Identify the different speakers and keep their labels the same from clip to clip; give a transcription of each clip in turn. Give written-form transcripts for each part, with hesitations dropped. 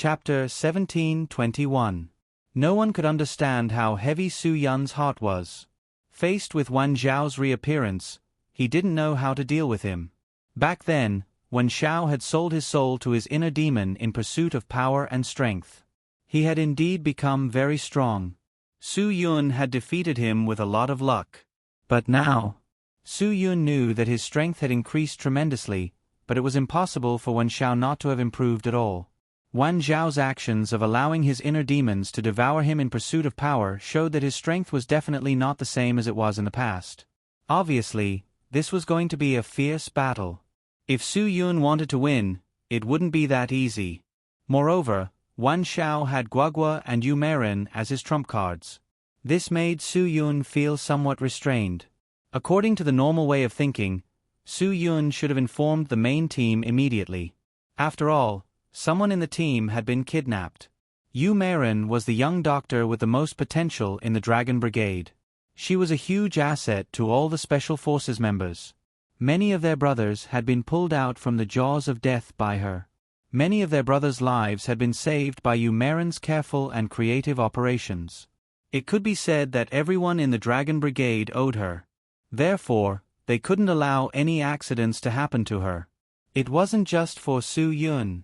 Speaker 1: Chapter 17:21. No one could understand how heavy Su Yun's heart was. Faced with Wan Zhao's reappearance, he didn't know how to deal with him. Back then, Wan Zhao had sold his soul to his inner demon in pursuit of power and strength. He had indeed become very strong. Su Yun had defeated him with a lot of luck. But now, Su Yun knew that his strength had increased tremendously, but it was impossible for Wan Zhao not to have improved at all. Wan Zhao's actions of allowing his inner demons to devour him in pursuit of power showed that his strength was definitely not the same as it was in the past. Obviously, this was going to be a fierce battle. If Su Yun wanted to win, it wouldn't be that easy. Moreover, Wan Zhao had Guagua and Yu Marin as his trump cards. This made Su Yun feel somewhat restrained. According to the normal way of thinking, Su Yun should have informed the main team immediately. After all, someone in the team had been kidnapped. Yu Marin was the young doctor with the most potential in the Dragon Brigade. She was a huge asset to all the Special Forces members. Many of their brothers had been pulled out from the jaws of death by her. Many of their brothers' lives had been saved by Yu Marin's careful and creative operations. It could be said that everyone in the Dragon Brigade owed her. Therefore, they couldn't allow any accidents to happen to her. It wasn't just for Su Yun.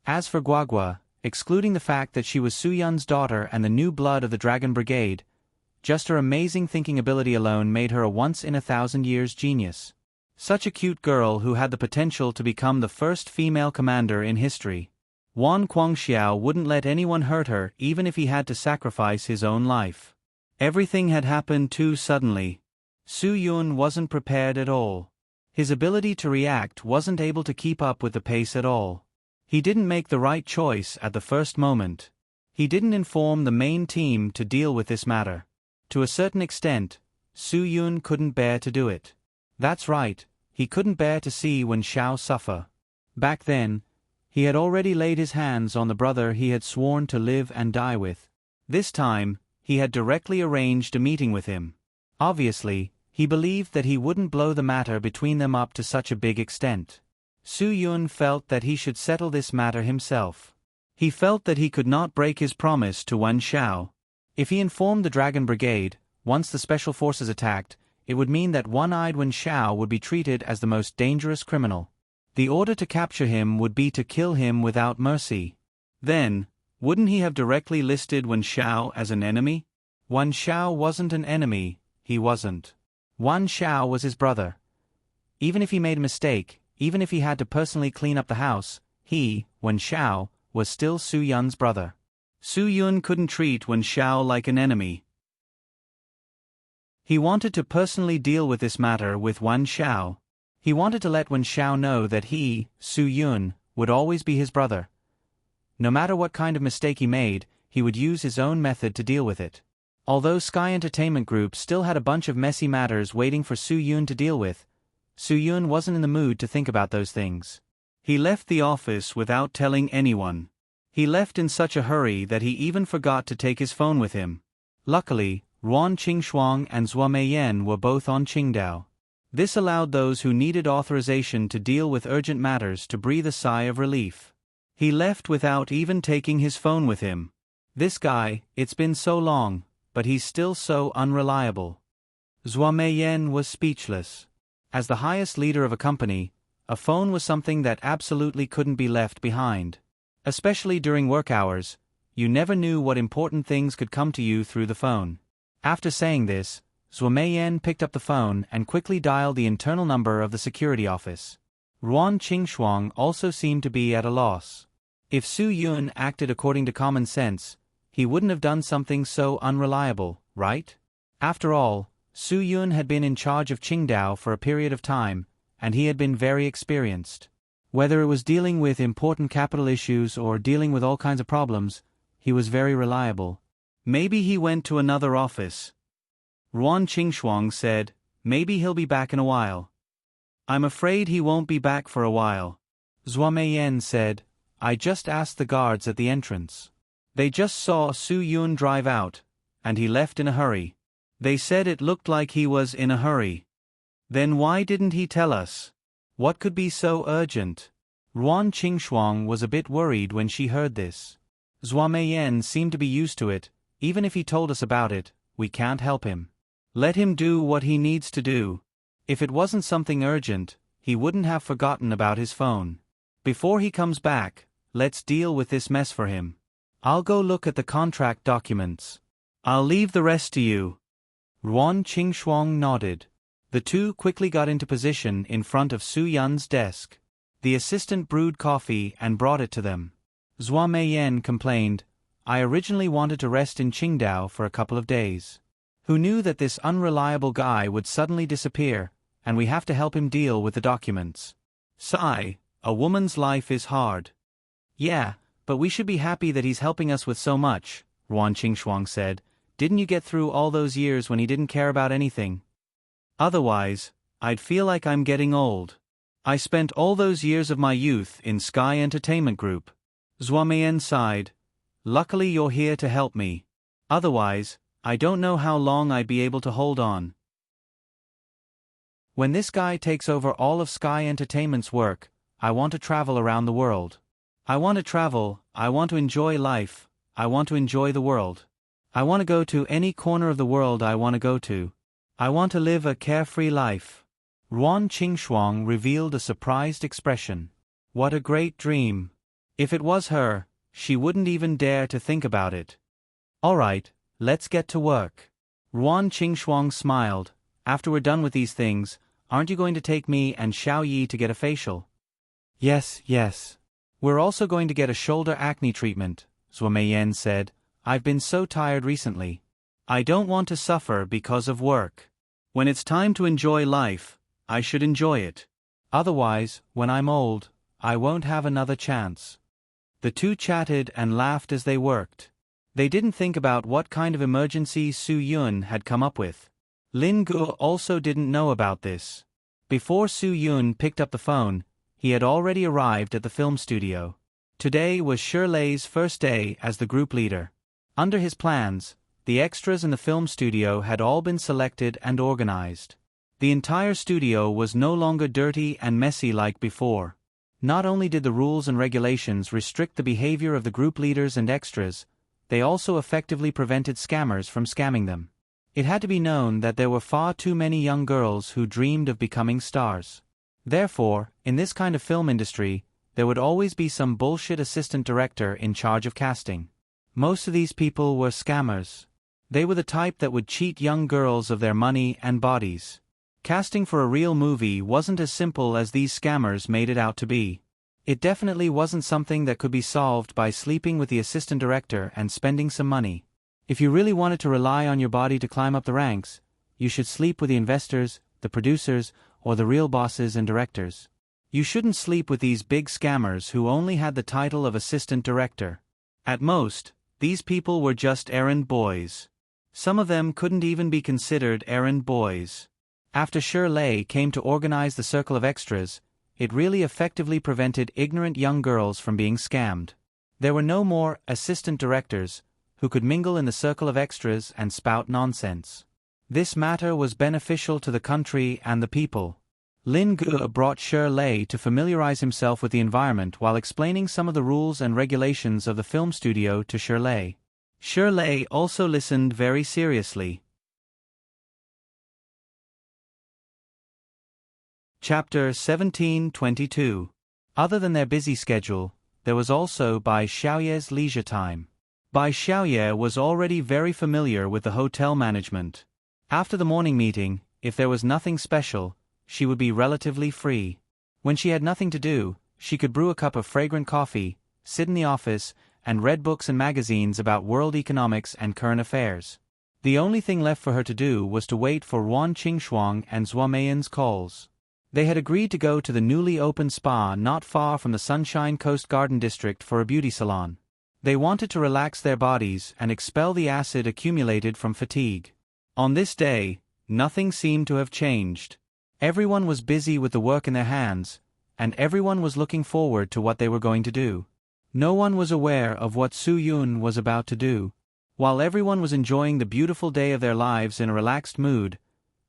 Speaker 1: As for Guagua, excluding the fact that she was Su Yun's daughter and the new blood of the Dragon Brigade, just her amazing thinking ability alone made her a once-in-a-thousand-years genius. Such a cute girl who had the potential to become the first female commander in history. Wan Guangxiao wouldn't let anyone hurt her even if he had to sacrifice his own life. Everything had happened too suddenly. Su Yun wasn't prepared at all. His ability to react wasn't able to keep up with the pace at all. He didn't make the right choice at the first moment. He didn't inform the main team to deal with this matter. To a certain extent, Su Yun couldn't bear to do it. That's right, he couldn't bear to see Wan Zhao suffer. Back then, he had already laid his hands on the brother he had sworn to live and die with. This time, he had directly arranged a meeting with him. Obviously, he believed that he wouldn't blow the matter between them up to such a big extent. Su Yun felt that he should settle this matter himself. He felt that he could not break his promise to Wan Zhao. If he informed the Dragon Brigade, once the Special Forces attacked, it would mean that one-eyed Wan Zhao would be treated as the most dangerous criminal. The order to capture him would be to kill him without mercy. Then, wouldn't he have directly listed Wan Zhao as an enemy? Wan Zhao wasn't an enemy, he wasn't. Wan Zhao was his brother. Even if he made a mistake, even if he had to personally clean up the house, he, Wan Zhao, was still Su Yun's brother. Su Yun couldn't treat Wan Zhao like an enemy. He wanted to personally deal with this matter with Wan Zhao. He wanted to let Wan Zhao know that he, Su Yun, would always be his brother. No matter what kind of mistake he made, he would use his own method to deal with it. Although Sky Entertainment Group still had a bunch of messy matters waiting for Su Yun to deal with, Su Yun wasn't in the mood to think about those things. He left the office without telling anyone. He left in such a hurry that he even forgot to take his phone with him. Luckily, Ruan Qingxuang and Zhua Meiyan were both on Qingdao. This allowed those who needed authorization to deal with urgent matters to breathe a sigh of relief. He left without even taking his phone with him. This guy, it's been so long, but he's still so unreliable. Zhua Meiyan was speechless. As the highest leader of a company, a phone was something that absolutely couldn't be left behind. Especially during work hours, you never knew what important things could come to you through the phone. After saying this, Zhua Meiyan picked up the phone and quickly dialed the internal number of the security office. Ruan Qingxuang also seemed to be at a loss. If Su Yun acted according to common sense, he wouldn't have done something so unreliable, right? After all, Su Yun had been in charge of Qingdao for a period of time, and he had been very experienced. Whether it was dealing with important capital issues or dealing with all kinds of problems, he was very reliable. Maybe he went to another office. Ruan Qingxuang said, maybe he'll be back in a while. I'm afraid he won't be back for a while. Zhua Meiyan said, I just asked the guards at the entrance. They just saw Su Yun drive out, and he left in a hurry. They said it looked like he was in a hurry. Then why didn't he tell us? What could be so urgent? Ruan Qingxuang was a bit worried when she heard this. Zhua Meiyan seemed to be used to it. Even if he told us about it, we can't help him. Let him do what he needs to do. If it wasn't something urgent, he wouldn't have forgotten about his phone. Before he comes back, let's deal with this mess for him. I'll go look at the contract documents. I'll leave the rest to you. Ruan Qingxuang nodded. The two quickly got into position in front of Su Yun's desk. The assistant brewed coffee and brought it to them. Zhua Meiyan complained, I originally wanted to rest in Qingdao for a couple of days. Who knew that this unreliable guy would suddenly disappear, and we have to help him deal with the documents. Sigh, a woman's life is hard. Yeah, but we should be happy that he's helping us with so much, Ruan Qingxuang said. Didn't you get through all those years when he didn't care about anything? Otherwise, I'd feel like I'm getting old. I spent all those years of my youth in Sky Entertainment Group. Zhua Meiyan sighed. Luckily you're here to help me. Otherwise, I don't know how long I'd be able to hold on. When this guy takes over all of Sky Entertainment's work, I want to travel around the world. I want to travel, I want to enjoy life, I want to enjoy the world. I want to go to any corner of the world I want to go to. I want to live a carefree life. Ruan Qingxuang revealed a surprised expression. What a great dream. If it was her, she wouldn't even dare to think about it. All right, let's get to work. Ruan Qingxuang smiled. After we're done with these things, aren't you going to take me and Xiao Yi to get a facial? Yes. We're also going to get a shoulder acne treatment, Zhua Meiyan said. I've been so tired recently. I don't want to suffer because of work. When it's time to enjoy life, I should enjoy it. Otherwise, when I'm old, I won't have another chance. The two chatted and laughed as they worked. They didn't think about what kind of emergency Su Yun had come up with. Lin Gu also didn't know about this. Before Su Yun picked up the phone, he had already arrived at the film studio. Today was Shirley's first day as the group leader. Under his plans, the extras in the film studio had all been selected and organized. The entire studio was no longer dirty and messy like before. Not only did the rules and regulations restrict the behavior of the group leaders and extras, they also effectively prevented scammers from scamming them. It had to be known that there were far too many young girls who dreamed of becoming stars. Therefore, in this kind of film industry, there would always be some bullshit assistant director in charge of casting. Most of these people were scammers. They were the type that would cheat young girls of their money and bodies. Casting for a real movie wasn't as simple as these scammers made it out to be. It definitely wasn't something that could be solved by sleeping with the assistant director and spending some money. If you really wanted to rely on your body to climb up the ranks, you should sleep with the investors, the producers, or the real bosses and directors. You shouldn't sleep with these big scammers who only had the title of assistant director. At most, these people were just errand boys. Some of them couldn't even be considered errand boys. After Shirley came to organize the circle of extras, it really effectively prevented ignorant young girls from being scammed. There were no more assistant directors who could mingle in the circle of extras and spout nonsense. This matter was beneficial to the country and the people. Lin Gu brought Shirley to familiarize himself with the environment while explaining some of the rules and regulations of the film studio to Shirley. Shirley also listened very seriously. Chapter 1722. Other than their busy schedule, there was also Bai Xiaoye's leisure time. Bai Xiaoye was already very familiar with the hotel management. After the morning meeting, if there was nothing special, she would be relatively free. When she had nothing to do, she could brew a cup of fragrant coffee, sit in the office, and read books and magazines about world economics and current affairs. The only thing left for her to do was to wait for Ruan Qingxuang and Zhua Meiyan's calls. They had agreed to go to the newly opened spa not far from the Sunshine Coast Garden District for a beauty salon. They wanted to relax their bodies and expel the acid accumulated from fatigue. On this day, nothing seemed to have changed. Everyone was busy with the work in their hands, and everyone was looking forward to what they were going to do. No one was aware of what Su Yun was about to do. While everyone was enjoying the beautiful day of their lives in a relaxed mood,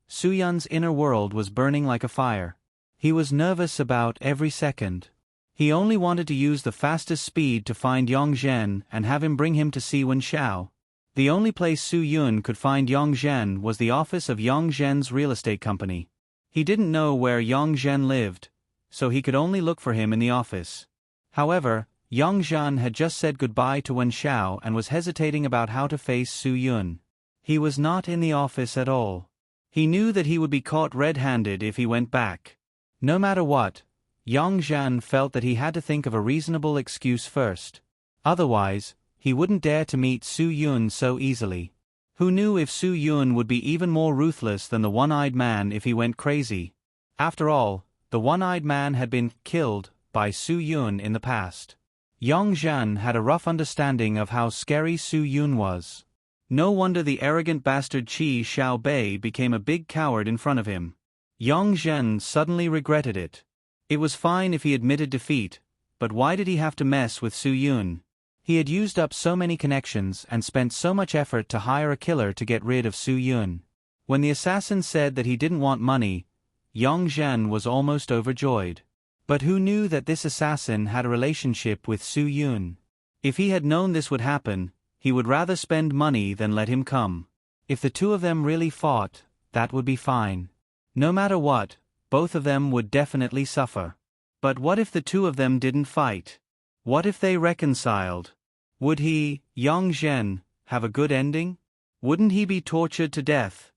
Speaker 1: Su Yun's inner world was burning like a fire. He was nervous about every second. He only wanted to use the fastest speed to find Yong Zhen and have him bring him to see Wen Xiao. The only place Su Yun could find Yong Zhen was the office of Yong Zhen's real estate company. He didn't know where Yong Zhen lived, so he could only look for him in the office. However, Yong Zhen had just said goodbye to Wen Xiao and was hesitating about how to face Su Yun. He was not in the office at all. He knew that he would be caught red-handed if he went back. No matter what, Yong Zhen felt that he had to think of a reasonable excuse first. Otherwise, he wouldn't dare to meet Su Yun so easily. Who knew if Su Yun would be even more ruthless than the one-eyed man if he went crazy? After all, the one-eyed man had been killed by Su Yun in the past. Yong Zhen had a rough understanding of how scary Su Yun was. No wonder the arrogant bastard Qi Xiaobei became a big coward in front of him. Yong Zhen suddenly regretted it. It was fine if he admitted defeat, but why did he have to mess with Su Yun? He had used up so many connections and spent so much effort to hire a killer to get rid of Su Yun. When the assassin said that he didn't want money, Yong Zhen was almost overjoyed. But who knew that this assassin had a relationship with Su Yun? If he had known this would happen, he would rather spend money than let him come. If the two of them really fought, that would be fine. No matter what, both of them would definitely suffer. But what if the two of them didn't fight? What if they reconciled? Would he, Yong Zhen, have a good ending? Wouldn't he be tortured to death?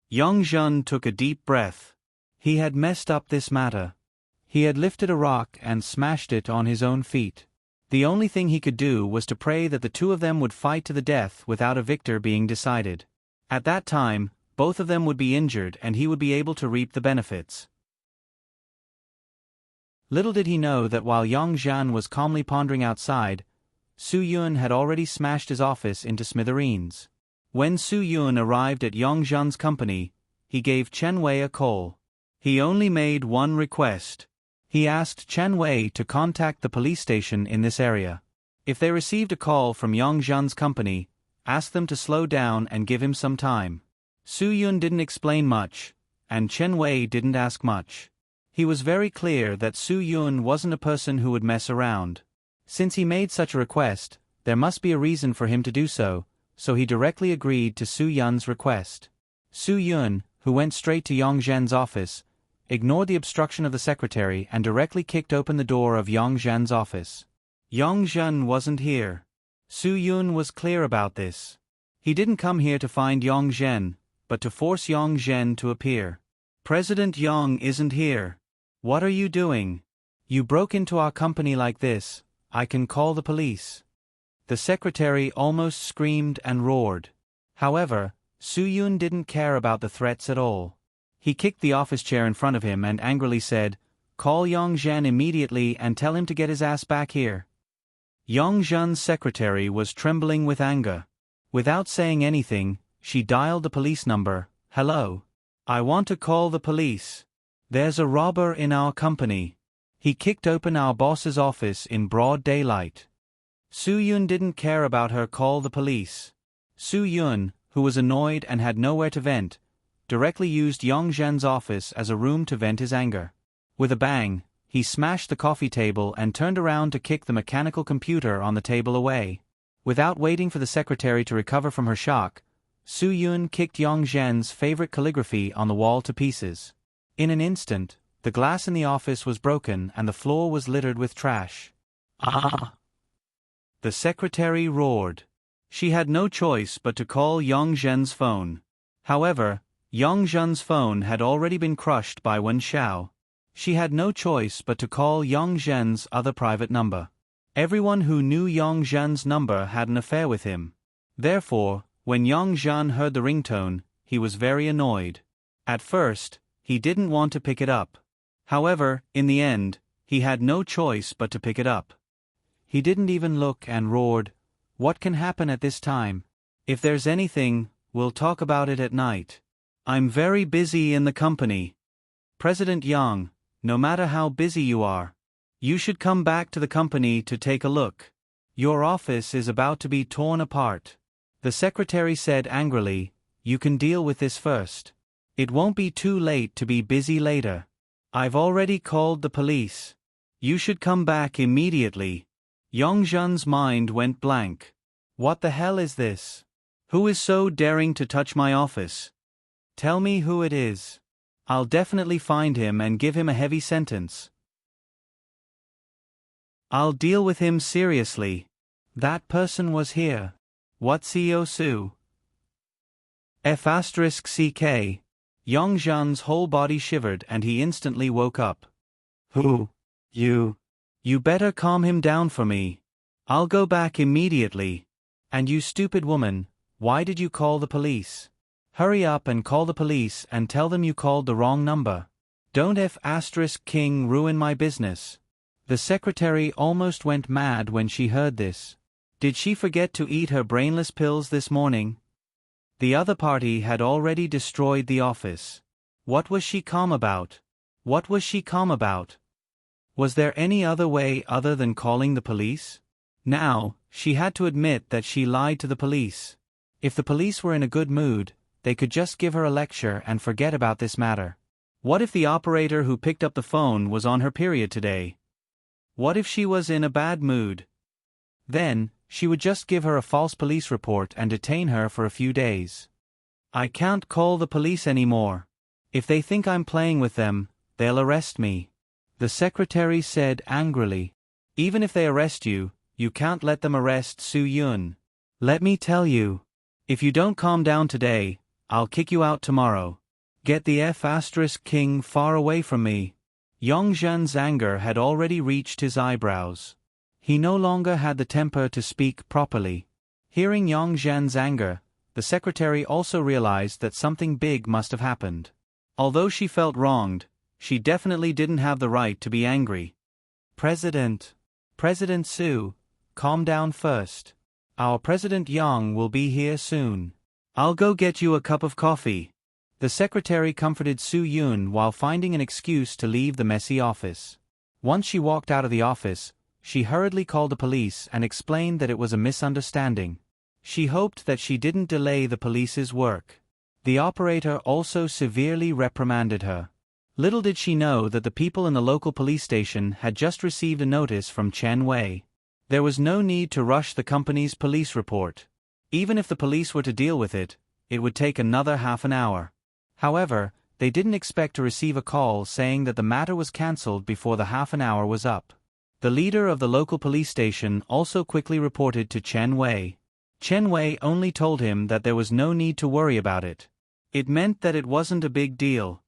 Speaker 1: Yong Zhen took a deep breath. He had messed up this matter. He had lifted a rock and smashed it on his own feet. The only thing he could do was to pray that the two of them would fight to the death without a victor being decided. At that time, both of them would be injured and he would be able to reap the benefits. Little did he know that while Yong Zhen was calmly pondering outside, Su Yun had already smashed his office into smithereens. When Su Yun arrived at Yong Zhen's company, he gave Chen Wei a call. He only made one request. He asked Chen Wei to contact the police station in this area. If they received a call from Yong Zhen's company, ask them to slow down and give him some time. Su Yun didn't explain much, and Chen Wei didn't ask much. He was very clear that Su Yun wasn't a person who would mess around. Since he made such a request, there must be a reason for him to do so he directly agreed to Su Yun's request. Su Yun, who went straight to Yong Zhen's office, ignored the obstruction of the secretary and directly kicked open the door of Yong Zhen's office. Yong Zhen wasn't here. Su Yun was clear about this. He didn't come here to find Yong Zhen, but to force Yong Zhen to appear. President Yong isn't here. What are you doing? You broke into our company like this. I can call the police. The secretary almost screamed and roared. However, Su Yun didn't care about the threats at all. He kicked the office chair in front of him and angrily said, "Call Yong Zhen immediately and tell him to get his ass back here." Yong Zhen's secretary was trembling with anger. Without saying anything, she dialed the police number. "Hello. I want to call the police. There's a robber in our company. He kicked open our boss's office in broad daylight." Su Yun didn't care about her call the police. Su Yun, who was annoyed and had nowhere to vent, directly used Yong Zhen's office as a room to vent his anger. With a bang, he smashed the coffee table and turned around to kick the mechanical computer on the table away. Without waiting for the secretary to recover from her shock, Su Yun kicked Yong Zhen's favorite calligraphy on the wall to pieces. In an instant, the glass in the office was broken and the floor was littered with trash. "Ah!" The secretary roared. She had no choice but to call Yong Zhen's phone. However, Yong Zhen's phone had already been crushed by Wen Xiao. She had no choice but to call Yong Zhen's other private number. Everyone who knew Yong Zhen's number had an affair with him. Therefore, when Yong Zhen heard the ringtone, he was very annoyed. At first, he didn't want to pick it up. However, in the end, he had no choice but to pick it up. He didn't even look and roared, "What can happen at this time? If there's anything, we'll talk about it at night. I'm very busy in the company. President Yang, no matter how busy you are, you should come back to the company to take a look. Your office is about to be torn apart." The secretary said angrily, "You can deal with this first. It won't be too late to be busy later. I've already called the police. You should come back immediately. Yongzhen's mind went blank. What the hell is this? Who is so daring to touch my office? Tell me who it is. I'll definitely find him and give him a heavy sentence. I'll deal with him seriously. That person was here. What CEO Su? F***CK. Yongzhen's whole body shivered and he instantly woke up. Who? You. You better calm him down for me. I'll go back immediately. And you stupid woman, why did you call the police? Hurry up and call the police and tell them you called the wrong number. Don't F***king ruin my business. The secretary almost went mad when she heard this. Did she forget to eat her brainless pills this morning? The other party had already destroyed the office. What was she calm about? What was she calm about? Was there any other way other than calling the police? Now, she had to admit that she lied to the police. If the police were in a good mood, they could just give her a lecture and forget about this matter. What if the operator who picked up the phone was on her period today? What if she was in a bad mood? Then, she would just give her a false police report and detain her for a few days. I can't call the police anymore. If they think I'm playing with them, they'll arrest me. The secretary said angrily. Even if they arrest you, you can't let them arrest Su Yun. Let me tell you. If you don't calm down today, I'll kick you out tomorrow. Get the F***king far away from me. Yongzhen's anger had already reached his eyebrows. He no longer had the temper to speak properly. Hearing Yongzhen's anger, the secretary also realized that something big must have happened. Although she felt wronged, she definitely didn't have the right to be angry. President Su, calm down first. Our President Yang will be here soon. I'll go get you a cup of coffee. The secretary comforted Su Yun while finding an excuse to leave the messy office. Once she walked out of the office, she hurriedly called the police and explained that it was a misunderstanding. She hoped that she didn't delay the police's work. The operator also severely reprimanded her. Little did she know that the people in the local police station had just received a notice from Chen Wei. There was no need to rush the company's police report. Even if the police were to deal with it, it would take another half an hour. However, they didn't expect to receive a call saying that the matter was cancelled before the half an hour was up. The leader of the local police station also quickly reported to Chen Wei. Chen Wei only told him that there was no need to worry about it. It meant that it wasn't a big deal.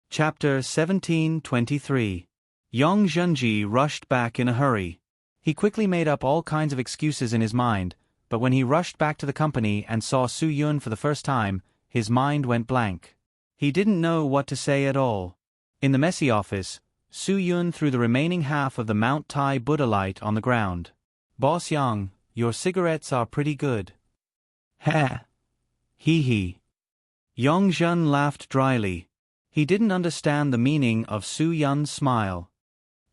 Speaker 1: Chapter 1723. Yang Zhenji rushed back in a hurry. He quickly made up all kinds of excuses in his mind, but when he rushed back to the company and saw Su Yun for the first time, his mind went blank. He didn't know what to say at all. In the messy office, Su Yun threw the remaining half of the Mount Tai Buddha light on the ground. Boss Yang, your cigarettes are pretty good. Ha! Hee hee. Yongzhen laughed dryly. He didn't understand the meaning of Su Yun's smile.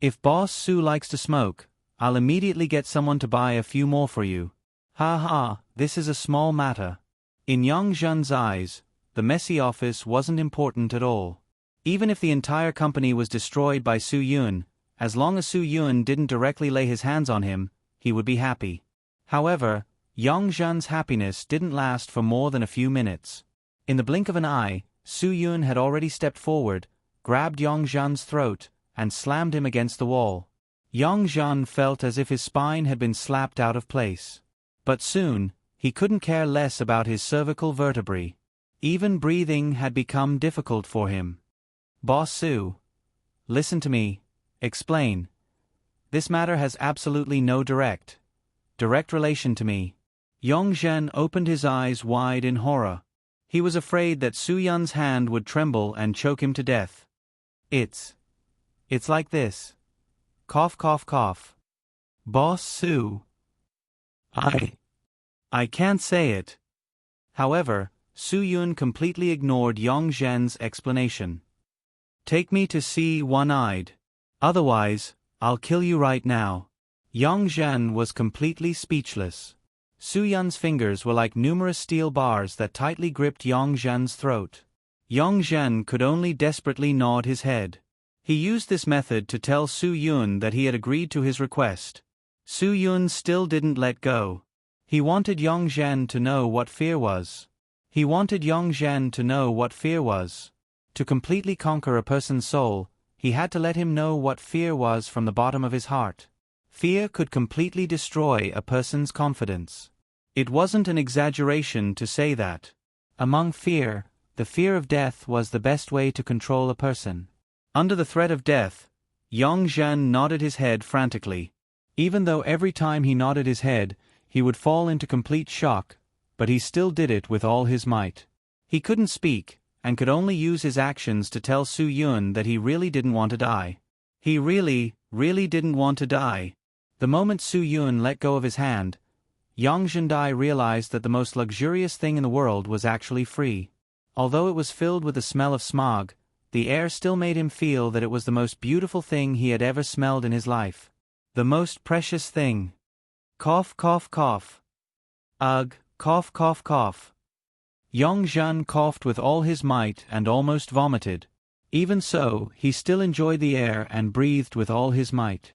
Speaker 1: If Boss Su likes to smoke, I'll immediately get someone to buy a few more for you. Ha ha, this is a small matter. In Yongzhen's eyes, the messy office wasn't important at all. Even if the entire company was destroyed by Su Yun, as long as Su Yun didn't directly lay his hands on him, he would be happy. However, Yongzhen's happiness didn't last for more than a few minutes. In the blink of an eye, Su Yun had already stepped forward, grabbed Yongzhen's throat, and slammed him against the wall. Yongzhen felt as if his spine had been slapped out of place. But soon, he couldn't care less about his cervical vertebrae. Even breathing had become difficult for him. Boss Su, listen to me. Explain. This matter has absolutely no direct relation to me. Yongzhen opened his eyes wide in horror. He was afraid that Su Yun's hand would tremble and choke him to death. It's like this. Cough cough cough. Boss Su. I can't say it. However, Su Yun completely ignored Yongzhen's explanation. Take me to see One-Eyed. Otherwise, I'll kill you right now. Yongzhen was completely speechless. Su Yun's fingers were like numerous steel bars that tightly gripped Yongzhen's throat. Yongzhen could only desperately nod his head. He used this method to tell Su Yun that he had agreed to his request. Su Yun still didn't let go. He wanted Yongzhen to know what fear was. He wanted Yongzhen to know what fear was. To completely conquer a person's soul, he had to let him know what fear was from the bottom of his heart. Fear could completely destroy a person's confidence. It wasn't an exaggeration to say that. Among fear, the fear of death was the best way to control a person. Under the threat of death, Yongzhen nodded his head frantically. Even though every time he nodded his head, he would fall into complete shock, but he still did it with all his might. He couldn't speak, and could only use his actions to tell Su Yun that he really didn't want to die. He really didn't want to die. The moment Su Yun let go of his hand, Yongzhendai realized that the most luxurious thing in the world was actually free. Although it was filled with the smell of smog, the air still made him feel that it was the most beautiful thing he had ever smelled in his life. The most precious thing. Cough, cough, cough. Ugh, cough, cough, cough. Yongzhen coughed with all his might and almost vomited. Even so, he still enjoyed the air and breathed with all his might.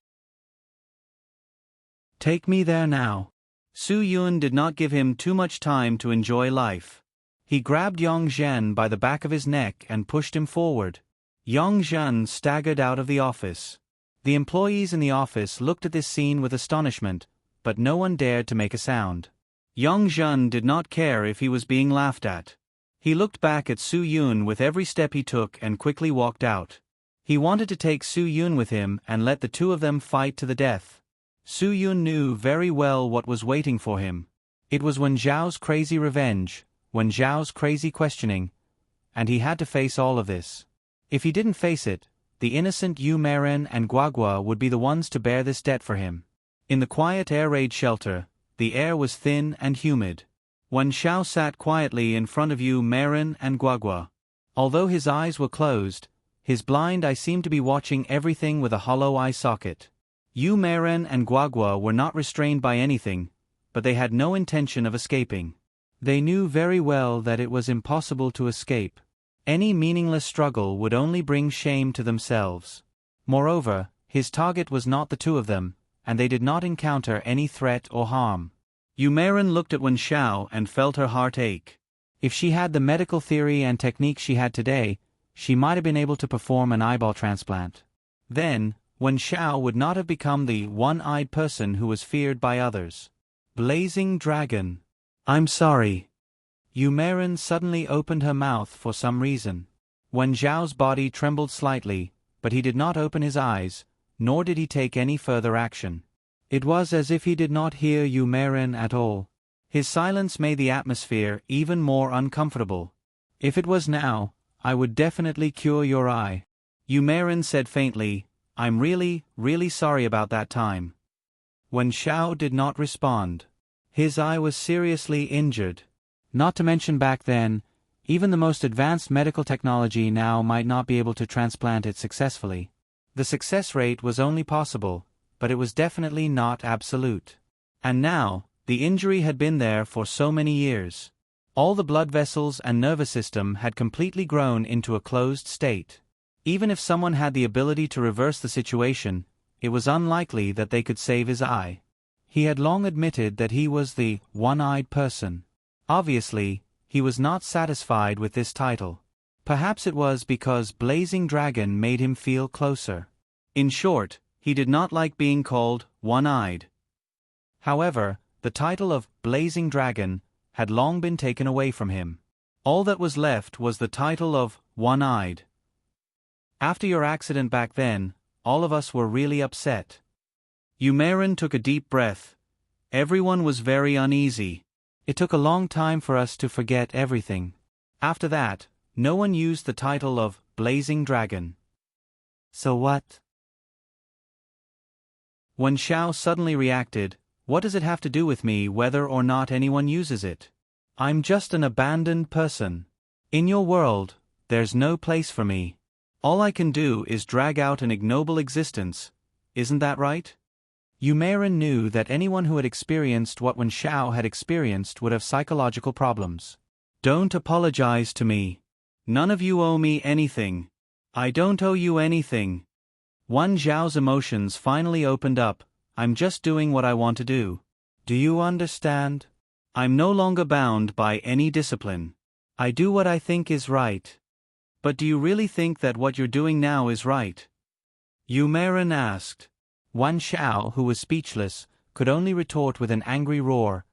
Speaker 1: Take me there now. Su Yun did not give him too much time to enjoy life. He grabbed Yongzhen by the back of his neck and pushed him forward. Yongzhen staggered out of the office. The employees in the office looked at this scene with astonishment, but no one dared to make a sound. Yongzhen did not care if he was being laughed at. He looked back at Su Yun with every step he took and quickly walked out. He wanted to take Su Yun with him and let the two of them fight to the death. Su Yun knew very well what was waiting for him. It was Wen Zhao's crazy revenge, Wen Zhao's crazy questioning, and he had to face all of this. If he didn't face it, the innocent Yu Meiren and Guagua would be the ones to bear this debt for him. In the quiet air raid shelter, the air was thin and humid. Wen Zhao sat quietly in front of Yu Meiren and Guagua. Although his eyes were closed, his blind eye seemed to be watching everything with a hollow eye socket. Yu Meiren and Guagua were not restrained by anything, but they had no intention of escaping. They knew very well that it was impossible to escape. Any meaningless struggle would only bring shame to themselves. Moreover, his target was not the two of them, and they did not encounter any threat or harm. Yu Meiren looked at Wen Zhao and felt her heart ache. If she had the medical theory and technique she had today, she might have been able to perform an eyeball transplant. Then, Wen Zhao would not have become the one-eyed person who was feared by others. Blazing Dragon. I'm sorry. Yu Meiren suddenly opened her mouth for some reason. Wen Zhao's body trembled slightly, but he did not open his eyes, nor did he take any further action. It was as if he did not hear Yu Meiren at all. His silence made the atmosphere even more uncomfortable. If it was now, I would definitely cure your eye. Yu Meiren said faintly, I'm really sorry about that time. Wen Zhao did not respond. His eye was seriously injured. Not to mention back then, even the most advanced medical technology now might not be able to transplant it successfully. The success rate was only possible, but it was definitely not absolute. And now, the injury had been there for so many years. All the blood vessels and nervous system had completely grown into a closed state. Even if someone had the ability to reverse the situation, it was unlikely that they could save his eye. He had long admitted that he was the one-eyed person. Obviously, he was not satisfied with this title. Perhaps it was because Blazing Dragon made him feel closer. In short, he did not like being called one-eyed. However, the title of Blazing Dragon had long been taken away from him. All that was left was the title of one-eyed. After your accident back then, all of us were really upset. Yu Meiren took a deep breath. Everyone was very uneasy. It took a long time for us to forget everything. After that, no one used the title of Blazing Dragon. So what? Wen Zhao suddenly reacted, what does it have to do with me whether or not anyone uses it? I'm just an abandoned person. In your world, there's no place for me. All I can do is drag out an ignoble existence. Isn't that right? Yu Meiren knew that anyone who had experienced what Wen Zhao had experienced would have psychological problems. Don't apologize to me. None of you owe me anything. I don't owe you anything. Wan Zhao's emotions finally opened up. I'm just doing what I want to do. Do you understand? I'm no longer bound by any discipline. I do what I think is right. But do you really think that what you're doing now is right? Yu Meiren asked. Wan Zhao, who was speechless, could only retort with an angry roar.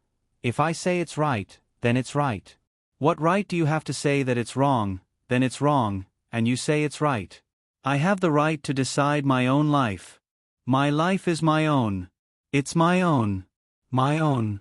Speaker 1: If I say it's right, then it's right. What right do you have to say that it's wrong, then it's wrong, and you say it's right? I have the right to decide my own life. My life is my own. It's my own. My own.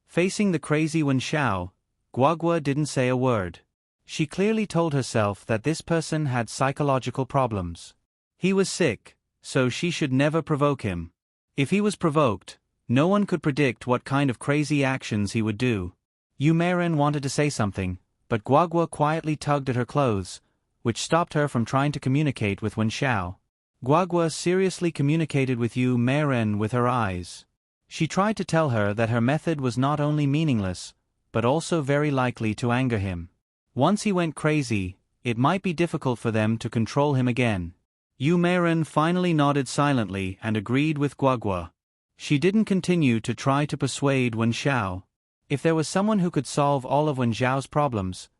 Speaker 1: Facing the crazy Wan Zhao, Guagua didn't say a word. She clearly told herself that this person had psychological problems. He was sick, so she should never provoke him. If he was provoked, no one could predict what kind of crazy actions he would do. Yu Meiren wanted to say something, but Guagua quietly tugged at her clothes, which stopped her from trying to communicate with Wan Zhao. Guagua seriously communicated with Yu Meiren with her eyes. She tried to tell her that her method was not only meaningless, but also very likely to anger him. Once he went crazy, it might be difficult for them to control him again. Yu Meiren finally nodded silently and agreed with Guagua. She didn't continue to try to persuade Wan Zhao. If there was someone who could solve all of Wan Zhao's problems,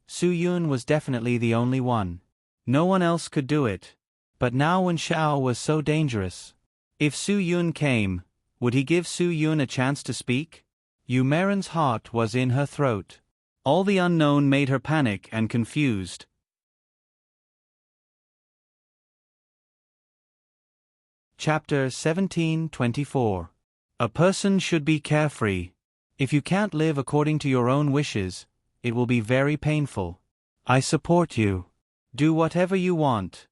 Speaker 1: Su Yun was definitely the only one. No one else could do it. But now Wan Zhao was so dangerous. If Su Yun came, would he give Su Yun a chance to speak? Yu Meiren's heart was in her throat. All the unknown made her panic and confused. Chapter 17:24. A person should be carefree. If you can't live according to your own wishes, it will be very painful. I support you. Do whatever you want.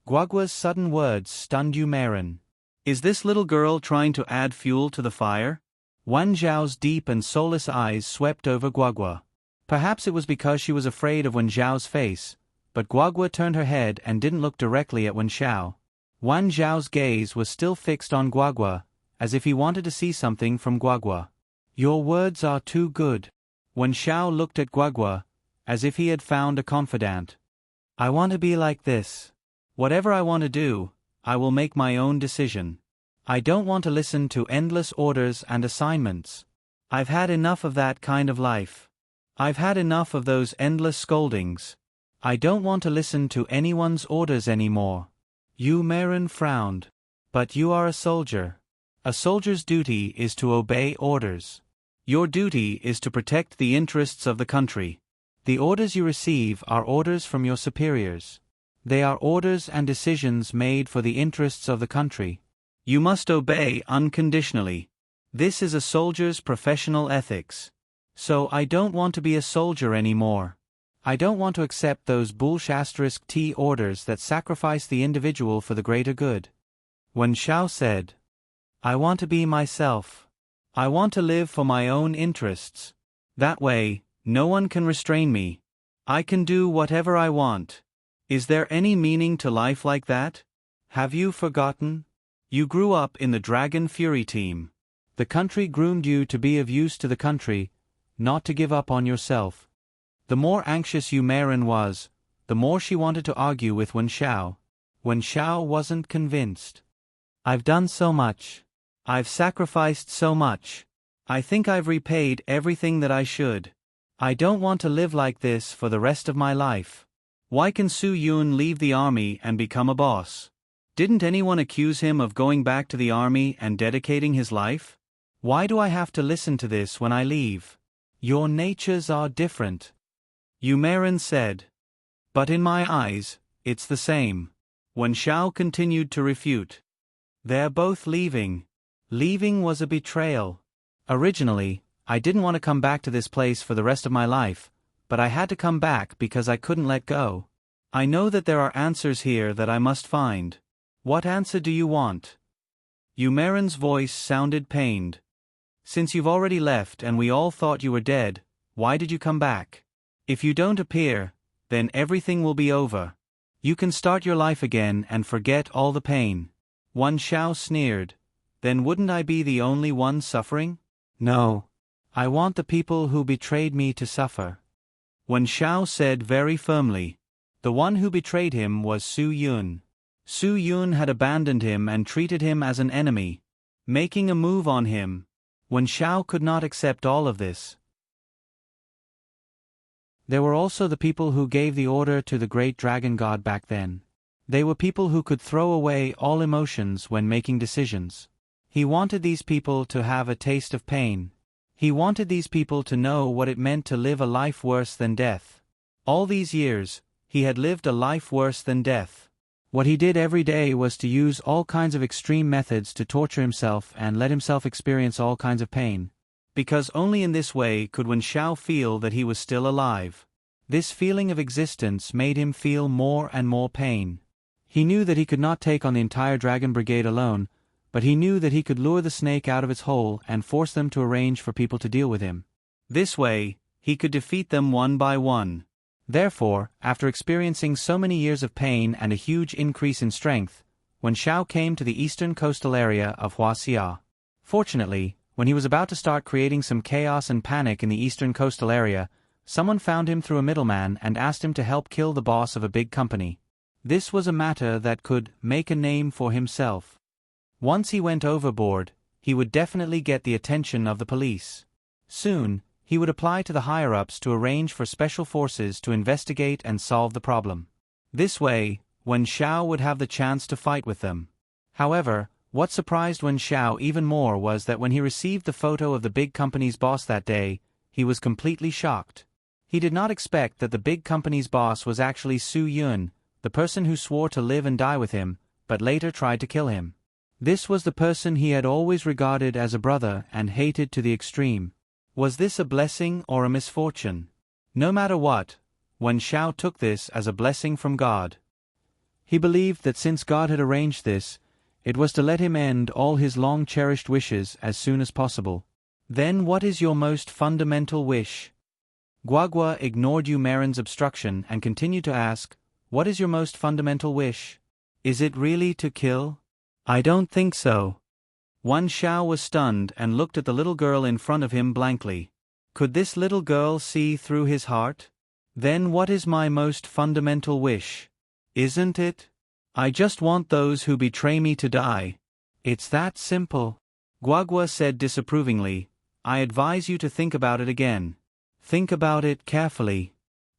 Speaker 1: Guagua's sudden words stunned Yu Meiren. Is this little girl trying to add fuel to the fire? Wan Zhao's deep and soulless eyes swept over Guagua. Perhaps it was because she was afraid of Wan Zhao's face, but Guagua turned her head and didn't look directly at Wan Zhao. Wan Zhao's gaze was still fixed on Guagua, as if he wanted to see something from Guagua. Your words are too good. Wan Zhao looked at Guagua, as if he had found a confidant. I want to be like this. Whatever I want to do, I will make my own decision. I don't want to listen to endless orders and assignments. I've had enough of that kind of life. I've had enough of those endless scoldings. I don't want to listen to anyone's orders anymore. Yu Meiren frowned. But you are a soldier. A soldier's duty is to obey orders. Your duty is to protect the interests of the country. The orders you receive are orders from your superiors. They are orders and decisions made for the interests of the country. You must obey unconditionally. This is a soldier's professional ethics. So I don't want to be a soldier anymore. I don't want to accept those *T orders that sacrifice the individual for the greater good. Wan Zhao said, I want to be myself. I want to live for my own interests. That way, no one can restrain me. I can do whatever I want. Is there any meaning to life like that? Have you forgotten? You grew up in the Dragon Fury team. The country groomed you to be of use to the country, not to give up on yourself. The more anxious Yu Meiren was, the more she wanted to argue with Wan Zhao. Wan Zhao wasn't convinced. I've done so much. I've sacrificed so much. I think I've repaid everything that I should. I don't want to live like this for the rest of my life. Why can Su Yun leave the army and become a boss? Didn't anyone accuse him of going back to the army and dedicating his life? Why do I have to listen to this when I leave? Your natures are different. Yu Meiren said. But in my eyes, it's the same. Wan Zhao continued to refute. They're both leaving. Leaving was a betrayal. Originally, I didn't want to come back to this place for the rest of my life, but I had to come back because I couldn't let go. I know that there are answers here that I must find. What answer do you want? Yu Meiren's voice sounded pained. Since you've already left and we all thought you were dead, why did you come back? If you don't appear, then everything will be over. You can start your life again and forget all the pain. Wan Zhao sneered. Then wouldn't I be the only one suffering? No. I want the people who betrayed me to suffer. Wen Xiao said very firmly. The one who betrayed him was Su Yun. Su Yun had abandoned him and treated him as an enemy, making a move on him. Wen Xiao could not accept all of this. There were also the people who gave the order to the great dragon god back then. They were people who could throw away all emotions when making decisions. He wanted these people to have a taste of pain. He wanted these people to know what it meant to live a life worse than death. All these years, he had lived a life worse than death. What he did every day was to use all kinds of extreme methods to torture himself and let himself experience all kinds of pain. Because only in this way could Wen Xiao feel that he was still alive. This feeling of existence made him feel more and more pain. He knew that he could not take on the entire Dragon Brigade alone, but he knew that he could lure the snake out of its hole and force them to arrange for people to deal with him. This way, he could defeat them one by one. Therefore, after experiencing so many years of pain and a huge increase in strength, Wen Xiao came to the eastern coastal area of Huaxia. Fortunately, when he was about to start creating some chaos and panic in the eastern coastal area, someone found him through a middleman and asked him to help kill the boss of a big company. This was a matter that could make a name for himself. Once he went overboard, he would definitely get the attention of the police. Soon, he would apply to the higher-ups to arrange for special forces to investigate and solve the problem. This way, Wen Xiao would have the chance to fight with them. However, what surprised Wen Xiao even more was that when he received the photo of the big company's boss that day, he was completely shocked. He did not expect that the big company's boss was actually Su Yun, the person who swore to live and die with him, but later tried to kill him. This was the person he had always regarded as a brother and hated to the extreme. Was this a blessing or a misfortune? No matter what, Wen Xiao took this as a blessing from God. He believed that since God had arranged this, it was to let him end all his long-cherished wishes as soon as possible. Then what is your most fundamental wish? Guagua ignored Yu Marin's obstruction and continued to ask, what is your most fundamental wish? Is it really to kill? I don't think so. Wen Xiao was stunned and looked at the little girl in front of him blankly. Could this little girl see through his heart? Then what is my most fundamental wish? Isn't it? I just want those who betray me to die. It's that simple. Guagua said disapprovingly, I advise you to think about it again. Think about it carefully.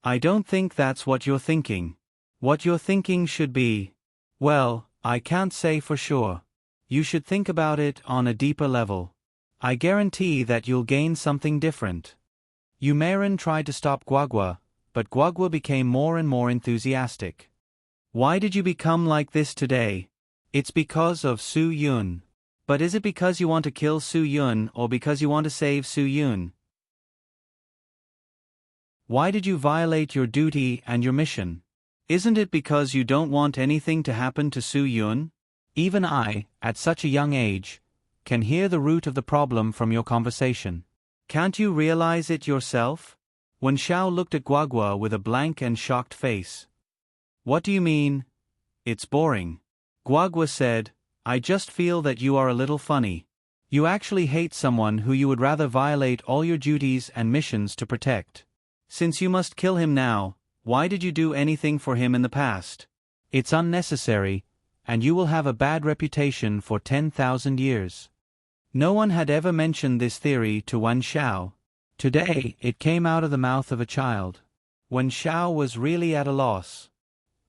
Speaker 1: I don't think that's what you're thinking. What you're thinking should be, well, I can't say for sure. You should think about it on a deeper level. I guarantee that you'll gain something different. Yu Marin tried to stop Guagua, but Guagua became more and more enthusiastic. Why did you become like this today? It's because of Su Yun. But is it because you want to kill Su Yun or because you want to save Su Yun? Why did you violate your duty and your mission? Isn't it because you don't want anything to happen to Su Yun? Even I, at such a young age, can hear the root of the problem from your conversation. Can't you realize it yourself? Wen Xiao looked at Guagua with a blank and shocked face. What do you mean? It's boring. Guagua said, I just feel that you are a little funny. You actually hate someone who you would rather violate all your duties and missions to protect. Since you must kill him now, why did you do anything for him in the past? It's unnecessary, and you will have a bad reputation for 10,000 years. No one had ever mentioned this theory to Wen Xiao. Today, it came out of the mouth of a child. Wen Xiao was really at a loss.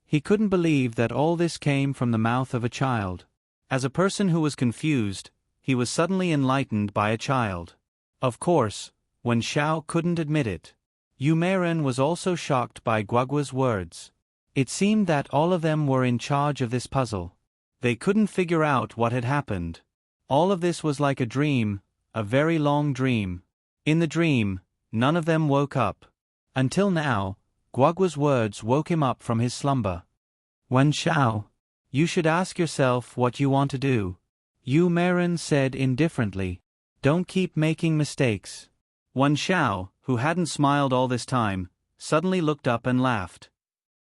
Speaker 1: He couldn't believe that all this came from the mouth of a child. As a person who was confused, he was suddenly enlightened by a child. Of course, Wen Xiao couldn't admit it. Yu Marin was also shocked by Guagua's words. It seemed that all of them were in charge of this puzzle. They couldn't figure out what had happened. All of this was like a dream, a very long dream. In the dream, none of them woke up. Until now, Guagua's words woke him up from his slumber. Wen Xiao, you should ask yourself what you want to do. Yu Marin said indifferently. Don't keep making mistakes. Wen Xiao, who hadn't smiled all this time, suddenly looked up and laughed.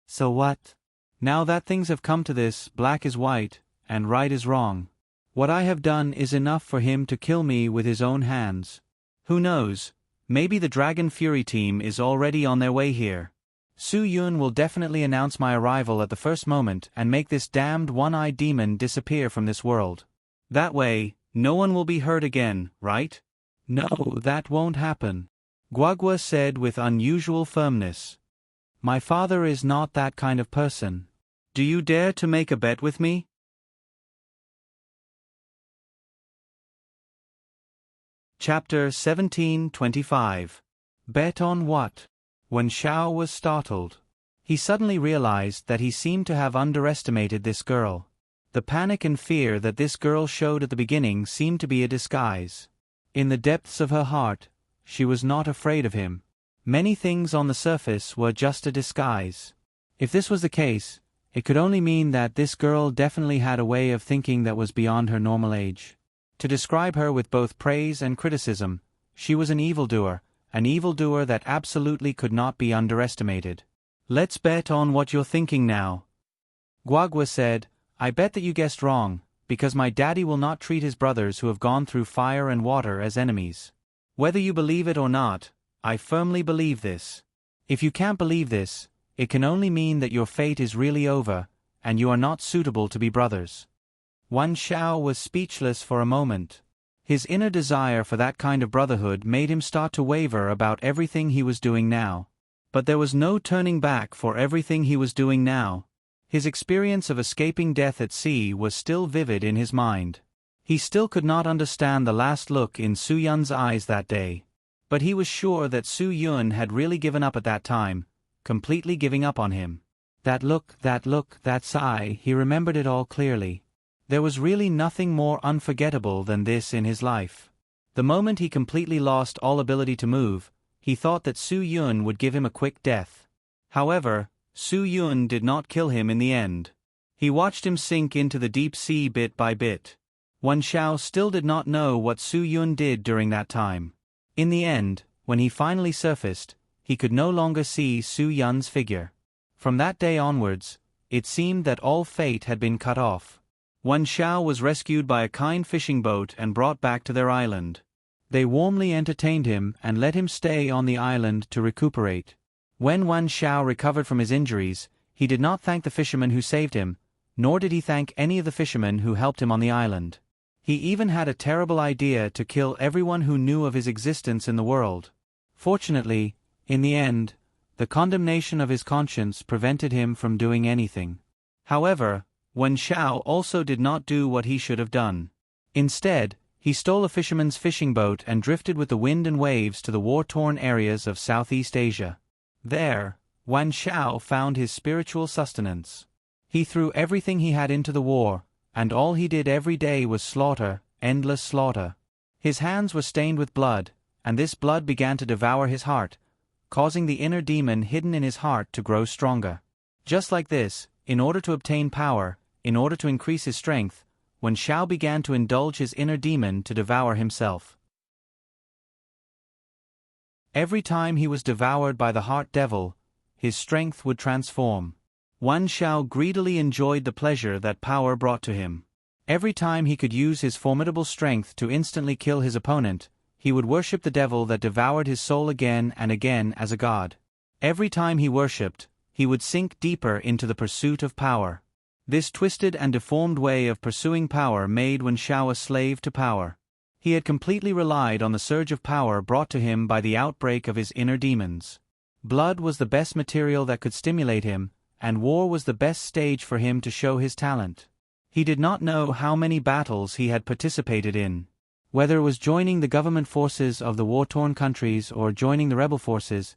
Speaker 1: So what? Now that things have come to this, black is white, and right is wrong. What I have done is enough for him to kill me with his own hands. Who knows, Maybe the Dragon Fury team is already on their way here. Su Yun will definitely announce my arrival at the first moment and make this damned one-eyed demon disappear from this world. That way, no one will be hurt again, right? No, that won't happen. Guagua said with unusual firmness. My father is not that kind of person. Do you dare to make a bet with me? Chapter 17:25. Bet on what? When Xiao was startled. He suddenly realized that he seemed to have underestimated this girl. The panic and fear that this girl showed at the beginning seemed to be a disguise. In the depths of her heart, she was not afraid of him. Many things on the surface were just a disguise. If this was the case, it could only mean that this girl definitely had a way of thinking that was beyond her normal age. To describe her with both praise and criticism, she was an evildoer that absolutely could not be underestimated. Let's bet on what you're thinking now. Guagua said, I bet that you guessed wrong, because my daddy will not treat his brothers who have gone through fire and water as enemies. Whether you believe it or not, I firmly believe this. If you can't believe this, it can only mean that your fate is really over, and you are not suitable to be brothers. Wan Xiao was speechless for a moment. His inner desire for that kind of brotherhood made him start to waver about everything he was doing now. But there was no turning back for everything he was doing now. His experience of escaping death at sea was still vivid in his mind. He still could not understand the last look in Su Yun's eyes that day. But he was sure that Su Yun had really given up at that time, completely giving up on him. That look, that sigh, he remembered it all clearly. There was really nothing more unforgettable than this in his life. The moment he completely lost all ability to move, he thought that Su Yun would give him a quick death. However, Su Yun did not kill him in the end. He watched him sink into the deep sea bit by bit. Wan Xiao still did not know what Su Yun did during that time. In the end, when he finally surfaced, he could no longer see Su Yun's figure. From that day onwards, it seemed that all fate had been cut off. Wan Xiao was rescued by a kind fishing boat and brought back to their island. They warmly entertained him and let him stay on the island to recuperate. When Wan Xiao recovered from his injuries, he did not thank the fisherman who saved him, nor did he thank any of the fishermen who helped him on the island. He even had a terrible idea to kill everyone who knew of his existence in the world. Fortunately, in the end, the condemnation of his conscience prevented him from doing anything. However, Wan Xiao also did not do what he should have done. Instead, he stole a fisherman's fishing boat and drifted with the wind and waves to the war-torn areas of Southeast Asia. There, Wan Xiao found his spiritual sustenance. He threw everything he had into the war, and all he did every day was slaughter, endless slaughter. His hands were stained with blood, and this blood began to devour his heart, causing the inner demon hidden in his heart to grow stronger. Just like this, in order to obtain power, in order to increase his strength, Wan Xiao began to indulge his inner demon to devour himself. Every time he was devoured by the heart devil, his strength would transform. Wan Xiao greedily enjoyed the pleasure that power brought to him. Every time he could use his formidable strength to instantly kill his opponent, he would worship the devil that devoured his soul again and again as a god. Every time he worshipped, he would sink deeper into the pursuit of power. This twisted and deformed way of pursuing power made Wan Xiao a slave to power. He had completely relied on the surge of power brought to him by the outbreak of his inner demons. Blood was the best material that could stimulate him, and war was the best stage for him to show his talent. He did not know how many battles he had participated in. Whether it was joining the government forces of the war-torn countries or joining the rebel forces,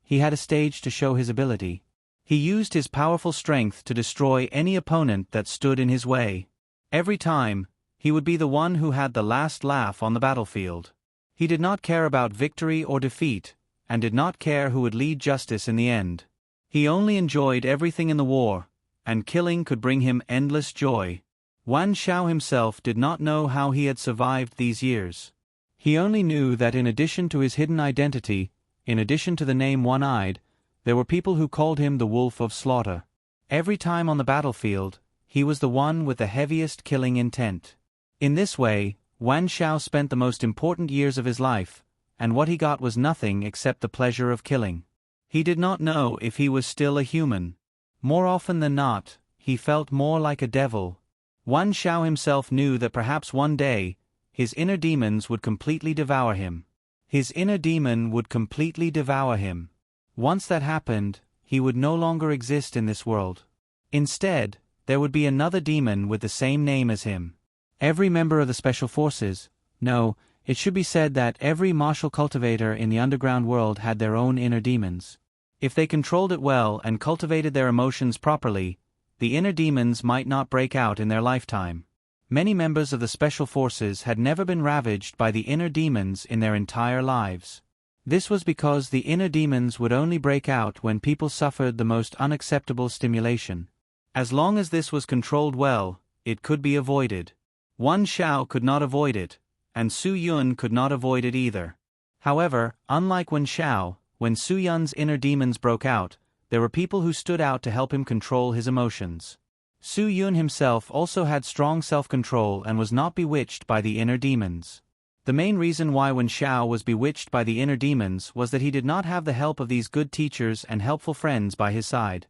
Speaker 1: he had a stage to show his ability. He used his powerful strength to destroy any opponent that stood in his way. Every time, he would be the one who had the last laugh on the battlefield. He did not care about victory or defeat, and did not care who would lead justice in the end. He only enjoyed everything in the war, and killing could bring him endless joy. Wan Xiao himself did not know how he had survived these years. He only knew that in addition to his hidden identity, in addition to the name One-Eyed, there were people who called him the Wolf of Slaughter. Every time on the battlefield, he was the one with the heaviest killing intent. In this way, Wan Xiao spent the most important years of his life, and what he got was nothing except the pleasure of killing. He did not know if he was still a human. More often than not, he felt more like a devil. Wan Shao himself knew that perhaps one day, his inner demons would completely devour him. His inner demon would completely devour him. Once that happened, he would no longer exist in this world. Instead, there would be another demon with the same name as him. Every member of the Special Forces, no, it should be said that every martial cultivator in the underground world had their own inner demons. If they controlled it well and cultivated their emotions properly, the inner demons might not break out in their lifetime. Many members of the Special Forces had never been ravaged by the inner demons in their entire lives. This was because the inner demons would only break out when people suffered the most unacceptable stimulation. As long as this was controlled well, it could be avoided. Wan Shao could not avoid it, and Su Yun could not avoid it either. However, unlike Wan Shao, when Su Yun's inner demons broke out, there were people who stood out to help him control his emotions. Su Yun himself also had strong self-control and was not bewitched by the inner demons. The main reason why Wan Shao was bewitched by the inner demons was that he did not have the help of these good teachers and helpful friends by his side.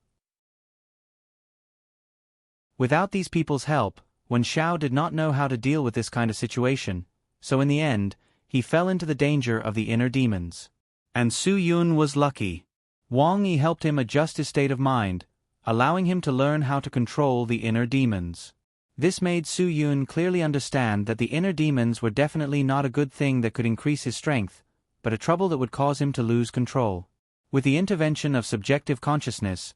Speaker 1: Without these people's help, Wan Shao did not know how to deal with this kind of situation, so in the end, he fell into the danger of the inner demons. And Su Yun was lucky. Wang Yi helped him adjust his state of mind, allowing him to learn how to control the inner demons. This made Su Yun clearly understand that the inner demons were definitely not a good thing that could increase his strength, but a trouble that would cause him to lose control. With the intervention of subjective consciousness,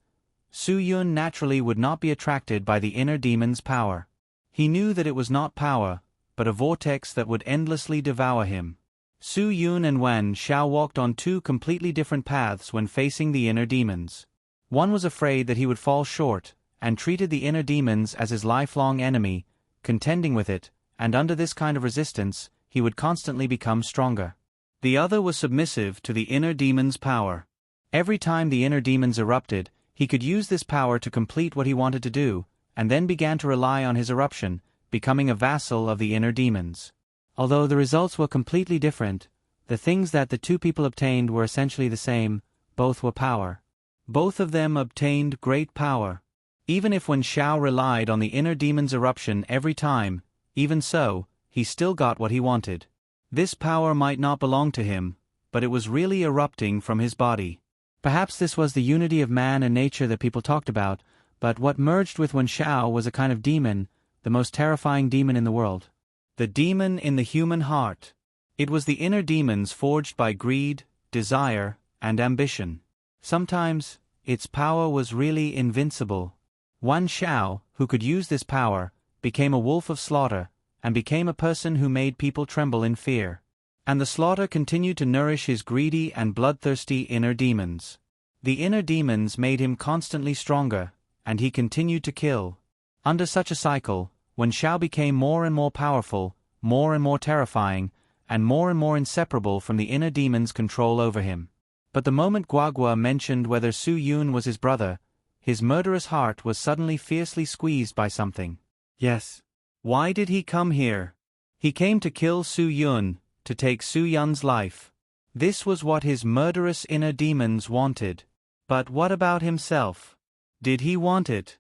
Speaker 1: Su Yun naturally would not be attracted by the inner demon's power. He knew that it was not power, but a vortex that would endlessly devour him. Su Yun and Wan Shao walked on two completely different paths when facing the inner demons. One was afraid that he would fall short, and treated the inner demons as his lifelong enemy, contending with it, and under this kind of resistance, he would constantly become stronger. The other was submissive to the inner demon's power. Every time the inner demons erupted, he could use this power to complete what he wanted to do, and then began to rely on his eruption, becoming a vassal of the inner demons. Although the results were completely different, the things that the two people obtained were essentially the same. Both were power. Both of them obtained great power. Even if Wan Shao relied on the inner demon's eruption every time, even so, he still got what he wanted. This power might not belong to him, but it was really erupting from his body. Perhaps this was the unity of man and nature that people talked about, but what merged with Wan Shao was a kind of demon, the most terrifying demon in the world. The demon in the human heart. It was the inner demons forged by greed, desire, and ambition. Sometimes, its power was really invincible. Wan Shao, who could use this power, became a wolf of slaughter, and became a person who made people tremble in fear. And the slaughter continued to nourish his greedy and bloodthirsty inner demons. The inner demons made him constantly stronger, and he continued to kill. Under such a cycle, Wan Shao became more and more powerful, more and more terrifying, and more inseparable from the inner demon's control over him. But the moment Guagua mentioned whether Su Yun was his brother, his murderous heart was suddenly fiercely squeezed by something. Yes. Why did he come here? He came to kill Su Yun, to take Su Yun's life. This was what his murderous inner demons wanted. But what about himself? Did he want it?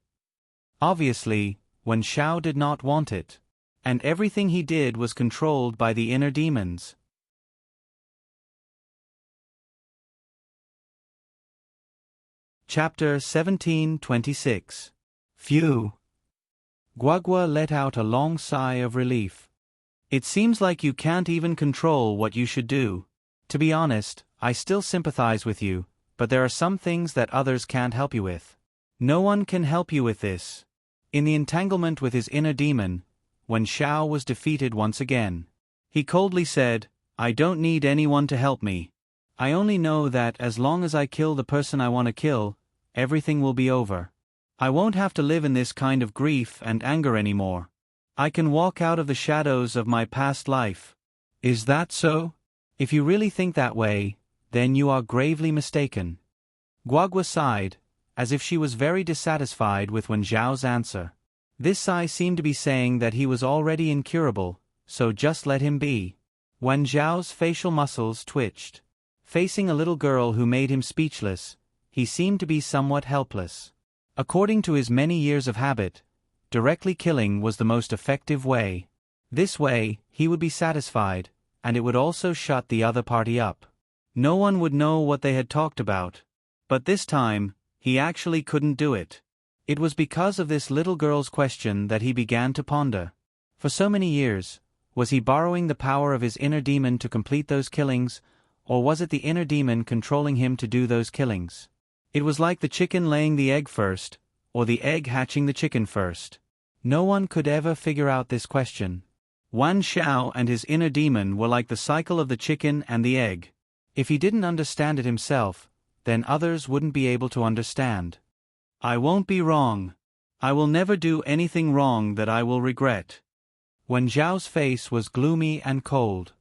Speaker 1: Obviously, Wan Shao did not want it. And everything he did was controlled by the inner demons. Chapter 17:26. Phew. Guagua let out a long sigh of relief. It seems like you can't even control what you should do. To be honest, I still sympathize with you, but there are some things that others can't help you with. No one can help you with this. In the entanglement with his inner demon, Wan Shao was defeated once again. He coldly said, "I don't need anyone to help me. I only know that as long as I kill the person I want to kill, everything will be over. I won't have to live in this kind of grief and anger anymore. I can walk out of the shadows of my past life." Is that so? If you really think that way, then you are gravely mistaken. Guagua sighed, as if she was very dissatisfied with Wan Zhao's answer. This sigh seemed to be saying that he was already incurable, so just let him be. Wan Zhao's facial muscles twitched. Facing a little girl who made him speechless, he seemed to be somewhat helpless. According to his many years of habit, directly killing was the most effective way. This way, he would be satisfied, and it would also shut the other party up. No one would know what they had talked about. But this time, he actually couldn't do it. It was because of this little girl's question that he began to ponder. For so many years, was he borrowing the power of his inner demon to complete those killings, or was it the inner demon controlling him to do those killings? It was like the chicken laying the egg first, or the egg hatching the chicken first. No one could ever figure out this question. Wan Zhao and his inner demon were like the cycle of the chicken and the egg. If he didn't understand it himself, then others wouldn't be able to understand. I won't be wrong. I will never do anything wrong that I will regret. Wan Zhao's face was gloomy and cold.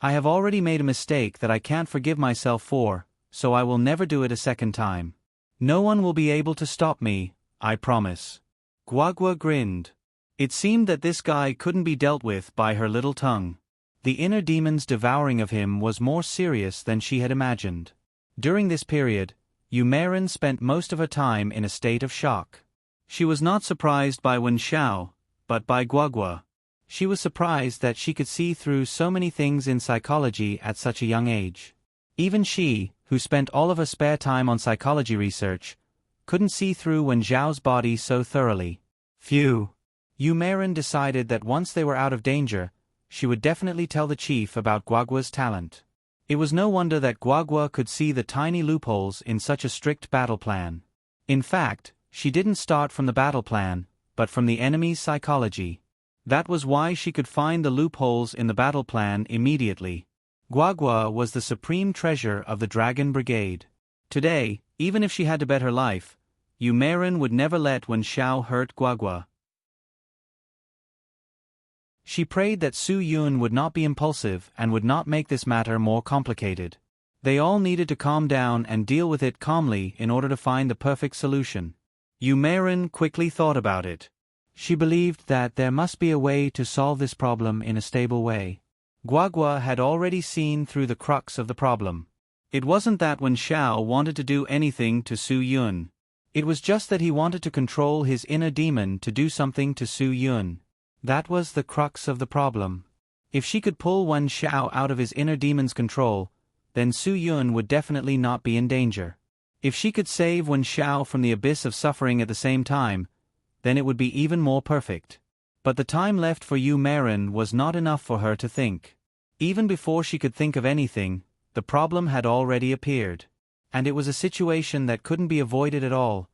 Speaker 1: I have already made a mistake that I can't forgive myself for, so I will never do it a second time. No one will be able to stop me, I promise. Guagua grinned. It seemed that this guy couldn't be dealt with by her little tongue. The inner demon's devouring of him was more serious than she had imagined. During this period, Yumerin spent most of her time in a state of shock. She was not surprised by Wan Zhao, but by Guagua. She was surprised that she could see through so many things in psychology at such a young age. Even she, who spent all of her spare time on psychology research, couldn't see through Wan Zhao's body so thoroughly. Phew. Yumerin decided that once they were out of danger, she would definitely tell the chief about Guagua's talent. It was no wonder that Guagua could see the tiny loopholes in such a strict battle plan. In fact, she didn't start from the battle plan, but from the enemy's psychology. That was why she could find the loopholes in the battle plan immediately. Guagua was the supreme treasure of the Dragon Brigade. Today, even if she had to bet her life, Yumerin would never let Wan Zhao hurt Guagua. She prayed that Su Yun would not be impulsive and would not make this matter more complicated. They all needed to calm down and deal with it calmly in order to find the perfect solution. Yumerin quickly thought about it. She believed that there must be a way to solve this problem in a stable way. Guagua had already seen through the crux of the problem. It wasn't that Wan Zhao wanted to do anything to Su Yun. It was just that he wanted to control his inner demon to do something to Su Yun. That was the crux of the problem. If she could pull Wan Zhao out of his inner demon's control, then Su Yun would definitely not be in danger. If she could save Wan Zhao from the abyss of suffering at the same time, then it would be even more perfect. But the time left for Yumerin was not enough for her to think. Even before she could think of anything, the problem had already appeared. And it was a situation that couldn't be avoided at all.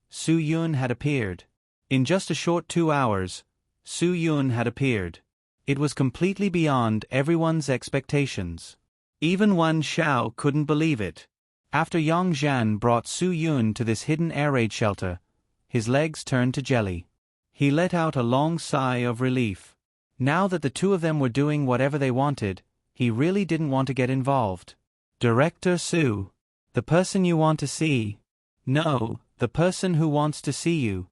Speaker 1: Su Yun had appeared. In just a short 2 hours, Su Yun had appeared. It was completely beyond everyone's expectations. Even Wan Zhao couldn't believe it. After Yang Zhan brought Su Yun to this hidden air raid shelter, his legs turned to jelly. He let out a long sigh of relief. Now that the two of them were doing whatever they wanted, he really didn't want to get involved. Director Su. The person you want to see. No, the person who wants to see you.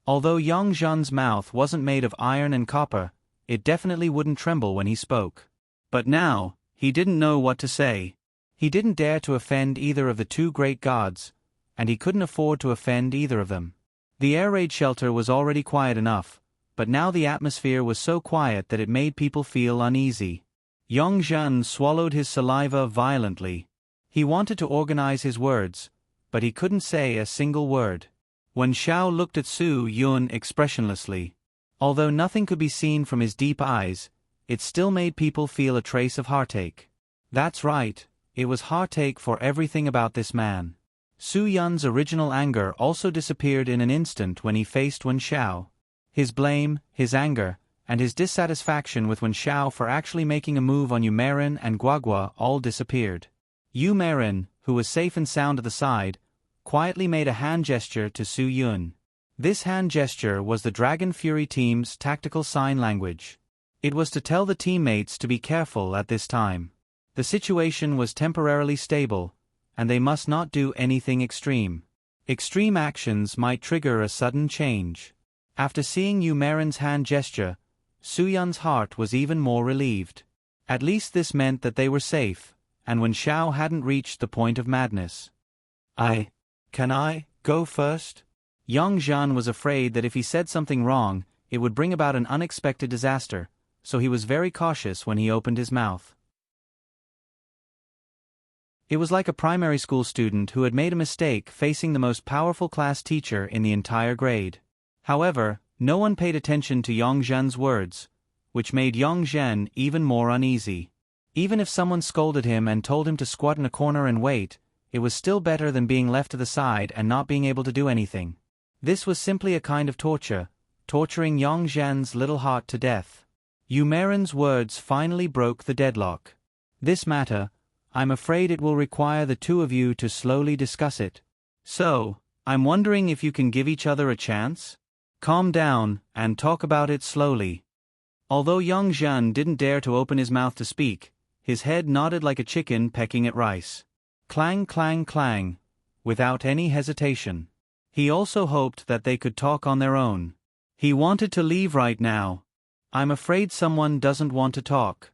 Speaker 1: Although Yang Zhan's mouth wasn't made of iron and copper, it definitely wouldn't tremble when he spoke. But now, he didn't know what to say. He didn't dare to offend either of the two great gods, and he couldn't afford to offend either of them. The air raid shelter was already quiet enough, but now the atmosphere was so quiet that it made people feel uneasy. Yang Zhan swallowed his saliva violently. He wanted to organize his words, but he couldn't say a single word. Wan Zhao looked at Su Yun expressionlessly. Although nothing could be seen from his deep eyes, it still made people feel a trace of heartache. That's right, it was heartache for everything about this man. Su Yun's original anger also disappeared in an instant when he faced Wan Zhao. His blame, his anger, and his dissatisfaction with Wan Zhao for actually making a move on Yumerin and Guagua all disappeared. Yumerin, who was safe and sound at the side, quietly made a hand gesture to Su Yun. This hand gesture was the Dragon Fury team's tactical sign language. It was to tell the teammates to be careful at this time. The situation was temporarily stable, and they must not do anything extreme. Extreme actions might trigger a sudden change. After seeing Yumerin's hand gesture, Su Yun's heart was even more relieved. At least this meant that they were safe, and Wen Xiao hadn't reached the point of madness. Can I go first? Yang Zhan was afraid that if he said something wrong, it would bring about an unexpected disaster, so he was very cautious when he opened his mouth. It was like a primary school student who had made a mistake facing the most powerful class teacher in the entire grade. However, no one paid attention to Yang Zhen's words, which made Yang Zhen even more uneasy. Even if someone scolded him and told him to squat in a corner and wait, it was still better than being left to the side and not being able to do anything. This was simply a kind of torture, torturing Yang Zhen's little heart to death. Yu Meiren's words finally broke the deadlock. This matter, I'm afraid it will require the two of you to slowly discuss it. So, I'm wondering if you can give each other a chance? Calm down, and talk about it slowly. Although Yang Zhen didn't dare to open his mouth to speak, his head nodded like a chicken pecking at rice. Clang clang clang, without any hesitation. He also hoped that they could talk on their own. He wanted to leave right now. I'm afraid someone doesn't want to talk.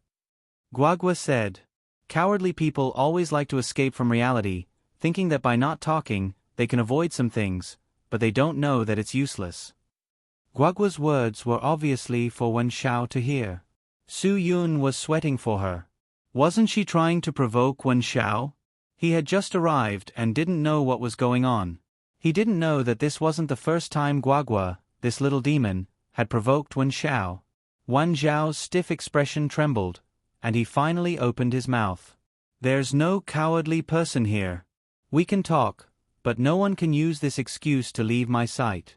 Speaker 1: Guagua said. Cowardly people always like to escape from reality, thinking that by not talking, they can avoid some things, but they don't know that it's useless. Guagua's words were obviously for Wen Xiao to hear. Su Yun was sweating for her. Wasn't she trying to provoke Wen Xiao? He had just arrived and didn't know what was going on. He didn't know that this wasn't the first time Guagua, this little demon, had provoked Wen Xiao. Wen Xiao's stiff expression trembled, and he finally opened his mouth. There's no cowardly person here. We can talk, but no one can use this excuse to leave my sight.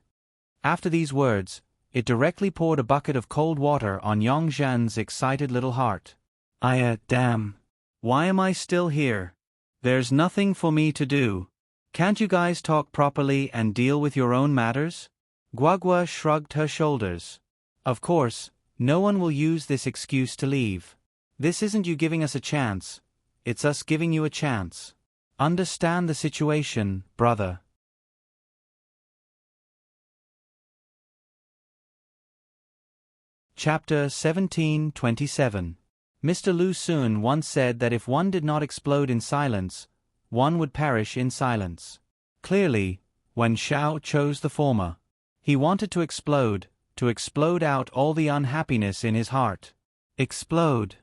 Speaker 1: After these words, it directly poured a bucket of cold water on Yang Zhen's excited little heart. Damn. Why am I still here? There's nothing for me to do. Can't you guys talk properly and deal with your own matters? Guagua shrugged her shoulders. Of course, no one will use this excuse to leave. This isn't you giving us a chance, it's us giving you a chance. Understand the situation, brother. Chapter 1727. Mr. Lu Xun once said that if one did not explode in silence, one would perish in silence. Clearly, Wen Xiao chose the former. He wanted to explode out all the unhappiness in his heart. Explode.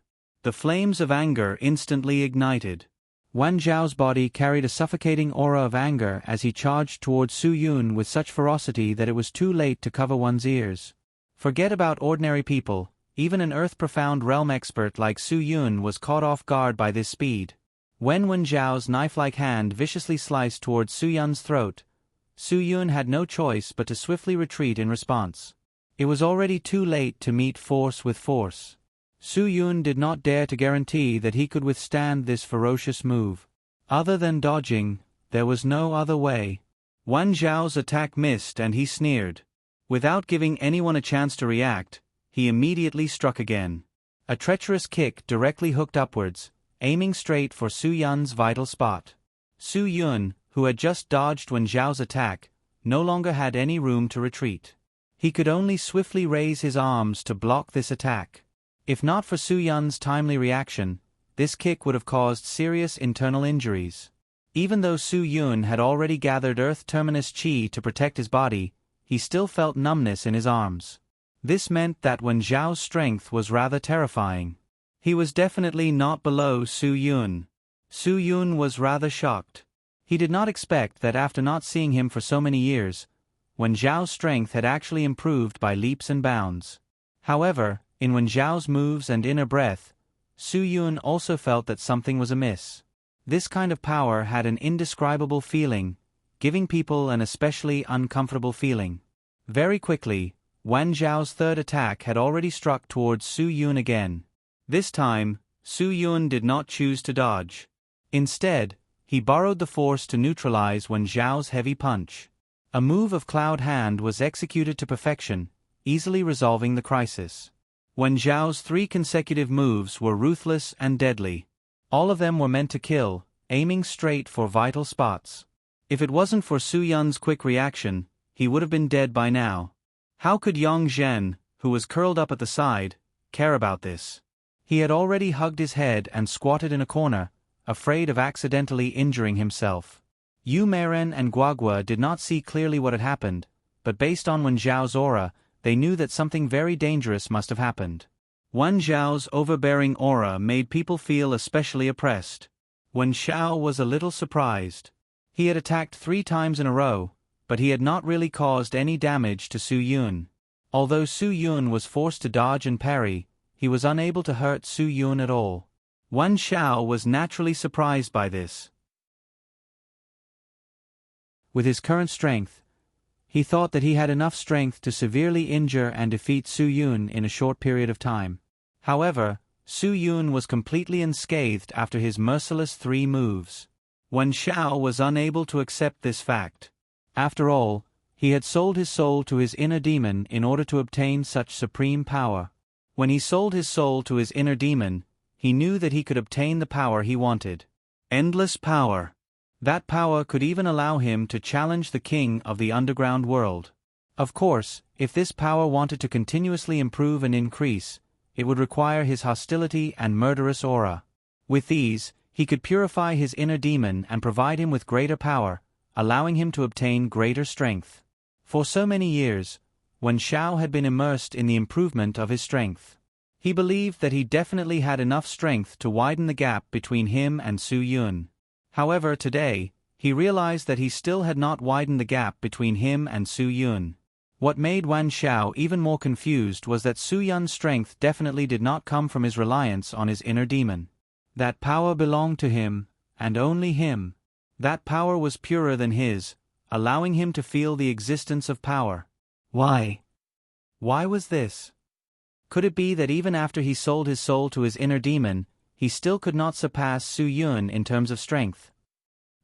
Speaker 1: The flames of anger instantly ignited. Wen Zhao's body carried a suffocating aura of anger as he charged towards Su Yun with such ferocity that it was too late to cover one's ears. Forget about ordinary people, even an earth-profound realm expert like Su Yun was caught off guard by this speed. When Wen Zhao's knife-like hand viciously sliced towards Su Yun's throat, Su Yun had no choice but to swiftly retreat in response. It was already too late to meet force with force. Su Yun did not dare to guarantee that he could withstand this ferocious move. Other than dodging, there was no other way. Wen Zhao's attack missed and he sneered. Without giving anyone a chance to react, he immediately struck again. A treacherous kick directly hooked upwards, aiming straight for Su Yun's vital spot. Su Yun, who had just dodged Wen Zhao's attack, no longer had any room to retreat. He could only swiftly raise his arms to block this attack. If not for Su Yun's timely reaction, this kick would have caused serious internal injuries. Even though Su Yun had already gathered Earth Terminus Qi to protect his body, he still felt numbness in his arms. This meant that Wen Zhao's strength was rather terrifying. He was definitely not below Su Yun. Su Yun was rather shocked. He did not expect that after not seeing him for so many years, Wen Zhao's strength had actually improved by leaps and bounds. However, in Wen Zhao's moves and inner breath, Su Yun also felt that something was amiss. This kind of power had an indescribable feeling, giving people an especially uncomfortable feeling. Very quickly, Wen Zhao's third attack had already struck towards Su Yun again. This time, Su Yun did not choose to dodge. Instead, he borrowed the force to neutralize Wen Zhao's heavy punch. A move of Cloud Hand was executed to perfection, easily resolving the crisis. Wen Zhao's 3 consecutive moves were ruthless and deadly. All of them were meant to kill, aiming straight for vital spots. If it wasn't for Su Yun's quick reaction, he would have been dead by now. How could Yang Zhen, who was curled up at the side, care about this? He had already hugged his head and squatted in a corner, afraid of accidentally injuring himself. Yu Meiren and Guagua did not see clearly what had happened, but based on Wen Zhao's aura, they knew that something very dangerous must have happened. Wen Zhao's overbearing aura made people feel especially oppressed. Wen Zhao was a little surprised. He had attacked 3 times in a row, but he had not really caused any damage to Su Yun. Although Su Yun was forced to dodge and parry, he was unable to hurt Su Yun at all. Wen Zhao was naturally surprised by this. With his current strength, he thought that he had enough strength to severely injure and defeat Su Yun in a short period of time. However, Su Yun was completely unscathed after his merciless 3 moves. Wen Zhao was unable to accept this fact. After all, he had sold his soul to his inner demon in order to obtain such supreme power. When he sold his soul to his inner demon, he knew that he could obtain the power he wanted. Endless power. That power could even allow him to challenge the king of the underground world. Of course, if this power wanted to continuously improve and increase, it would require his hostility and murderous aura. With these, he could purify his inner demon and provide him with greater power, allowing him to obtain greater strength. For so many years, Wen Zhao had been immersed in the improvement of his strength. He believed that he definitely had enough strength to widen the gap between him and Su Yun. However, today, he realized that he still had not widened the gap between him and Su Yun. What made Wen Zhao even more confused was that Su Yun's strength definitely did not come from his reliance on his inner demon. That power belonged to him, and only him. That power was purer than his, allowing him to feel the existence of power. Why? Why was this? Could it be that even after he sold his soul to his inner demon, he still could not surpass Su Yun in terms of strength?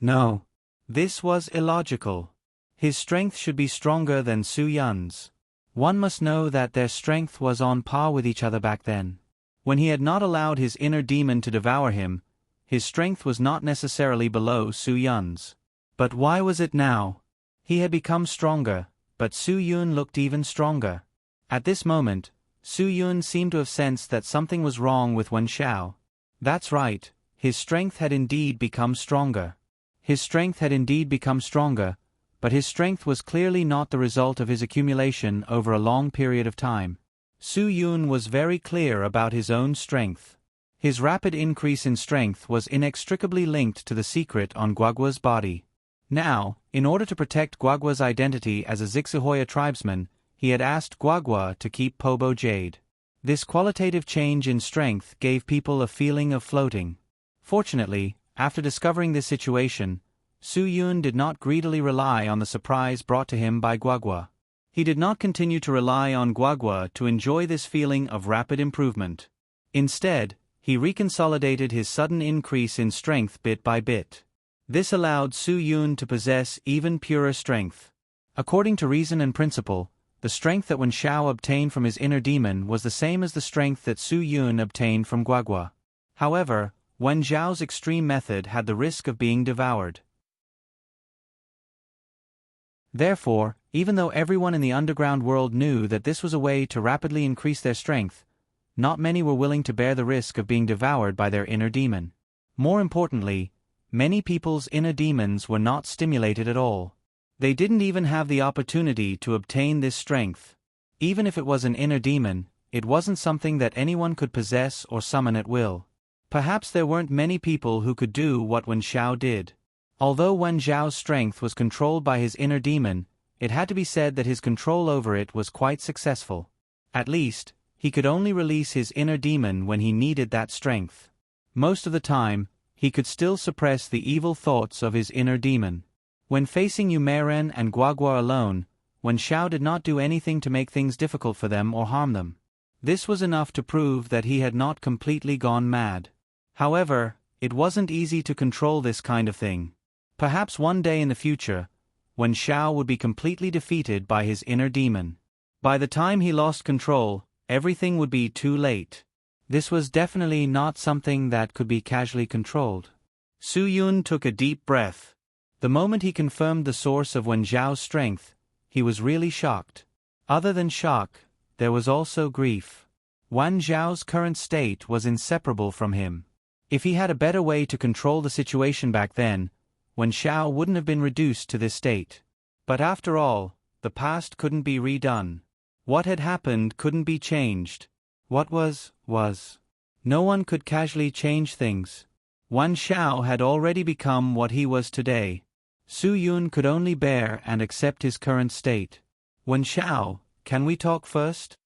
Speaker 1: No. This was illogical. His strength should be stronger than Su Yun's. One must know that their strength was on par with each other back then. When he had not allowed his inner demon to devour him, his strength was not necessarily below Su Yun's. But why was it now? He had become stronger, but Su Yun looked even stronger. At this moment, Su Yun seemed to have sensed that something was wrong with Wen Zhao. That's right, his strength had indeed become stronger. His strength had indeed become stronger, but his strength was clearly not the result of his accumulation over a long period of time. Su Yun was very clear about his own strength. His rapid increase in strength was inextricably linked to the secret on Guagua's body. Now, in order to protect Guagua's identity as a Zixuhoya tribesman, he had asked Guagua to keep Pobo Jade. This qualitative change in strength gave people a feeling of floating. Fortunately, after discovering this situation, Su Yun did not greedily rely on the surprise brought to him by Guagua. He did not continue to rely on Guagua to enjoy this feeling of rapid improvement. Instead, he reconsolidated his sudden increase in strength bit by bit. This allowed Su Yun to possess even purer strength. According to reason and principle, the strength that Wen Zhao obtained from his inner demon was the same as the strength that Su Yun obtained from Guagua. However, Wen Zhao's extreme method had the risk of being devoured. Therefore, even though everyone in the underground world knew that this was a way to rapidly increase their strength, not many were willing to bear the risk of being devoured by their inner demon. More importantly, many people's inner demons were not stimulated at all. They didn't even have the opportunity to obtain this strength. Even if it was an inner demon, it wasn't something that anyone could possess or summon at will. Perhaps there weren't many people who could do what Wen Zhao did. Although Wen Zhao's strength was controlled by his inner demon, it had to be said that his control over it was quite successful. At least, he could only release his inner demon when he needed that strength. Most of the time, he could still suppress the evil thoughts of his inner demon. When facing Yu Meiren and Guagua alone, Wen Zhao did not do anything to make things difficult for them or harm them. This was enough to prove that he had not completely gone mad. However, it wasn't easy to control this kind of thing. Perhaps one day in the future, Wen Zhao would be completely defeated by his inner demon. By the time he lost control, everything would be too late. This was definitely not something that could be casually controlled. Su Yun took a deep breath. The moment he confirmed the source of Wen Zhao's strength, he was really shocked. Other than shock, there was also grief. Wan Zhao's current state was inseparable from him. If he had a better way to control the situation back then, Wan Zhao wouldn't have been reduced to this state. But after all, the past couldn't be redone. What had happened couldn't be changed. What was. No one could casually change things. Wan Zhao had already become what he was today. Su Yun could only bear and accept his current state. Wan Zhao, can we talk first?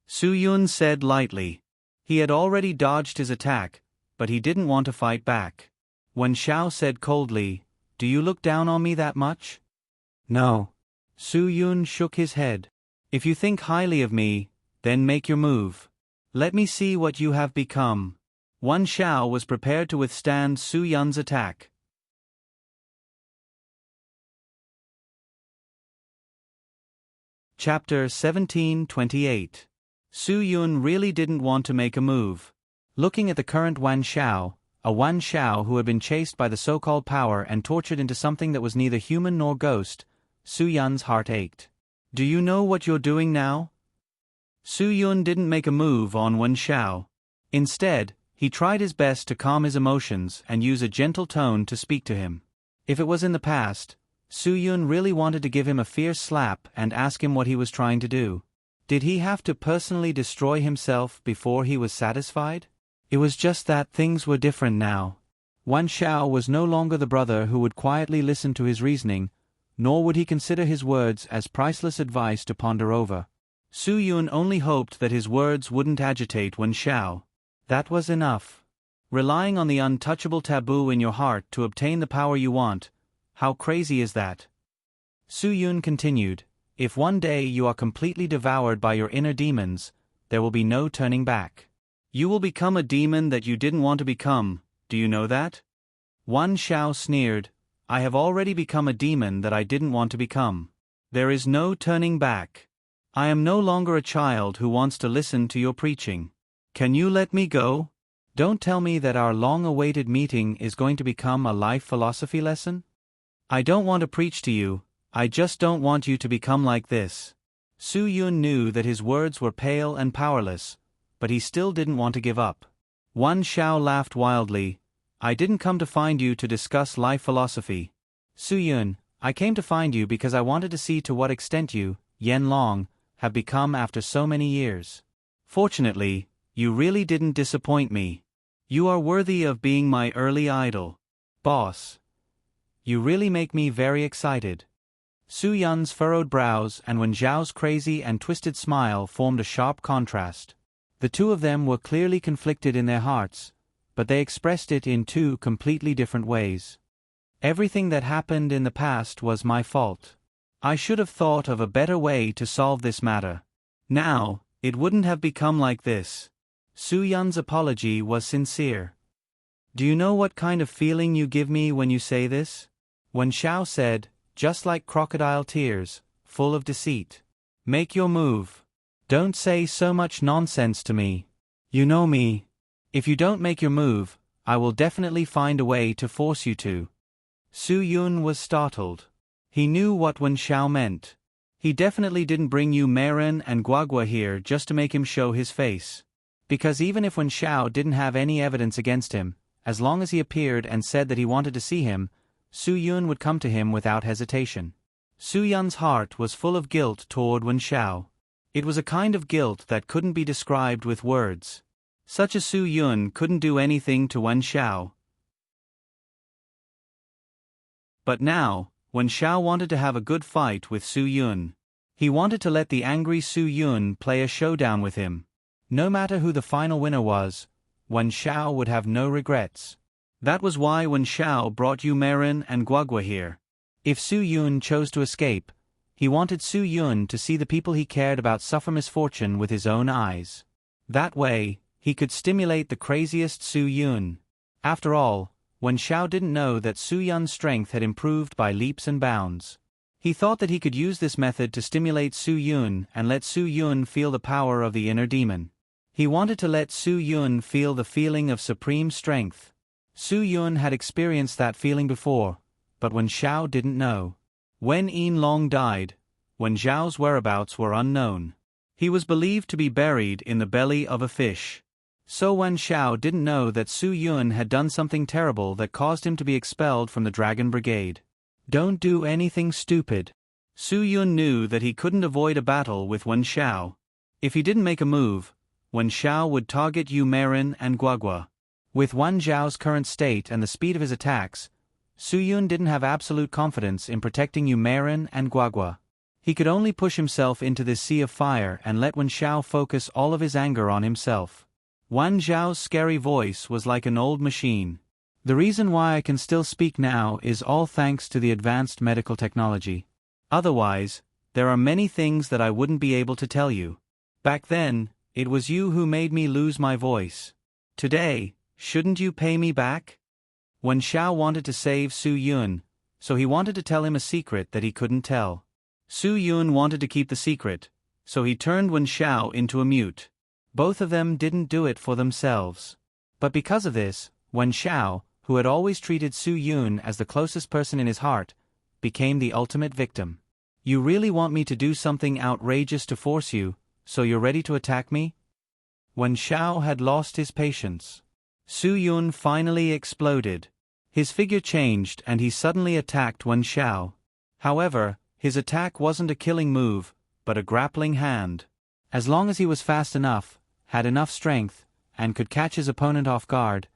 Speaker 1: Su Yun said lightly. He had already dodged his attack, but he didn't want to fight back. Wan Zhao said coldly, "Do you look down on me that much?" "No." Su Yun shook his head. "If you think highly of me, then make your move. Let me see what you have become." Wan Zhao was prepared to withstand Su Yun's attack. Chapter 17:28. Su Yun really didn't want to make a move. Looking at the current Wan Zhao, a Wan Zhao who had been chased by the so-called power and tortured into something that was neither human nor ghost, Su Yun's heart ached. "Do you know what you're doing now?" Su Yun didn't make a move on Wan Zhao. Instead, he tried his best to calm his emotions and use a gentle tone to speak to him. If it was in the past, Su Yun really wanted to give him a fierce slap and ask him what he was trying to do. Did he have to personally destroy himself before he was satisfied? It was just that things were different now. Wan Zhao was no longer the brother who would quietly listen to his reasoning, nor would he consider his words as priceless advice to ponder over. Su Yun only hoped that his words wouldn't agitate Wan Zhao. That was enough. Relying on the untouchable taboo in your heart to obtain the power you want, how crazy is that? Su Yun continued, "If one day you are completely devoured by your inner demons, there will be no turning back. You will become a demon that you didn't want to become, do you know that?" Wan Zhao sneered, "I have already become a demon that I didn't want to become. There is no turning back. I am no longer a child who wants to listen to your preaching. Can you let me go? Don't tell me that our long-awaited meeting is going to become a life philosophy lesson. I don't want to preach to you, I just don't want you to become like this." Su Yun knew that his words were pale and powerless, but he still didn't want to give up. Wan Zhao laughed wildly. "I didn't come to find you to discuss life philosophy. Su Yun, I came to find you because I wanted to see to what extent you, Yen Long, have become after so many years. Fortunately, you really didn't disappoint me. You are worthy of being my early idol. Boss. You really make me very excited." Su Yun's furrowed brows and Wan Zhao's crazy and twisted smile formed a sharp contrast. The two of them were clearly conflicted in their hearts, but they expressed it in two completely different ways. "Everything that happened in the past was my fault. I should have thought of a better way to solve this matter. Now, it wouldn't have become like this." Su Yun's apology was sincere. "Do you know what kind of feeling you give me when you say this?" Wan Zhao said, "Just like crocodile tears, full of deceit. Make your move. Don't say so much nonsense to me. You know me. If you don't make your move, I will definitely find a way to force you to." Su Yun was startled. He knew what Wan Zhao meant. He definitely didn't bring Yu Meiren and Guagua here just to make him show his face. Because even if Wan Zhao didn't have any evidence against him, as long as he appeared and said that he wanted to see him, Su Yun would come to him without hesitation. Su Yun's heart was full of guilt toward Wan Zhao. It was a kind of guilt that couldn't be described with words. Such a Su Yun couldn't do anything to Wan Zhao. But now, Wan Zhao wanted to have a good fight with Su Yun. He wanted to let the angry Su Yun play a showdown with him. No matter who the final winner was, Wan Zhao would have no regrets. That was why Wan Zhao brought Yu Meiren and Guagua here. If Su Yun chose to escape, he wanted Su Yun to see the people he cared about suffer misfortune with his own eyes. That way, he could stimulate the craziest Su Yun. After all, Wan Zhao didn't know that Su Yun's strength had improved by leaps and bounds. He thought that he could use this method to stimulate Su Yun and let Su Yun feel the power of the inner demon. He wanted to let Su Yun feel the feeling of supreme strength. Su Yun had experienced that feeling before, but Wan Zhao didn't know. When Yin Long died, Wan Zhao's whereabouts were unknown. He was believed to be buried in the belly of a fish. So Wen Xiao didn't know that Su Yun had done something terrible that caused him to be expelled from the Dragon Brigade. Don't do anything stupid. Su Yun knew that he couldn't avoid a battle with Wen Xiao. If he didn't make a move, Wen Xiao would target Yu Meiren and Guagua. With Wan Zhao's current state and the speed of his attacks, Su Yun didn't have absolute confidence in protecting Yu Meiren and Guagua. He could only push himself into this sea of fire and let Wen Xiao focus all of his anger on himself. Wan Zhao's scary voice was like an old machine. The reason why I can still speak now is all thanks to the advanced medical technology. Otherwise, there are many things that I wouldn't be able to tell you. Back then, it was you who made me lose my voice. Today, shouldn't you pay me back? Wen Xiao wanted to save Su Yun, so he wanted to tell him a secret that he couldn't tell. Su Yun wanted to keep the secret, so he turned Wen Xiao into a mute. Both of them didn't do it for themselves. But because of this, Wen Xiao, who had always treated Su Yun as the closest person in his heart, became the ultimate victim. You really want me to do something outrageous to force you, so you're ready to attack me? Wen Xiao had lost his patience. Su Yun finally exploded. His figure changed and he suddenly attacked Wen Xiao. However, his attack wasn't a killing move, but a grappling hand. As long as he was fast enough, had enough strength, and could catch his opponent off guard,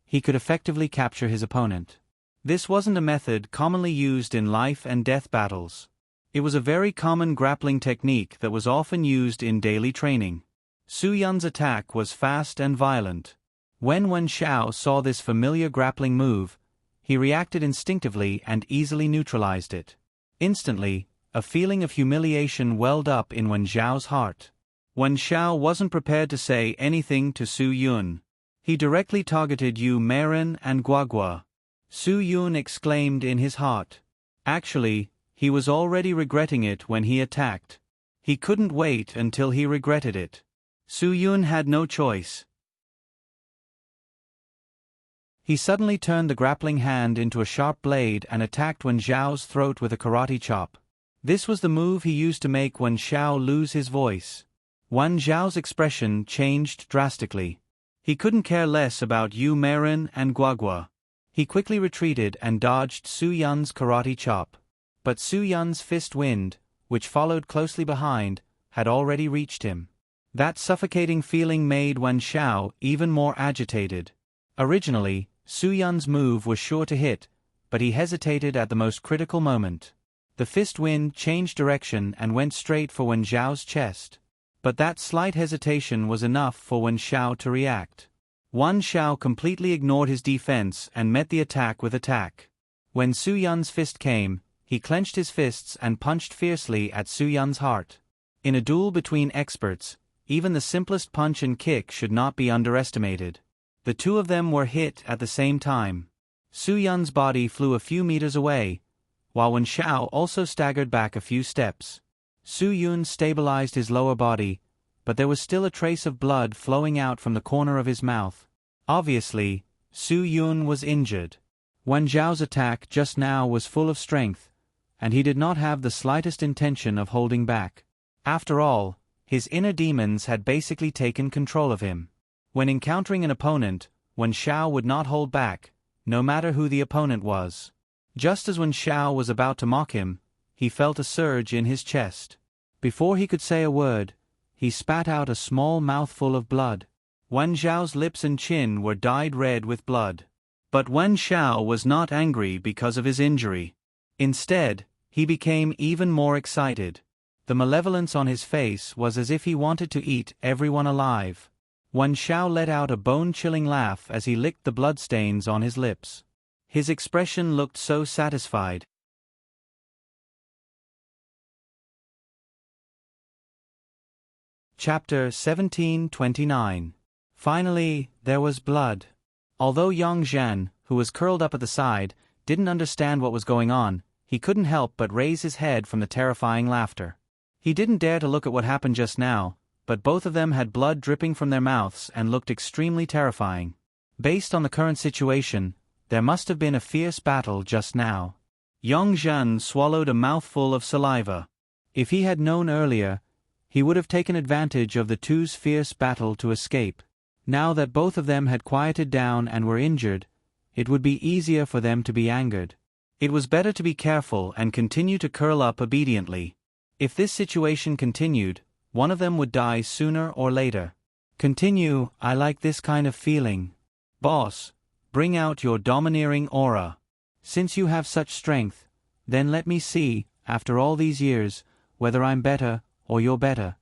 Speaker 1: he could effectively capture his opponent. This wasn't a method commonly used in life and death battles. It was a very common grappling technique that was often used in daily training. Su Yun's attack was fast and violent. When Wen Xiao saw this familiar grappling move, he reacted instinctively and easily neutralized it. Instantly, a feeling of humiliation welled up in Wen Xiao's heart. Wen Xiao wasn't prepared to say anything to Su Yun. He directly targeted Yu Meiren and Guagua. Su Yun exclaimed in his heart. Actually, he was already regretting it when he attacked. He couldn't wait until he regretted it. Su Yun had no choice. He suddenly turned the grappling hand into a sharp blade and attacked Wen Xiao's throat with a karate chop. This was the move he used to make Wen Xiao lose his voice. Wen Xiao's expression changed drastically. He couldn't care less about Yu Meiren and Guagua. He quickly retreated and dodged Su Yun's karate chop. But Su Yun's fist wind, which followed closely behind, had already reached him. That suffocating feeling made Wen Xiao even more agitated. Originally, Su Yun's move was sure to hit, but he hesitated at the most critical moment. The fist wind changed direction and went straight for Wen Xiao's chest. But that slight hesitation was enough for Wen Xiao to react. Wen Xiao completely ignored his defense and met the attack with attack. When Su Yun's fist came, he clenched his fists and punched fiercely at Su Yun's heart. In a duel between experts, even the simplest punch and kick should not be underestimated. The two of them were hit at the same time. Su Yun's body flew a few meters away, while Wen Xiao also staggered back a few steps. Su Yun stabilized his lower body, but there was still a trace of blood flowing out from the corner of his mouth. Obviously, Su Yun was injured. Wen Zhao's attack just now was full of strength, and he did not have the slightest intention of holding back. After all, his inner demons had basically taken control of him. When encountering an opponent, Wen Xiao would not hold back, no matter who the opponent was. Just as Wen Xiao was about to mock him, he felt a surge in his chest. Before he could say a word, he spat out a small mouthful of blood. Wen Zhao's lips and chin were dyed red with blood. But Wen Xiao was not angry because of his injury. Instead, he became even more excited. The malevolence on his face was as if he wanted to eat everyone alive. Wen Xiao let out a bone-chilling laugh as he licked the bloodstains on his lips. His expression looked so satisfied. Chapter 1729. Finally, there was blood. Although Yang Zhan, who was curled up at the side, didn't understand what was going on, he couldn't help but raise his head from the terrifying laughter. He didn't dare to look at what happened just now, but both of them had blood dripping from their mouths and looked extremely terrifying. Based on the current situation, there must have been a fierce battle just now. Yang Zhan swallowed a mouthful of saliva. If he had known earlier, He would have taken advantage of the two's fierce battle to escape. Now that both of them had quieted down and were injured, it would be easier for them to be angered. It was better to be careful and continue to curl up obediently. If this situation continued, one of them would die sooner or later. Continue, I like this kind of feeling. Boss, bring out your domineering aura. Since you have such strength, then let me see, after all these years, whether I'm better or you're better.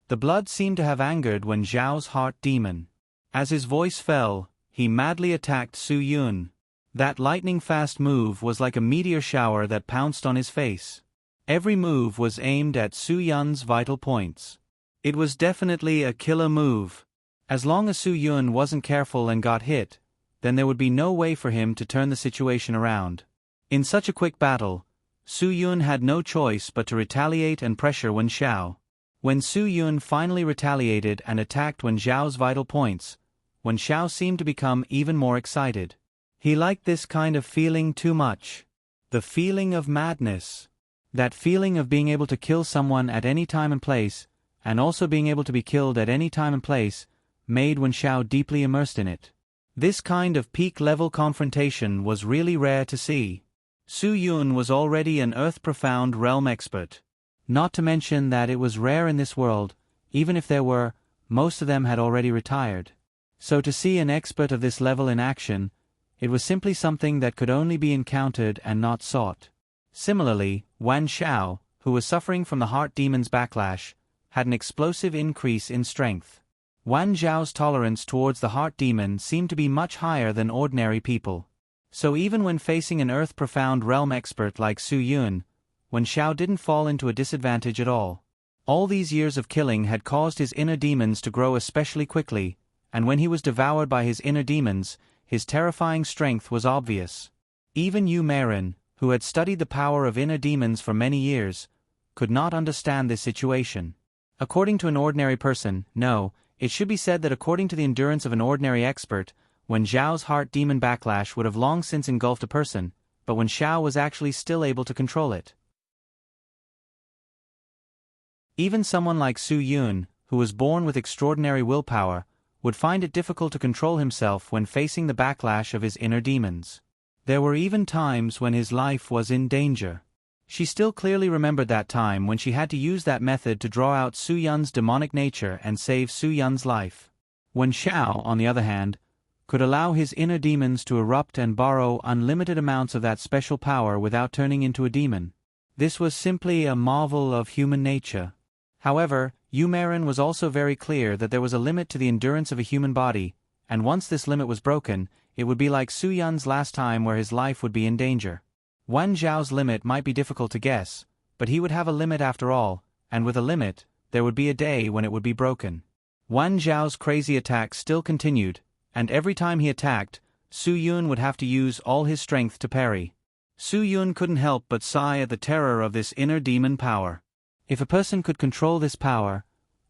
Speaker 1: The blood seemed to have angered Wen Zhao's heart demon. As his voice fell, he madly attacked Su Yun. That lightning-fast move was like a meteor shower that pounced on his face. Every move was aimed at Su Yun's vital points. It was definitely a killer move. As long as Su Yun wasn't careful and got hit, then there would be no way for him to turn the situation around. In such a quick battle, Su Yun had no choice but to retaliate and pressure Wen Zhao. When Su Yun finally retaliated and attacked Wen Zhao's vital points, Wen Zhao seemed to become even more excited. He liked this kind of feeling too much. The feeling of madness. That feeling of being able to kill someone at any time and place, and also being able to be killed at any time and place, made Wen Zhao deeply immersed in it. This kind of peak-level confrontation was really rare to see. Su Yun was already an earth-profound realm expert. Not to mention that it was rare in this world, even if there were, most of them had already retired. So to see an expert of this level in action, it was simply something that could only be encountered and not sought. Similarly, Wen Zhao, who was suffering from the heart demon's backlash, had an explosive increase in strength. Wen Zhao's tolerance towards the heart demon seemed to be much higher than ordinary people. So even when facing an earth-profound realm expert like Su Yun, Wen Zhao didn't fall into a disadvantage at all. All these years of killing had caused his inner demons to grow especially quickly, and when he was devoured by his inner demons, his terrifying strength was obvious. Even Yu Meiren, who had studied the power of inner demons for many years, could not understand this situation. According to an ordinary person, no, it should be said that according to the endurance of an ordinary expert, Wen Zhao's heart demon backlash would have long since engulfed a person, but Wen Zhao was actually still able to control it. Even someone like Su Yun, who was born with extraordinary willpower, would find it difficult to control himself when facing the backlash of his inner demons. There were even times when his life was in danger. She still clearly remembered that time when she had to use that method to draw out Su Yun's demonic nature and save Su Yun's life. Wen Zhao, on the other hand, could allow his inner demons to erupt and borrow unlimited amounts of that special power without turning into a demon. This was simply a marvel of human nature. However, Yu Meiren was also very clear that there was a limit to the endurance of a human body, and once this limit was broken, it would be like Su Yun's last time where his life would be in danger. Wen Zhao's limit might be difficult to guess, but he would have a limit after all, and with a limit, there would be a day when it would be broken. Wen Zhao's crazy attacks still continued, and every time he attacked, Su Yun would have to use all his strength to parry. Su Yun couldn't help but sigh at the terror of this inner demon power. If a person could control this power,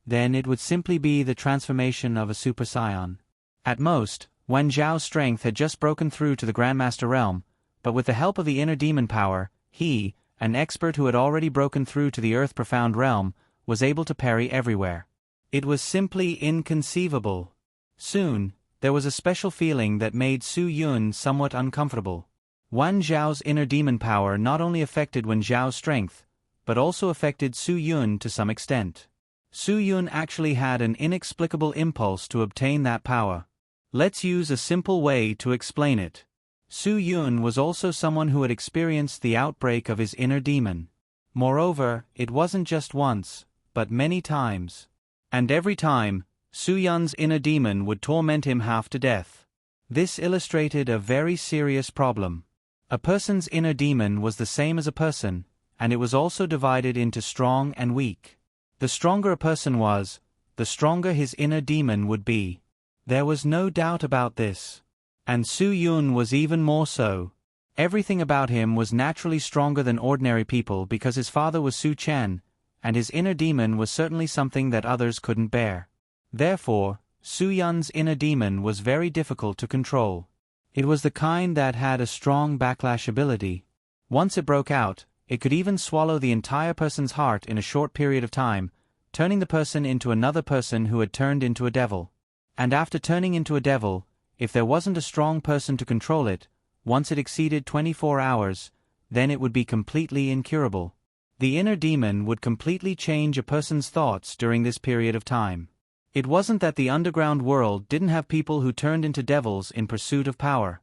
Speaker 1: then it would simply be the transformation of a Super Saiyan. At most, Wen Zhao's strength had just broken through to the Grandmaster realm, but with the help of the inner demon power, he, an expert who had already broken through to the earth-profound realm, was able to parry everywhere. It was simply inconceivable. Soon, there was a special feeling that made Su Yun somewhat uncomfortable. Wen Zhao's inner demon power not only affected Wen Zhao's strength, but also affected Su Yun to some extent. Su Yun actually had an inexplicable impulse to obtain that power. Let's use a simple way to explain it. Su Yun was also someone who had experienced the outbreak of his inner demon. Moreover, it wasn't just once, but many times. And every time, Su Yun's inner demon would torment him half to death. This illustrated a very serious problem. A person's inner demon was the same as a person, and it was also divided into strong and weak. The stronger a person was, the stronger his inner demon would be. There was no doubt about this. And Su Yun was even more so. Everything about him was naturally stronger than ordinary people because his father was Su Chen, and his inner demon was certainly something that others couldn't bear. Therefore, Su Yun's inner demon was very difficult to control. It was the kind that had a strong backlash ability. Once it broke out, it could even swallow the entire person's heart in a short period of time, turning the person into another person who had turned into a devil. And after turning into a devil, if there wasn't a strong person to control it, once it exceeded 24 hours, then it would be completely incurable. The inner demon would completely change a person's thoughts during this period of time. It wasn't that the underground world didn't have people who turned into devils in pursuit of power.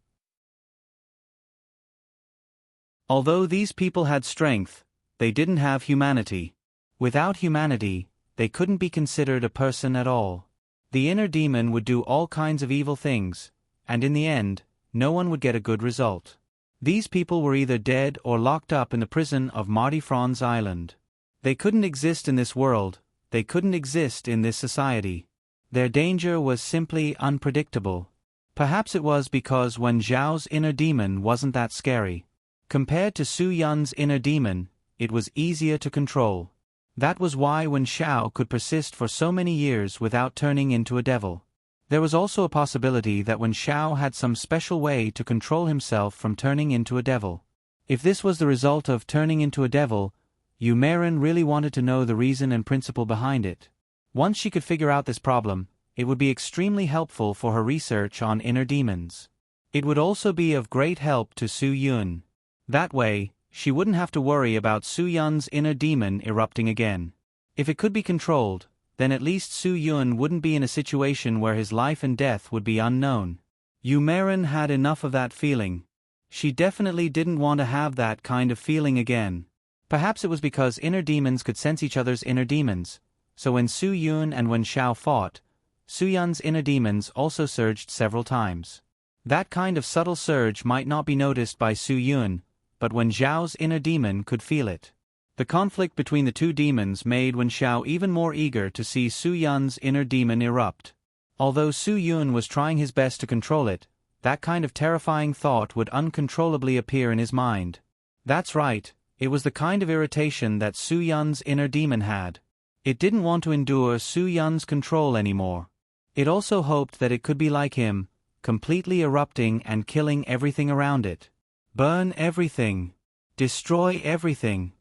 Speaker 1: Although these people had strength, they didn't have humanity. Without humanity, they couldn't be considered a person at all. The inner demon would do all kinds of evil things, and in the end, no one would get a good result. These people were either dead or locked up in the prison of Marty Franz Island. They couldn't exist in this world, they couldn't exist in this society. Their danger was simply unpredictable. Perhaps it was because Wen Zhao's inner demon wasn't that scary. Compared to Su Yun's inner demon, it was easier to control. That was why Wen Zhao could persist for so many years without turning into a devil. There was also a possibility that Wen Zhao had some special way to control himself from turning into a devil. If this was the result of turning into a devil, Yu Meiren really wanted to know the reason and principle behind it. Once she could figure out this problem, it would be extremely helpful for her research on inner demons. It would also be of great help to Su Yun. That way, she wouldn't have to worry about Su Yun's inner demon erupting again. If it could be controlled, then at least Su Yun wouldn't be in a situation where his life and death would be unknown. Yu Meiren had enough of that feeling. She definitely didn't want to have that kind of feeling again. Perhaps it was because inner demons could sense each other's inner demons, so when Su Yun and Wen Zhao fought, Su Yun's inner demons also surged several times. That kind of subtle surge might not be noticed by Su Yun, but Wen Zhao's inner demon could feel it. The conflict between the two demons made Wen Zhao even more eager to see Su Yun's inner demon erupt. Although Su Yun was trying his best to control it, that kind of terrifying thought would uncontrollably appear in his mind. That's right, it was the kind of irritation that Su Yun's inner demon had. It didn't want to endure Su Yun's control anymore. It also hoped that it could be like him, completely erupting and killing everything around it. Burn everything. Destroy everything.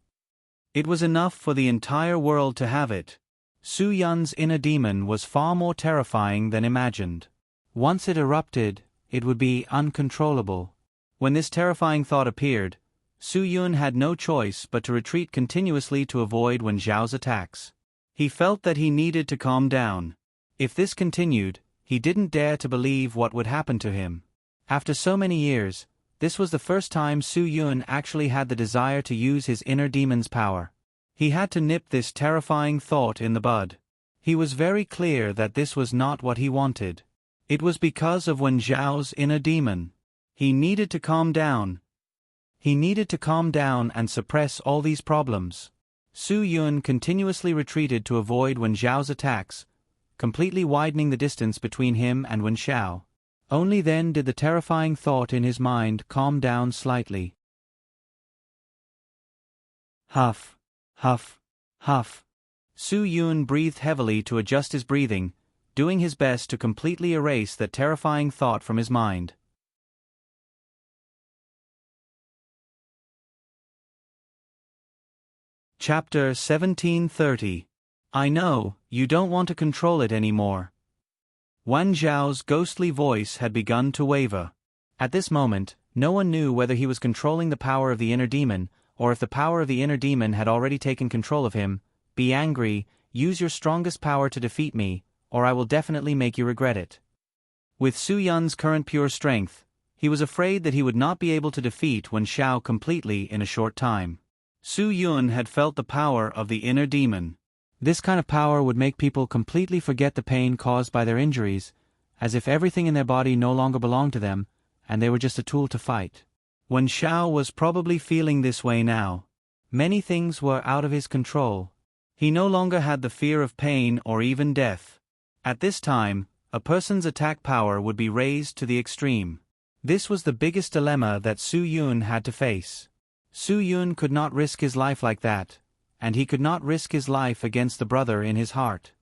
Speaker 1: It was enough for the entire world to have it. Su Yun's inner demon was far more terrifying than imagined. Once it erupted, it would be uncontrollable. When this terrifying thought appeared, Su Yun had no choice but to retreat continuously to avoid Wen Zhao's attacks. He felt that he needed to calm down. If this continued, he didn't dare to believe what would happen to him. After so many years, this was the first time Su Yun actually had the desire to use his inner demon's power. He had to nip this terrifying thought in the bud. He was very clear that this was not what he wanted. It was because of Wen Zhao's inner demon. He needed to calm down. He needed to calm down and suppress all these problems. Su Yun continuously retreated to avoid Wen Zhao's attacks, completely widening the distance between him and Wen Zhao. Only then did the terrifying thought in his mind calm down slightly. Huff, huff, huff. Su Yun breathed heavily to adjust his breathing, doing his best to completely erase that terrifying thought from his mind. Chapter 1730. I know, you don't want to control it anymore. Wen Zhao's ghostly voice had begun to waver. At this moment, no one knew whether he was controlling the power of the inner demon, or if the power of the inner demon had already taken control of him. Be angry, use your strongest power to defeat me, or I will definitely make you regret it. With Su Yun's current pure strength, he was afraid that he would not be able to defeat Wen Zhao completely in a short time. Su Yun had felt the power of the inner demon. This kind of power would make people completely forget the pain caused by their injuries, as if everything in their body no longer belonged to them, and they were just a tool to fight. Wen Zhao was probably feeling this way now. Many things were out of his control. He no longer had the fear of pain or even death. At this time, a person's attack power would be raised to the extreme. This was the biggest dilemma that Su Yun had to face. Su Yun could not risk his life like that, and he could not risk his life against the brother in his heart.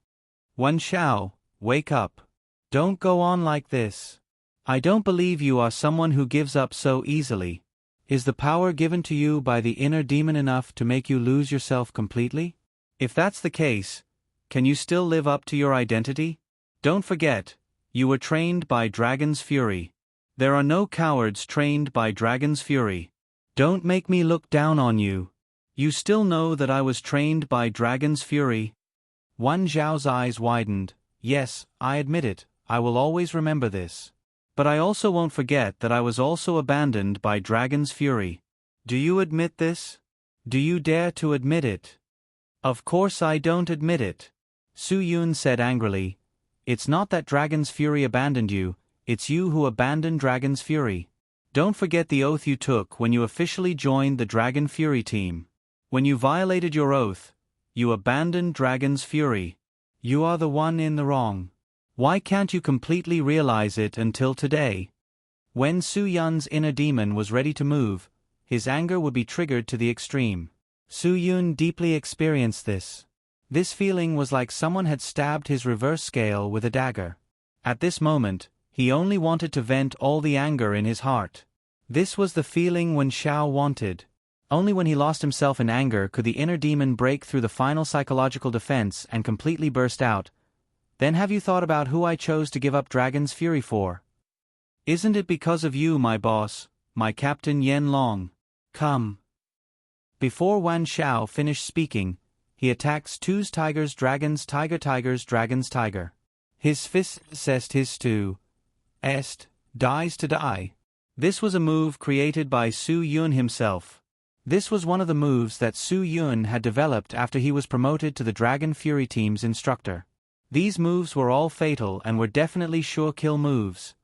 Speaker 1: Wen Zhao, wake up. Don't go on like this. I don't believe you are someone who gives up so easily. Is the power given to you by the inner demon enough to make you lose yourself completely? If that's the case, can you still live up to your identity? Don't forget, you were trained by Dragon's Fury. There are no cowards trained by Dragon's Fury. Don't make me look down on you. You still know that I was trained by Dragon's Fury? Wan Zhao's eyes widened. Yes, I admit it, I will always remember this. But I also won't forget that I was also abandoned by Dragon's Fury. Do you admit this? Do you dare to admit it? Of course I don't admit it. Su Yun said angrily. It's not that Dragon's Fury abandoned you, it's you who abandoned Dragon's Fury. Don't forget the oath you took when you officially joined the Dragon Fury team. When you violated your oath, you abandoned Dragon's Fury. You are the one in the wrong. Why can't you completely realize it until today? When Su Yun's inner demon was ready to move, his anger would be triggered to the extreme. Su Yun deeply experienced this. This feeling was like someone had stabbed his reverse scale with a dagger. At this moment, he only wanted to vent all the anger in his heart. This was the feeling Wen Xiao wanted. Only when he lost himself in anger could the inner demon break through the final psychological defense and completely burst out. Then have you thought about who I chose to give up Dragon's Fury for? Isn't it because of you, my boss, my Captain Yen Long? Come. Before Wan Xiao finished speaking, he attacks Two's Tigers Dragons Dragons Tiger. His fist cest his two. Est, dies to die. This was a move created by Su Yun himself. This was one of the moves that Su Yun had developed after he was promoted to the Dragon Fury team's instructor. These moves were all fatal and were definitely sure-kill moves.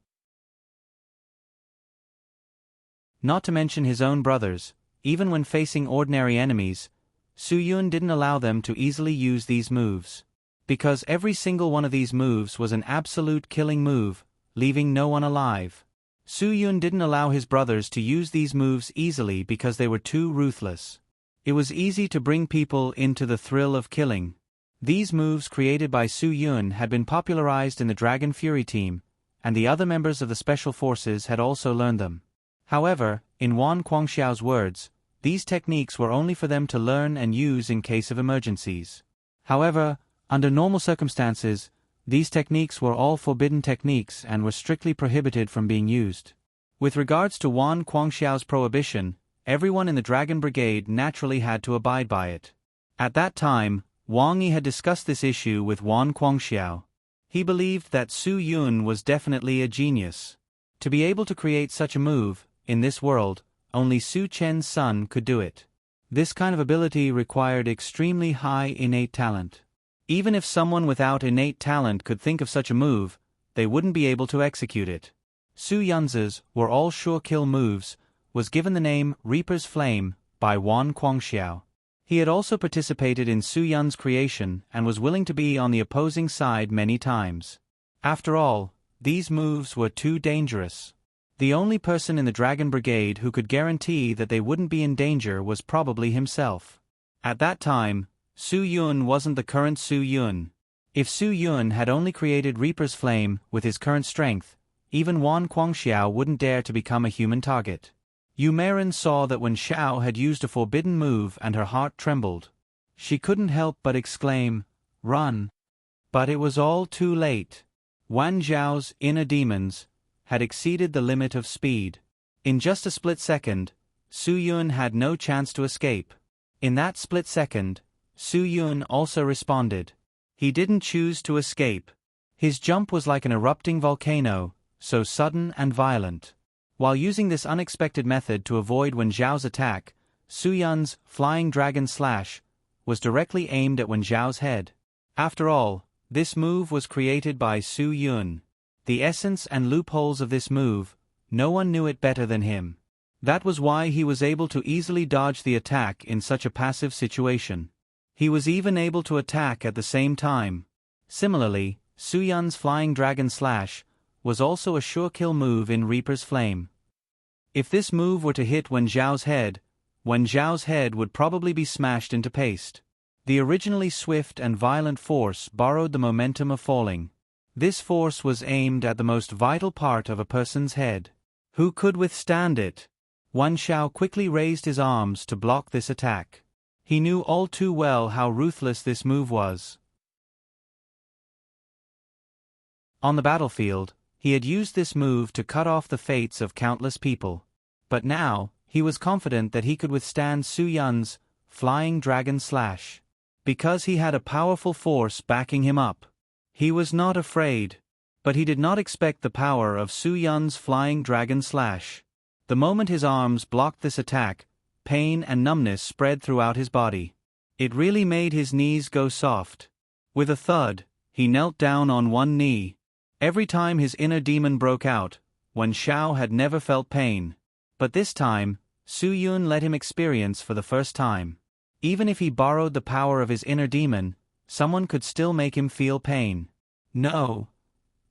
Speaker 1: Not to mention his own brothers, even when facing ordinary enemies, Su Yun didn't allow them to easily use these moves. Because every single one of these moves was an absolute killing move, leaving no one alive. Su Yun didn't allow his brothers to use these moves easily because they were too ruthless. It was easy to bring people into the thrill of killing. These moves created by Su Yun had been popularized in the Dragon Fury team, and the other members of the Special Forces had also learned them. However, in Wan Guangxiao's words, these techniques were only for them to learn and use in case of emergencies. However, under normal circumstances, these techniques were all forbidden techniques and were strictly prohibited from being used. With regards to Wan Guangxiao's prohibition, everyone in the Dragon Brigade naturally had to abide by it. At that time, Wang Yi had discussed this issue with Wan Guangxiao. He believed that Su Yun was definitely a genius. To be able to create such a move, in this world, only Su Chen's son could do it. This kind of ability required extremely high innate talent. Even if someone without innate talent could think of such a move, they wouldn't be able to execute it. Su Yun's were all sure-kill moves, was given the name Reaper's Flame by Wan Guangxiao. He had also participated in Su Yun's creation and was willing to be on the opposing side many times. After all, these moves were too dangerous. The only person in the Dragon Brigade who could guarantee that they wouldn't be in danger was probably himself. At that time, Su Yun wasn't the current Su Yun. If Su Yun had only created Reaper's Flame with his current strength, even Wan Guangxiao wouldn't dare to become a human target. Yu Meiren saw that when Xiao had used a forbidden move and her heart trembled. She couldn't help but exclaim, "Run!" But it was all too late. Wan Zhao's inner demons had exceeded the limit of speed. In just a split second, Su Yun had no chance to escape. In that split second, Su Yun also responded. He didn't choose to escape. His jump was like an erupting volcano, so sudden and violent. While using this unexpected method to avoid Wen Zhao's attack, Su Yun's Flying Dragon Slash was directly aimed at Wen Zhao's head. After all, this move was created by Su Yun. The essence and loopholes of this move, no one knew it better than him. That was why he was able to easily dodge the attack in such a passive situation. He was even able to attack at the same time. Similarly, Su Yun's Flying Dragon Slash was also a sure-kill move in Reaper's Flame. If this move were to hit Wen Zhao's head would probably be smashed into paste. The originally swift and violent force borrowed the momentum of falling. This force was aimed at the most vital part of a person's head. Who could withstand it? Wan Xiao quickly raised his arms to block this attack. He knew all too well how ruthless this move was. On the battlefield, he had used this move to cut off the fates of countless people. But now, he was confident that he could withstand Su Yun's flying dragon slash. Because he had a powerful force backing him up. He was not afraid. But he did not expect the power of Su Yun's flying dragon slash. The moment his arms blocked this attack, pain and numbness spread throughout his body. It really made his knees go soft. With a thud, he knelt down on one knee. Every time his inner demon broke out, Wen Xiao had never felt pain. But this time, Su Yun let him experience for the first time. Even if he borrowed the power of his inner demon, someone could still make him feel pain. No.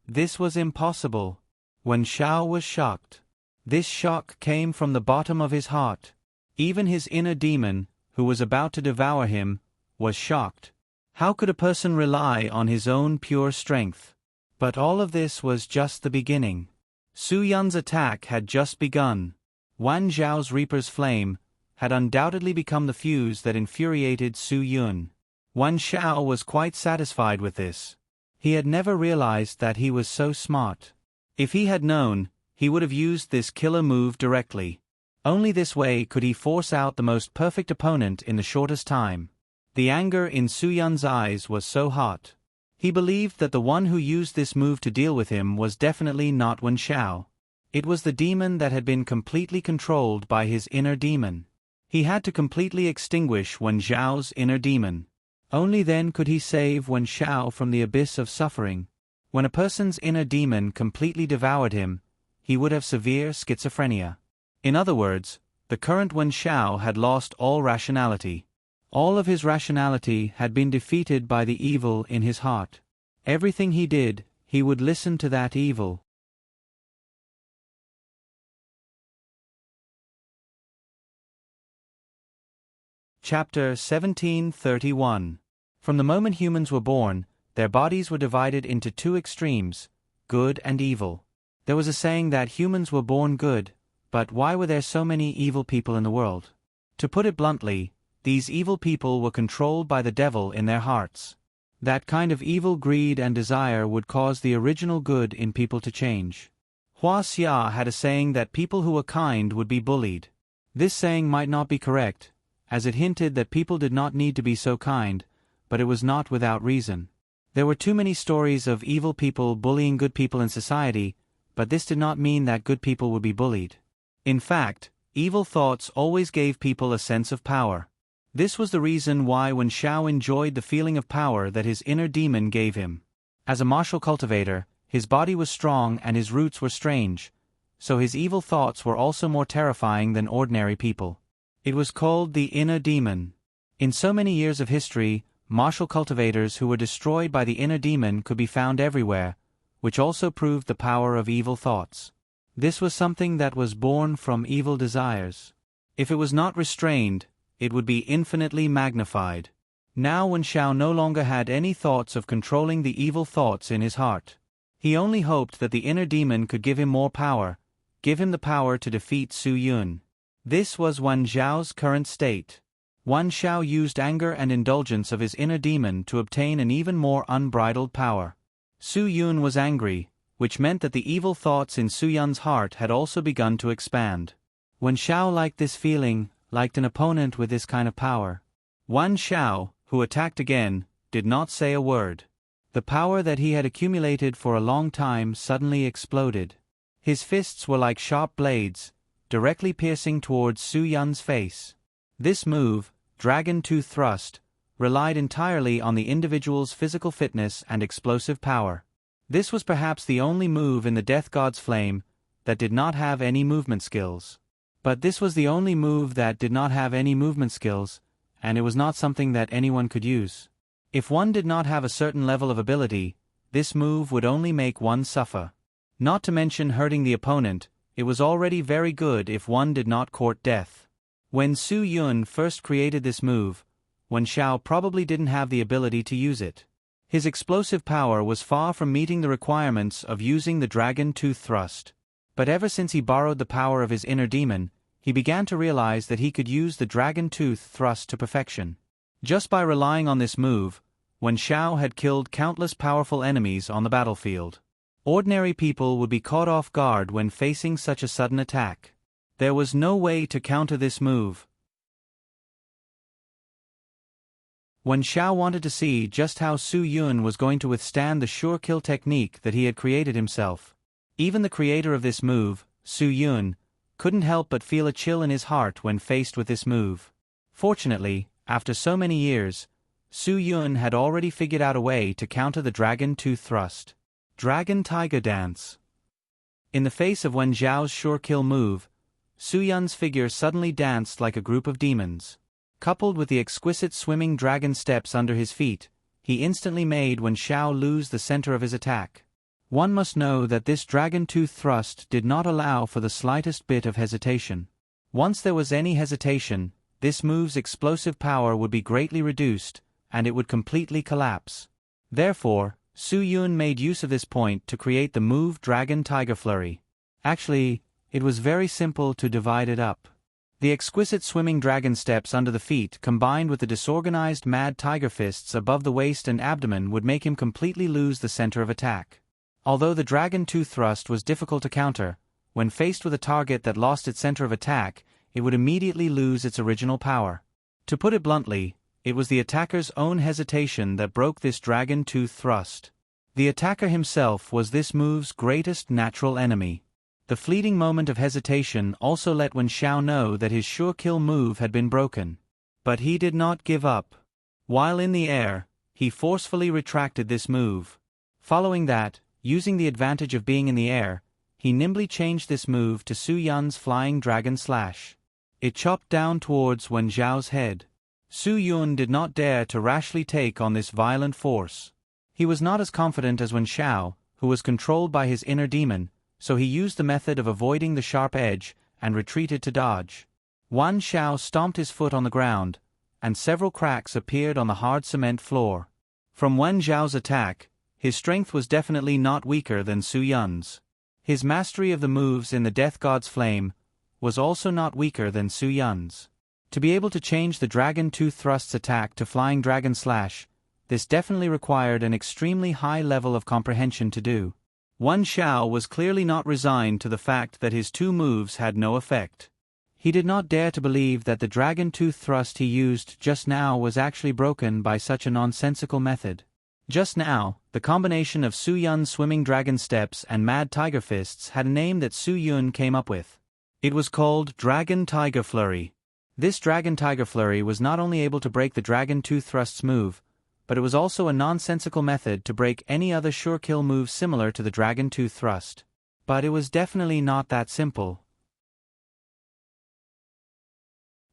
Speaker 1: This was impossible. Wen Xiao was shocked. This shock came from the bottom of his heart. Even his inner demon, who was about to devour him, was shocked. How could a person rely on his own pure strength? But all of this was just the beginning. Su Yun's attack had just begun. Wan Zhao's Reaper's flame had undoubtedly become the fuse that infuriated Su Yun. Wan Xiao was quite satisfied with this. He had never realized that he was so smart. If he had known, he would have used this killer move directly. Only this way could he force out the most perfect opponent in the shortest time. The anger in Su Yun's eyes was so hot. He believed that the one who used this move to deal with him was definitely not Wen Xiao. It was the demon that had been completely controlled by his inner demon. He had to completely extinguish Wen Xiao's inner demon. Only then could he save Wen Xiao from the abyss of suffering. When a person's inner demon completely devoured him, he would have severe schizophrenia. In other words, the current Wen Xiao had lost all rationality. All of his rationality had been defeated by the evil in his heart. Everything he did, he would listen to that evil. Chapter 1731. From the moment humans were born, their bodies were divided into two extremes, good and evil. There was a saying that humans were born good, but why were there so many evil people in the world? To put it bluntly, these evil people were controlled by the devil in their hearts. That kind of evil greed and desire would cause the original good in people to change. Hua Xia had a saying that people who were kind would be bullied. This saying might not be correct, as it hinted that people did not need to be so kind, but it was not without reason. There were too many stories of evil people bullying good people in society, but this did not mean that good people would be bullied. In fact, evil thoughts always gave people a sense of power. This was the reason why Wen Xiao enjoyed the feeling of power that his inner demon gave him. As a martial cultivator, his body was strong and his roots were strange, so his evil thoughts were also more terrifying than ordinary people. It was called the inner demon. In so many years of history, martial cultivators who were destroyed by the inner demon could be found everywhere, which also proved the power of evil thoughts. This was something that was born from evil desires. If it was not restrained, it would be infinitely magnified. Now Wen Xiao no longer had any thoughts of controlling the evil thoughts in his heart. He only hoped that the inner demon could give him more power, give him the power to defeat Su Yun. This was Wan Zhao's current state. Wan Xiao used anger and indulgence of his inner demon to obtain an even more unbridled power. Su Yun was angry, which meant that the evil thoughts in Su Yun's heart had also begun to expand. Wan Xiao liked this feeling, liked an opponent with this kind of power. Wan Xiao, who attacked again, did not say a word. The power that he had accumulated for a long time suddenly exploded. His fists were like sharp blades, directly piercing towards Su Yun's face. This move, Dragon Tooth Thrust, relied entirely on the individual's physical fitness and explosive power. This was perhaps the only move in the Death God's Flame that did not have any movement skills. But this was the only move that did not have any movement skills, and it was not something that anyone could use. If one did not have a certain level of ability, this move would only make one suffer. Not to mention hurting the opponent, it was already very good if one did not court death. When Su Yun first created this move, Wen Xiao probably didn't have the ability to use it. His explosive power was far from meeting the requirements of using the Dragon Tooth Thrust. But ever since he borrowed the power of his inner demon, he began to realize that he could use the Dragon Tooth Thrust to perfection. Just by relying on this move, Wen Xiao had killed countless powerful enemies on the battlefield. Ordinary people would be caught off guard when facing such a sudden attack. There was no way to counter this move. When Xiao wanted to see just how Su Yun was going to withstand the sure kill technique that he had created himself, even the creator of this move, Su Yun, couldn't help but feel a chill in his heart when faced with this move. Fortunately, after so many years, Su Yun had already figured out a way to counter the Dragon Tooth Thrust. Dragon Tiger Dance. In the face of Wen Zhao's sure kill move, Su Yun's figure suddenly danced like a group of demons. Coupled with the exquisite swimming dragon steps under his feet, he instantly made Wen Zhao lose the center of his attack. One must know that this Dragon Tooth Thrust did not allow for the slightest bit of hesitation. Once there was any hesitation, this move's explosive power would be greatly reduced, and it would completely collapse. Therefore, Su Yun made use of this point to create the move Dragon Tiger Flurry. Actually, it was very simple to divide it up. The exquisite swimming dragon steps under the feet combined with the disorganized mad tiger fists above the waist and abdomen would make him completely lose the center of attack. Although the Dragon Tooth Thrust was difficult to counter, when faced with a target that lost its center of attack, it would immediately lose its original power. To put it bluntly, it was the attacker's own hesitation that broke this Dragon Tooth Thrust. The attacker himself was this move's greatest natural enemy. The fleeting moment of hesitation also let Wen Zhao know that his sure kill move had been broken. But he did not give up. While in the air, he forcefully retracted this move. Following that, using the advantage of being in the air, he nimbly changed this move to Su Yun's Flying Dragon Slash. It chopped down towards Wen Zhao's head. Su Yun did not dare to rashly take on this violent force. He was not as confident as Wen Zhao, who was controlled by his inner demon, so he used the method of avoiding the sharp edge and retreated to dodge. Wen Zhao stomped his foot on the ground, and several cracks appeared on the hard cement floor. From Wen Zhao's attack, his strength was definitely not weaker than Su Yun's. His mastery of the moves in the Death God's Flame was also not weaker than Su Yun's. To be able to change the Dragon Tooth Thrust's attack to Flying Dragon Slash, this definitely required an extremely high level of comprehension to do. Wen Zhao was clearly not resigned to the fact that his two moves had no effect. He did not dare to believe that the Dragon Tooth Thrust he used just now was actually broken by such a nonsensical method. Just now, the combination of Su Yun's Swimming Dragon Steps and Mad Tiger Fists had a name that Su Yun came up with. It was called Dragon Tiger Flurry. This Dragon Tiger Flurry was not only able to break the Dragon Tooth Thrust's move, but it was also a nonsensical method to break any other sure kill move similar to the Dragon Tooth Thrust. But it was definitely not that simple.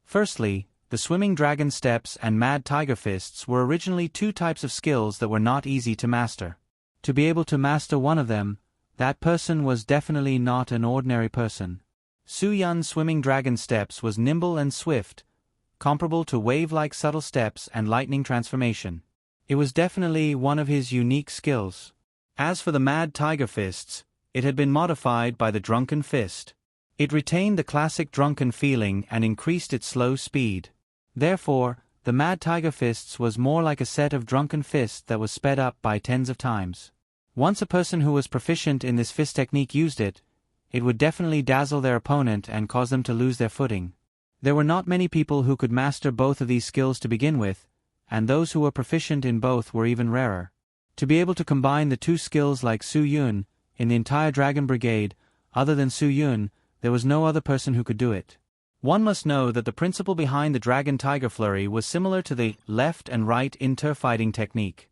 Speaker 1: Firstly, the Swimming Dragon Steps and Mad Tiger Fists were originally two types of skills that were not easy to master. To be able to master one of them, that person was definitely not an ordinary person. Su Yun's Swimming Dragon Steps was nimble and swift, comparable to wave-like subtle steps and lightning transformation. It was definitely one of his unique skills. As for the Mad Tiger Fists, it had been modified by the Drunken Fist. It retained the classic drunken feeling and increased its slow speed. Therefore, the Mad Tiger Fists was more like a set of drunken fists that was sped up by tens of times. Once a person who was proficient in this fist technique used it, it would definitely dazzle their opponent and cause them to lose their footing. There were not many people who could master both of these skills to begin with, and those who were proficient in both were even rarer. To be able to combine the two skills like Su Yun, in the entire Dragon Brigade, other than Su Yun, there was no other person who could do it. One must know that the principle behind the Dragon Tiger Flurry was similar to the left and right inter-fighting technique.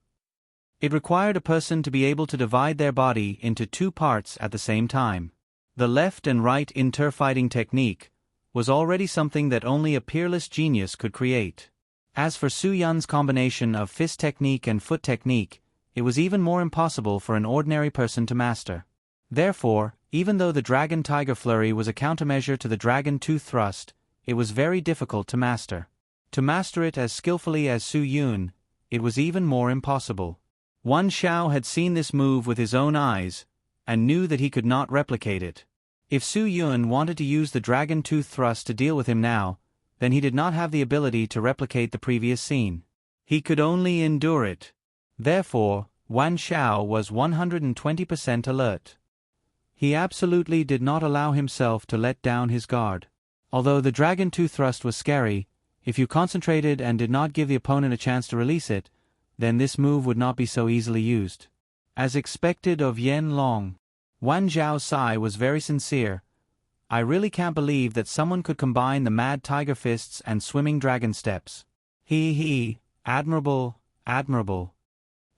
Speaker 1: It required a person to be able to divide their body into two parts at the same time. The left and right inter-fighting technique was already something that only a peerless genius could create. As for Su Yun's combination of fist technique and foot technique, it was even more impossible for an ordinary person to master. Therefore, even though the Dragon Tiger Flurry was a countermeasure to the Dragon Tooth Thrust, it was very difficult to master. To master it as skillfully as Su Yun, it was even more impossible. Wen Zhao had seen this move with his own eyes, and knew that he could not replicate it. If Su Yun wanted to use the Dragon Tooth Thrust to deal with him now, then he did not have the ability to replicate the previous scene. He could only endure it. Therefore, Wan Xiao was 120% alert. He absolutely did not allow himself to let down his guard. Although the Dragon 2 thrust was scary, if you concentrated and did not give the opponent a chance to release it, then this move would not be so easily used. As expected of Yen Long, Wan Zhao's sigh was very sincere. I really can't believe that someone could combine the mad tiger fists and swimming dragon steps. Admirable, admirable.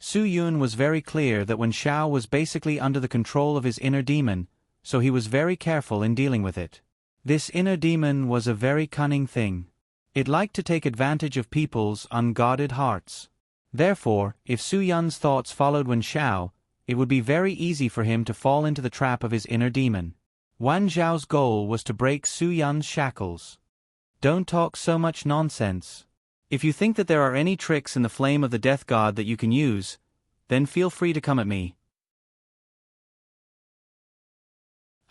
Speaker 1: Su Yun was very clear that Wan Xiao was basically under the control of his inner demon, so he was very careful in dealing with it. This inner demon was a very cunning thing. It liked to take advantage of people's unguarded hearts. Therefore, if Su Yun's thoughts followed Wan Xiao, it would be very easy for him to fall into the trap of his inner demon. Wan Zhao's goal was to break Su Yun's shackles. Don't talk so much nonsense. If you think that there are any tricks in the flame of the death god that you can use, then feel free to come at me.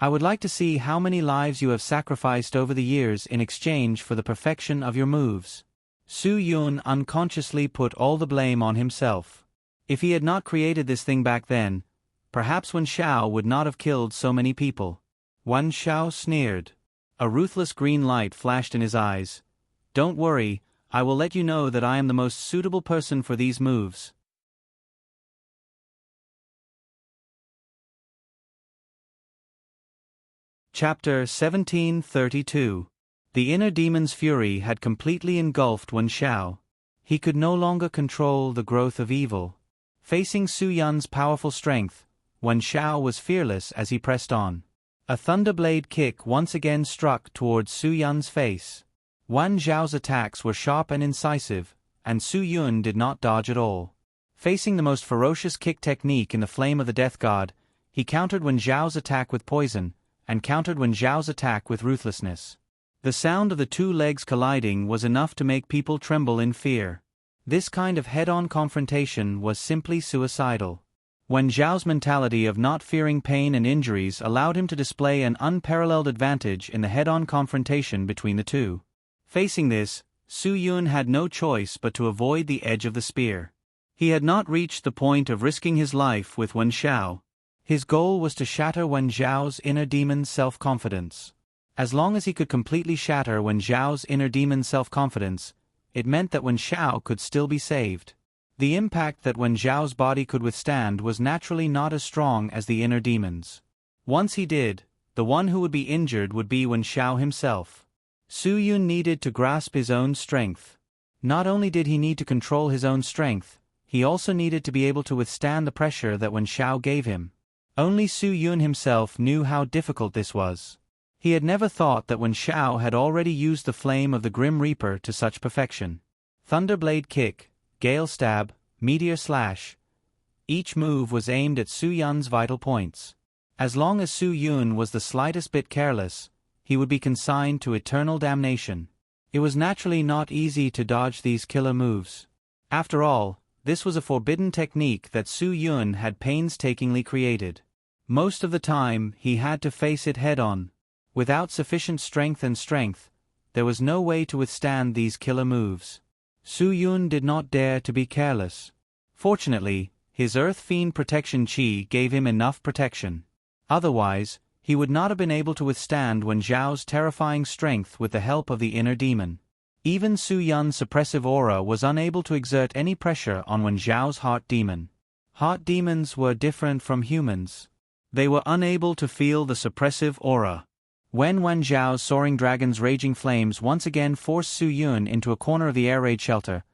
Speaker 1: I would like to see how many lives you have sacrificed over the years in exchange for the perfection of your moves. Su Yun unconsciously put all the blame on himself. If he had not created this thing back then, perhaps Wan Xiao would not have killed so many people. Wan Xiao sneered. A ruthless green light flashed in his eyes. Don't worry, I will let you know that I am the most suitable person for these moves. Chapter 1732. The inner demon's fury had completely engulfed Wan Xiao. He could no longer control the growth of evil. Facing Su Yun's powerful strength, Wan Xiao was fearless as he pressed on. A thunderblade kick once again struck towards Su Yun's face. Wan Zhao's attacks were sharp and incisive, and Su Yun did not dodge at all. Facing the most ferocious kick technique in the flame of the death god, he countered Wan Zhao's attack with poison, and countered Wan Zhao's attack with ruthlessness. The sound of the two legs colliding was enough to make people tremble in fear. This kind of head-on confrontation was simply suicidal. Wan Zhao's mentality of not fearing pain and injuries allowed him to display an unparalleled advantage in the head-on confrontation between the two. Facing this, Su Yun had no choice but to avoid the edge of the spear. He had not reached the point of risking his life with Wan Xiao. His goal was to shatter Wan Zhao's inner demon's self-confidence. As long as he could completely shatter Wan Zhao's inner demon's self-confidence, it meant that Wan Xiao could still be saved. The impact that Wan Zhao's body could withstand was naturally not as strong as the inner demon's. Once he did, the one who would be injured would be Wan Xiao himself. Su Yun needed to grasp his own strength. Not only did he need to control his own strength, he also needed to be able to withstand the pressure that Wan Xiao gave him. Only Su Yun himself knew how difficult this was. He had never thought that Wan Xiao had already used the flame of the Grim Reaper to such perfection. Thunderblade kick, Gale stab, meteor slash. Each move was aimed at Su Yun's vital points. As long as Su Yun was the slightest bit careless, he would be consigned to eternal damnation. It was naturally not easy to dodge these killer moves. After all, this was a forbidden technique that Su Yun had painstakingly created. Most of the time, he had to face it head-on. Without sufficient strength, there was no way to withstand these killer moves. Su Yun did not dare to be careless. Fortunately, his Earth Fiend protection chi gave him enough protection. Otherwise, he would not have been able to withstand Wan Zhao's terrifying strength with the help of the inner demon. Even Su Yun's suppressive aura was unable to exert any pressure on Wan Zhao's heart demon. Heart demons were different from humans. They were unable to feel the suppressive aura. When Wan Zhao's soaring dragon's raging flames once again forced Su Yun into a corner of the air raid shelter,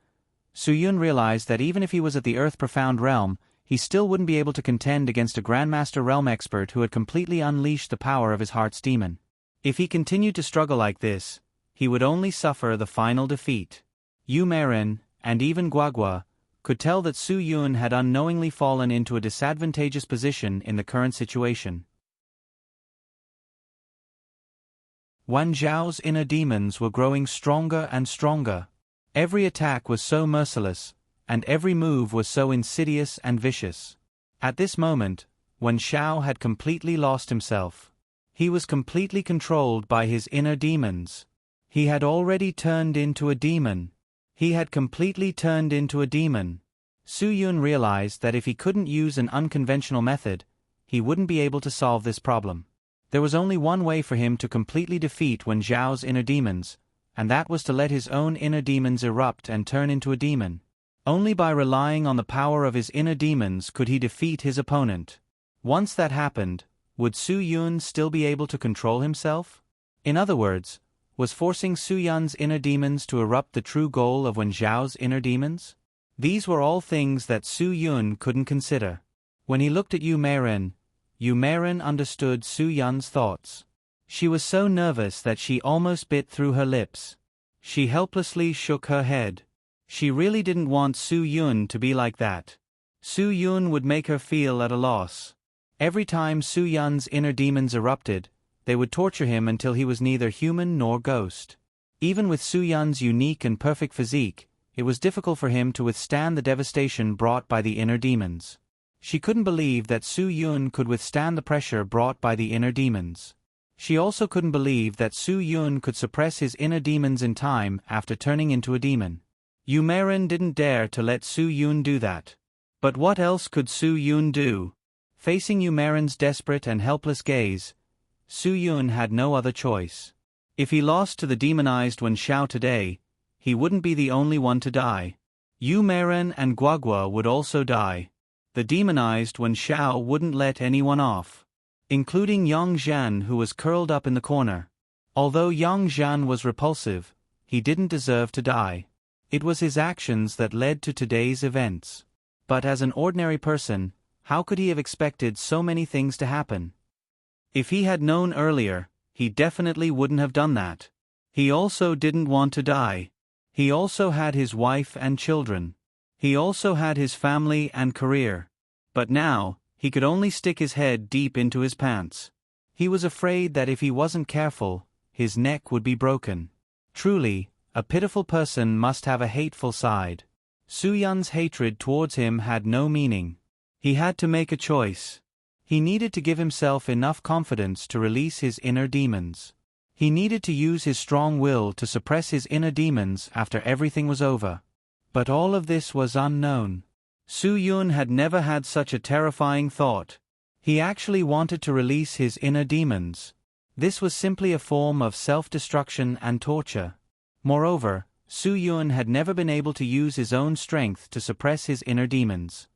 Speaker 1: Su Yun realized that even if he was at the Earth Profound Realm, he still wouldn't be able to contend against a Grandmaster Realm expert who had completely unleashed the power of his heart's demon. If he continued to struggle like this, he would only suffer the final defeat. Yu Meiren, and even Guagua, could tell that Su Yun had unknowingly fallen into a disadvantageous position in the current situation. Wan Zhao's inner demons were growing stronger and stronger. Every attack was so merciless, and every move was so insidious and vicious. At this moment, Wan Xiao had completely lost himself. He was completely controlled by his inner demons. He had already turned into a demon. He had completely turned into a demon. Su Yun realized that if he couldn't use an unconventional method, he wouldn't be able to solve this problem. There was only one way for him to completely defeat Wen Zhao's inner demons, and that was to let his own inner demons erupt and turn into a demon. Only by relying on the power of his inner demons could he defeat his opponent. Once that happened, would Su Yun still be able to control himself? In other words, was forcing Su Yun's inner demons to erupt the true goal of Wen Zhao's inner demons? These were all things that Su Yun couldn't consider. When he looked at Yu Meiren understood Su Yun's thoughts. She was so nervous that she almost bit through her lips. She helplessly shook her head. She really didn't want Su Yun to be like that. Su Yun would make her feel at a loss. Every time Su Yun's inner demons erupted, they would torture him until he was neither human nor ghost. Even with Su Yun's unique and perfect physique, it was difficult for him to withstand the devastation brought by the inner demons. She couldn't believe that Su Yun could withstand the pressure brought by the inner demons. She also couldn't believe that Su Yun could suppress his inner demons in time after turning into a demon. Yu Meiren didn't dare to let Su Yun do that. But what else could Su Yun do? Facing Yu Meiren's desperate and helpless gaze, Su Yun had no other choice. If he lost to the demonized Wen Zhao today, he wouldn't be the only one to die. Yu Meiren and Guagua would also die. The demonized Wen Zhao wouldn't let anyone off, including Yang Zhan, who was curled up in the corner. Although Yang Zhan was repulsive, he didn't deserve to die. It was his actions that led to today's events. But as an ordinary person, how could he have expected so many things to happen? If he had known earlier, he definitely wouldn't have done that. He also didn't want to die. He also had his wife and children. He also had his family and career. But now, he could only stick his head deep into his pants. He was afraid that if he wasn't careful, his neck would be broken. Truly, a pitiful person must have a hateful side. Su Yun's hatred towards him had no meaning. He had to make a choice. He needed to give himself enough confidence to release his inner demons. He needed to use his strong will to suppress his inner demons after everything was over. But all of this was unknown. Su Yun had never had such a terrifying thought. He actually wanted to release his inner demons. This was simply a form of self-destruction and torture. Moreover, Su Yun had never been able to use his own strength to suppress his inner demons.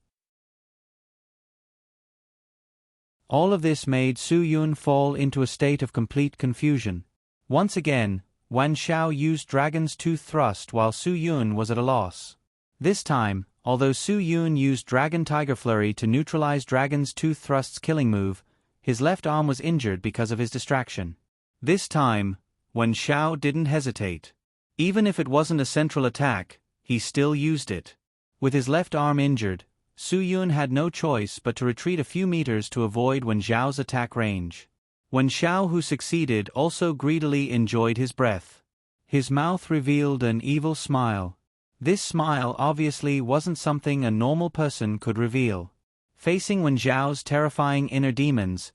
Speaker 1: All of this made Su Yun fall into a state of complete confusion. Once again, Wan Xiao used Dragon's Tooth Thrust while Su Yun was at a loss. This time, although Su Yun used Dragon Tiger Flurry to neutralize Dragon's Tooth Thrust's killing move, his left arm was injured because of his distraction. This time, Wan Xiao didn't hesitate. Even if it wasn't a central attack, he still used it. With his left arm injured, Su Yun had no choice but to retreat a few meters to avoid Wen Zhao's attack range. Wen Zhao, who succeeded, also greedily enjoyed his breath. His mouth revealed an evil smile. This smile obviously wasn't something a normal person could reveal. Facing Wen Zhao's terrifying inner demons,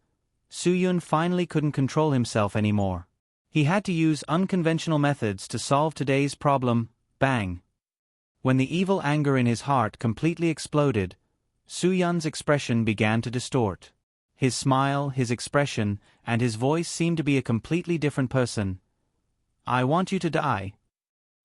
Speaker 1: Su Yun finally couldn't control himself anymore. He had to use unconventional methods to solve today's problem. Bang! When the evil anger in his heart completely exploded, Su Yun's expression began to distort. His smile, his expression, and his voice seemed to be a completely different person. I want you to die.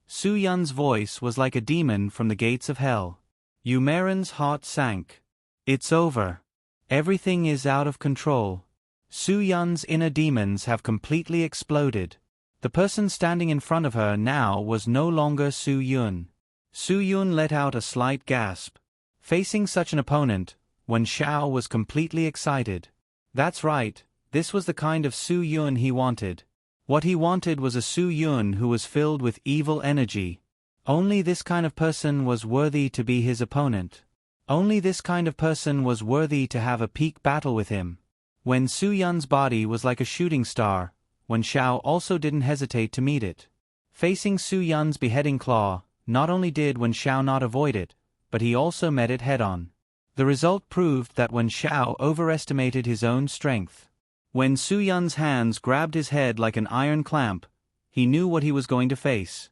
Speaker 1: Su Yun's voice was like a demon from the gates of hell. Yu Meiren's heart sank. It's over. Everything is out of control. Su Yun's inner demons have completely exploded. The person standing in front of her now was no longer Su Yun. Su Yun let out a slight gasp. Facing such an opponent, Wen Zhao was completely excited. That's right, this was the kind of Su Yun he wanted. What he wanted was a Su Yun who was filled with evil energy. Only this kind of person was worthy to be his opponent. Only this kind of person was worthy to have a peak battle with him. When Su Yun's body was like a shooting star, Wen Zhao also didn't hesitate to meet it. Facing Su Yun's beheading claw, not only did Wen Zhao not avoid it, but he also met it head-on. The result proved that Wen Zhao overestimated his own strength. When Su Yun's hands grabbed his head like an iron clamp, he knew what he was going to face.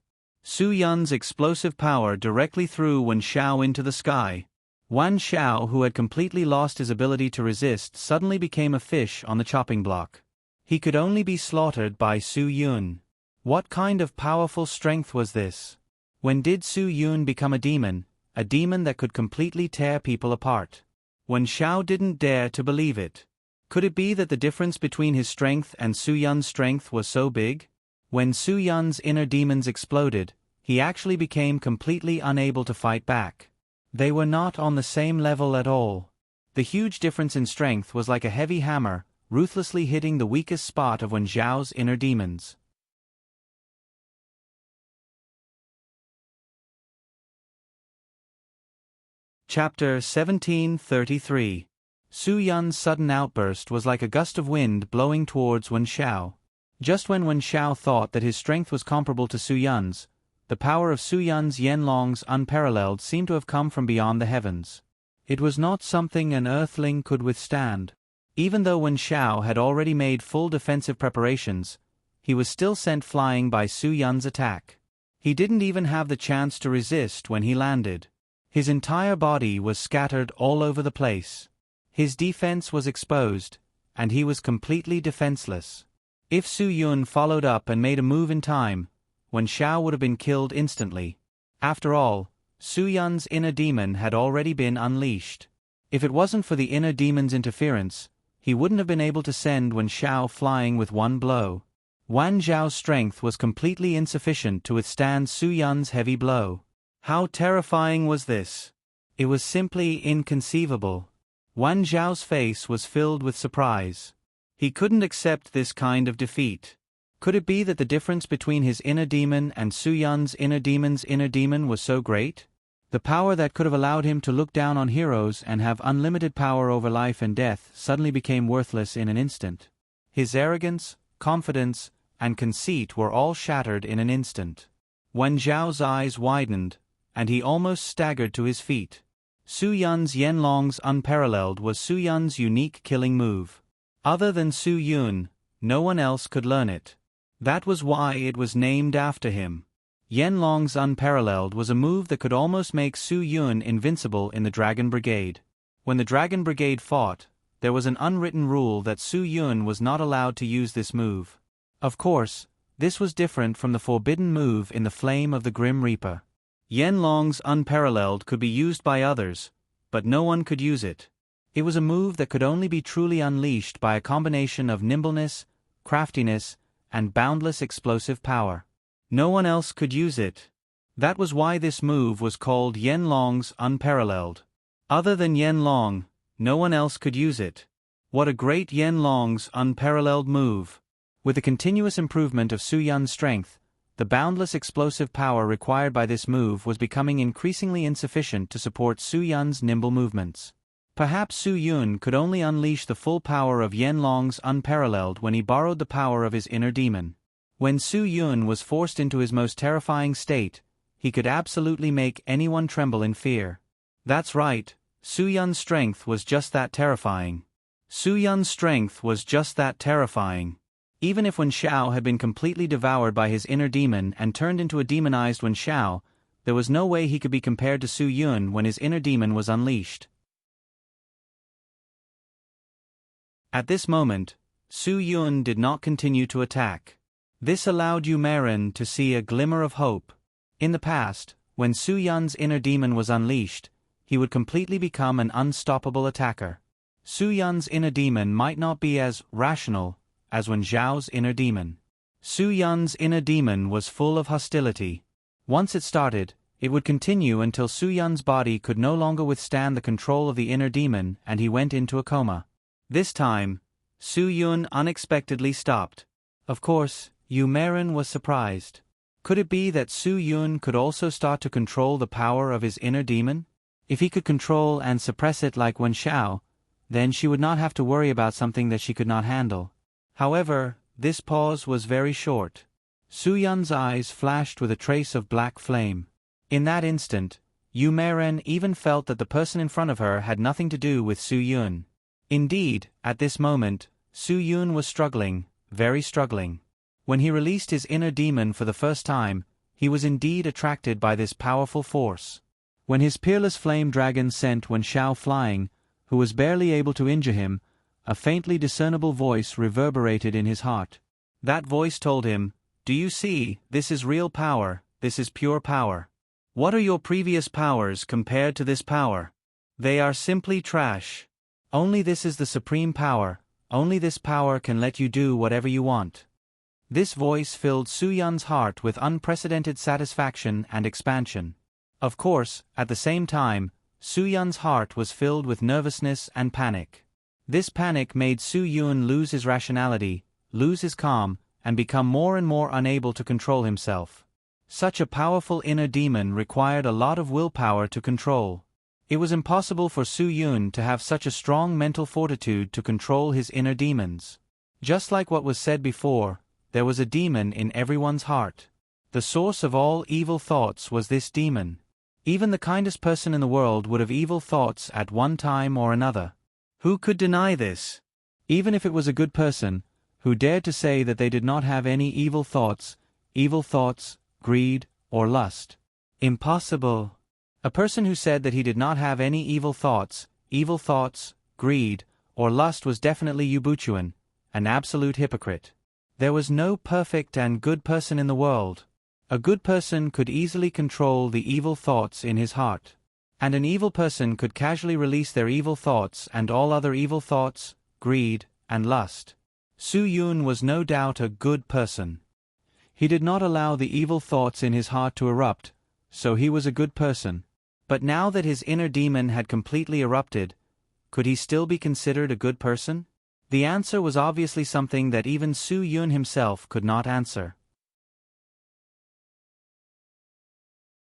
Speaker 1: Su Yun's explosive power directly threw Wen Xiao into the sky. Wan Xiao, who had completely lost his ability to resist, suddenly became a fish on the chopping block. He could only be slaughtered by Su Yun. What kind of powerful strength was this? When did Su Yun become a demon that could completely tear people apart? Wen Xiao didn't dare to believe it. Could it be that the difference between his strength and Su Yun's strength was so big? When Su Yun's inner demons exploded, he actually became completely unable to fight back. They were not on the same level at all. The huge difference in strength was like a heavy hammer, ruthlessly hitting the weakest spot of Wen Xiao's inner demons. Chapter 1733. Su Yun's sudden outburst was like a gust of wind blowing towards Wen Xiao. Just when Wen Xiao thought that his strength was comparable to Su Yun's, the power of Su Yun's Yanlong's unparalleled seemed to have come from beyond the heavens. It was not something an earthling could withstand. Even though Wen Xiao had already made full defensive preparations, he was still sent flying by Su Yun's attack. He didn't even have the chance to resist when he landed. His entire body was scattered all over the place. His defense was exposed, and he was completely defenseless. If Su Yun followed up and made a move in time, Wen Xiao would have been killed instantly. After all, Su Yun's inner demon had already been unleashed. If it wasn't for the inner demon's interference, he wouldn't have been able to send Wen Xiao flying with one blow. Wan Zhao's strength was completely insufficient to withstand Su Yun's heavy blow. How terrifying was this? It was simply inconceivable. Wan Zhao's face was filled with surprise. He couldn't accept this kind of defeat. Could it be that the difference between his inner demon and Su Yun's inner demon was so great? The power that could have allowed him to look down on heroes and have unlimited power over life and death suddenly became worthless in an instant. His arrogance, confidence, and conceit were all shattered in an instant. Wen Zhao's eyes widened, and he almost staggered to his feet. Su Yun's Yanlong's unparalleled was Su Yun's unique killing move. Other than Su Yun, no one else could learn it. That was why it was named after him. Yanlong's unparalleled was a move that could almost make Su Yun invincible in the Dragon Brigade. When the Dragon Brigade fought, there was an unwritten rule that Su Yun was not allowed to use this move. Of course, this was different from the forbidden move in the Flame of the Grim Reaper. Yanlong's unparalleled could be used by others, but no one could use it. It was a move that could only be truly unleashed by a combination of nimbleness, craftiness, and boundless explosive power. No one else could use it. That was why this move was called Yanlong's unparalleled. Other than Yanlong, no one else could use it. What a great Yanlong's unparalleled move! With the continuous improvement of Su Yun's strength, the boundless explosive power required by this move was becoming increasingly insufficient to support Su Yun's nimble movements. Perhaps Su Yun could only unleash the full power of Yanlong's unparalleled when he borrowed the power of his inner demon. When Su Yun was forced into his most terrifying state, he could absolutely make anyone tremble in fear. That's right, Su Yun's strength was just that terrifying. Su Yun's strength was just that terrifying. Even if Wen Xiao had been completely devoured by his inner demon and turned into a demonized Wen Xiao, there was no way he could be compared to Su Yun when his inner demon was unleashed. At this moment, Su Yun did not continue to attack. This allowed Yu Meren to see a glimmer of hope. In the past, when Su Yun's inner demon was unleashed, he would completely become an unstoppable attacker. Su Yun's inner demon might not be as rational as Wen Zhao's inner demon. Su Yun's inner demon was full of hostility. Once it started, it would continue until Su Yun's body could no longer withstand the control of the inner demon and he went into a coma. This time, Su Yun unexpectedly stopped. Of course, Yu Meren was surprised. Could it be that Su Yun could also start to control the power of his inner demon? If he could control and suppress it like Wen Xiao, then she would not have to worry about something that she could not handle. However, this pause was very short. Su Yun's eyes flashed with a trace of black flame. In that instant, Yu Meren even felt that the person in front of her had nothing to do with Su Yun. Indeed, at this moment, Su Yun was struggling, very struggling. When he released his inner demon for the first time, he was indeed attracted by this powerful force. When his peerless flame dragon sent Wen Shao flying, who was barely able to injure him, a faintly discernible voice reverberated in his heart. That voice told him, "Do you see, this is real power, this is pure power. What are your previous powers compared to this power? They are simply trash. Only this is the supreme power, only this power can let you do whatever you want." This voice filled Su Yun's heart with unprecedented satisfaction and expansion. Of course, at the same time, Su Yun's heart was filled with nervousness and panic. This panic made Su Yun lose his rationality, lose his calm, and become more and more unable to control himself. Such a powerful inner demon required a lot of willpower to control. It was impossible for Su Yun to have such a strong mental fortitude to control his inner demons. Just like what was said before, there was a demon in everyone's heart. The source of all evil thoughts was this demon. Even the kindest person in the world would have evil thoughts at one time or another. Who could deny this? Even if it was a good person, who dared to say that they did not have any evil thoughts, greed, or lust? Impossible. A person who said that he did not have any evil thoughts, greed, or lust was definitely Yubuchuan, an absolute hypocrite. There was no perfect and good person in the world. A good person could easily control the evil thoughts in his heart. And an evil person could casually release their evil thoughts and all other evil thoughts, greed, and lust. Su Yun was no doubt a good person. He did not allow the evil thoughts in his heart to erupt, so he was a good person. But now that his inner demon had completely erupted, could he still be considered a good person? The answer was obviously something that even Su Yun himself could not answer.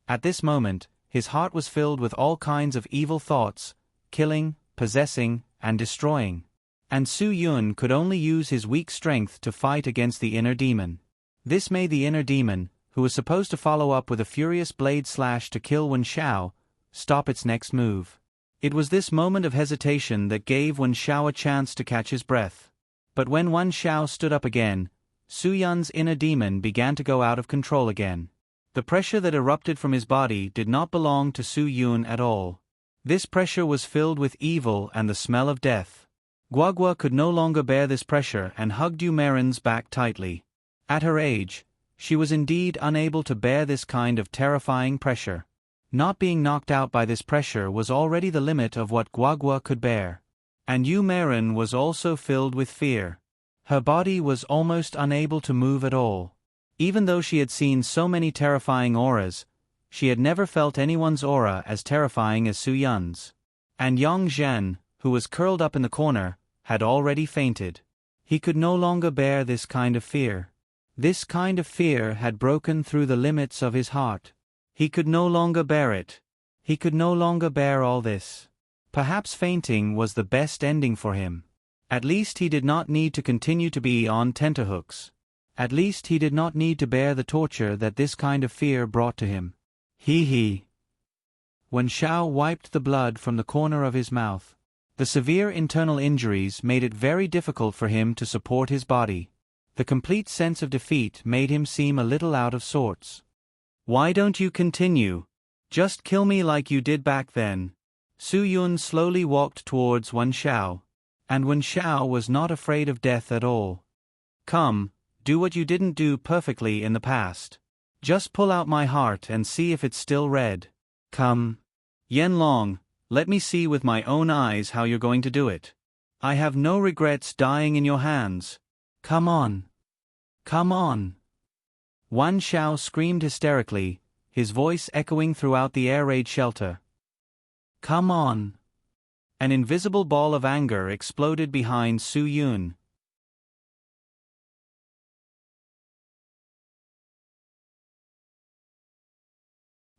Speaker 1: At this moment, his heart was filled with all kinds of evil thoughts, killing, possessing, and destroying. And Su Yun could only use his weak strength to fight against the inner demon. This made the inner demon, who was supposed to follow up with a furious blade slash to kill Wen Shao, stop its next move. It was this moment of hesitation that gave Wen Shao a chance to catch his breath. But when Wen Shao stood up again, Su Yun's inner demon began to go out of control again. The pressure that erupted from his body did not belong to Su Yun at all. This pressure was filled with evil and the smell of death. Guagua could no longer bear this pressure and hugged Yu Marin's back tightly. At her age, she was indeed unable to bear this kind of terrifying pressure. Not being knocked out by this pressure was already the limit of what Guagua could bear. And Yu Marin was also filled with fear. Her body was almost unable to move at all. Even though she had seen so many terrifying auras, she had never felt anyone's aura as terrifying as Su Yun's. And Yang Zhen, who was curled up in the corner, had already fainted. He could no longer bear this kind of fear. This kind of fear had broken through the limits of his heart. He could no longer bear it. He could no longer bear all this. Perhaps fainting was the best ending for him. At least he did not need to continue to be on tenterhooks. At least he did not need to bear the torture that this kind of fear brought to him. He. Wen Shao wiped the blood from the corner of his mouth. The severe internal injuries made it very difficult for him to support his body. The complete sense of defeat made him seem a little out of sorts. Why don't you continue? Just kill me like you did back then. Su Yun slowly walked towards Wen Shao. And Wen Shao was not afraid of death at all. Come, do what you didn't do perfectly in the past. Just pull out my heart and see if it's still red. Come. Yanlong, let me see with my own eyes how you're going to do it. I have no regrets dying in your hands. Come on. Come on. Wan Shao screamed hysterically, his voice echoing throughout the air raid shelter. Come on. An invisible ball of anger exploded behind Su Yun.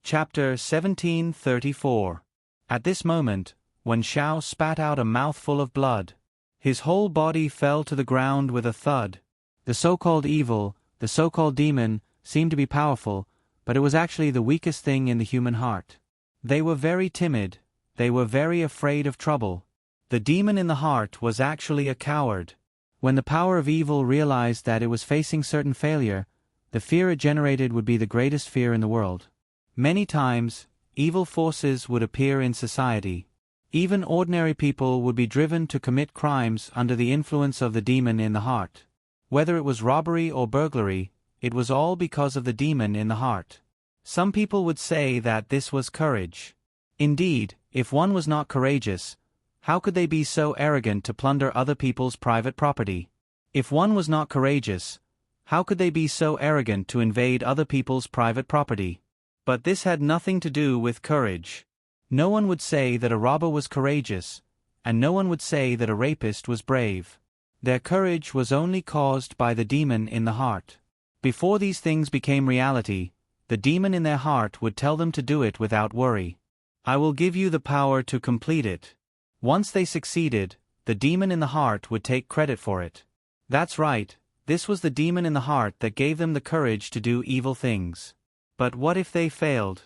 Speaker 1: Chapter 1734. At this moment, Wen Shao spat out a mouthful of blood. His whole body fell to the ground with a thud. The so-called evil, the so-called demon, seemed to be powerful, but it was actually the weakest thing in the human heart. They were very timid. They were very afraid of trouble. The demon in the heart was actually a coward. When the power of evil realized that it was facing certain failure, the fear it generated would be the greatest fear in the world. Many times, evil forces would appear in society. Even ordinary people would be driven to commit crimes under the influence of the demon in the heart. Whether it was robbery or burglary, it was all because of the demon in the heart. Some people would say that this was courage. Indeed, if one was not courageous, how could they be so arrogant to plunder other people's private property? If one was not courageous, how could they be so arrogant to invade other people's private property? But this had nothing to do with courage. No one would say that a robber was courageous, and no one would say that a rapist was brave. Their courage was only caused by the demon in the heart. Before these things became reality, the demon in their heart would tell them to do it without worry. I will give you the power to complete it. Once they succeeded, the demon in the heart would take credit for it. That's right, this was the demon in the heart that gave them the courage to do evil things. But what if they failed?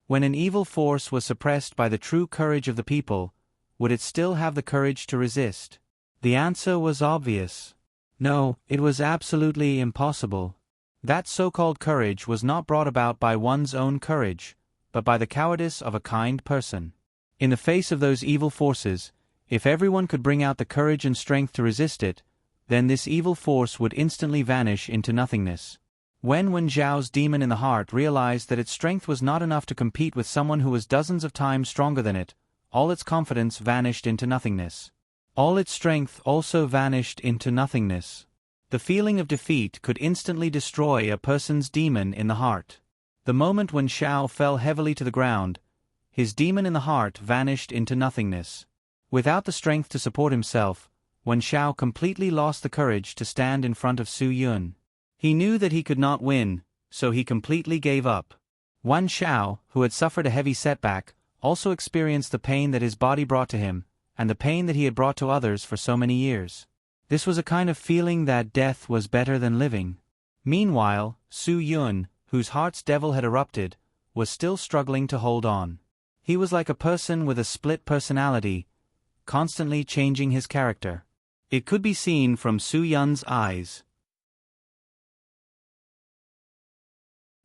Speaker 1: When an evil force was suppressed by the true courage of the people, would it still have the courage to resist? The answer was obvious. No, it was absolutely impossible. That so-called courage was not brought about by one's own courage, but by the cowardice of a kind person. In the face of those evil forces, if everyone could bring out the courage and strength to resist it, then this evil force would instantly vanish into nothingness. When Wen Zhao's demon in the heart realized that its strength was not enough to compete with someone who was dozens of times stronger than it, all its confidence vanished into nothingness. All its strength also vanished into nothingness. The feeling of defeat could instantly destroy a person's demon in the heart. The moment Wen Zhao fell heavily to the ground, his demon in the heart vanished into nothingness. Without the strength to support himself, Wen Zhao completely lost the courage to stand in front of Su Yun. He knew that he could not win, so he completely gave up. Wen Zhao, who had suffered a heavy setback, also experienced the pain that his body brought to him, and the pain that he had brought to others for so many years. This was a kind of feeling that death was better than living. Meanwhile, Su Yun, whose heart's devil had erupted, was still struggling to hold on. He was like a person with a split personality, constantly changing his character. It could be seen from Su Yun's eyes.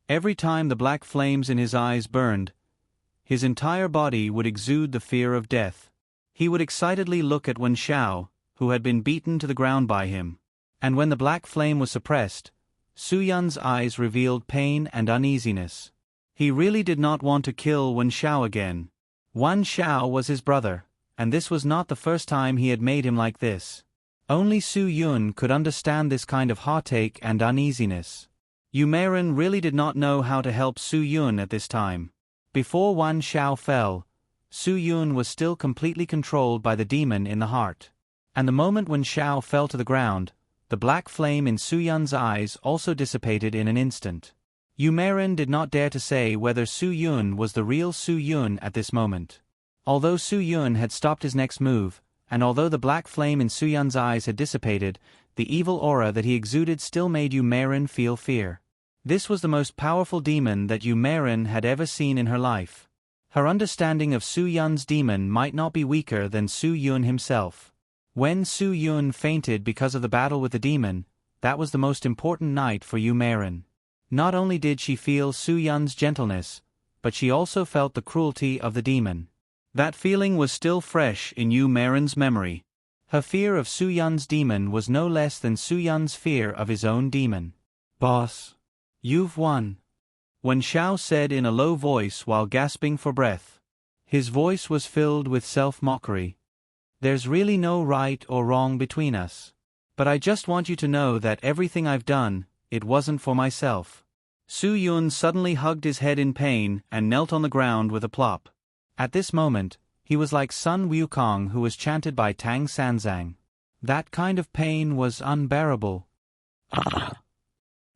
Speaker 1: Every time the black flames in his eyes burned, his entire body would exude the fear of death. He would excitedly look at Wen Zhao, who had been beaten to the ground by him. And when the black flame was suppressed, Su Yun's eyes revealed pain and uneasiness. He really did not want to kill Wen Zhao again. Wen Zhao was his brother, and this was not the first time he had made him like this. Only Su Yun could understand this kind of heartache and uneasiness. Yu Meiren really did not know how to help Su Yun at this time. Before Wen Zhao fell, Su Yun was still completely controlled by the demon in the heart. And the moment Wen Zhao fell to the ground, the black flame in Su Yun's eyes also dissipated in an instant. Yu Meiren did not dare to say whether Su Yun was the real Su Yun at this moment. Although Su Yun had stopped his next move, and although the black flame in Su Yun's eyes had dissipated, the evil aura that he exuded still made Yu Meiren feel fear. This was the most powerful demon that Yu Meiren had ever seen in her life. Her understanding of Su Yun's demon might not be weaker than Su Yun himself. When Su Yun fainted because of the battle with the demon, that was the most important night for Yu Meiren. Not only did she feel Su Yun's gentleness, but she also felt the cruelty of the demon. That feeling was still fresh in Yu Meiren's memory. Her fear of Su Yun's demon was no less than Su Yun's fear of his own demon. "Boss, you've won," Wen Zhao said in a low voice while gasping for breath. His voice was filled with self-mockery. "There's really no right or wrong between us. But I just want you to know that everything I've done, it wasn't for myself." Su Yun suddenly hugged his head in pain and knelt on the ground with a plop. At this moment, he was like Sun Wukong who was chanted by Tang Sanzang. That kind of pain was unbearable.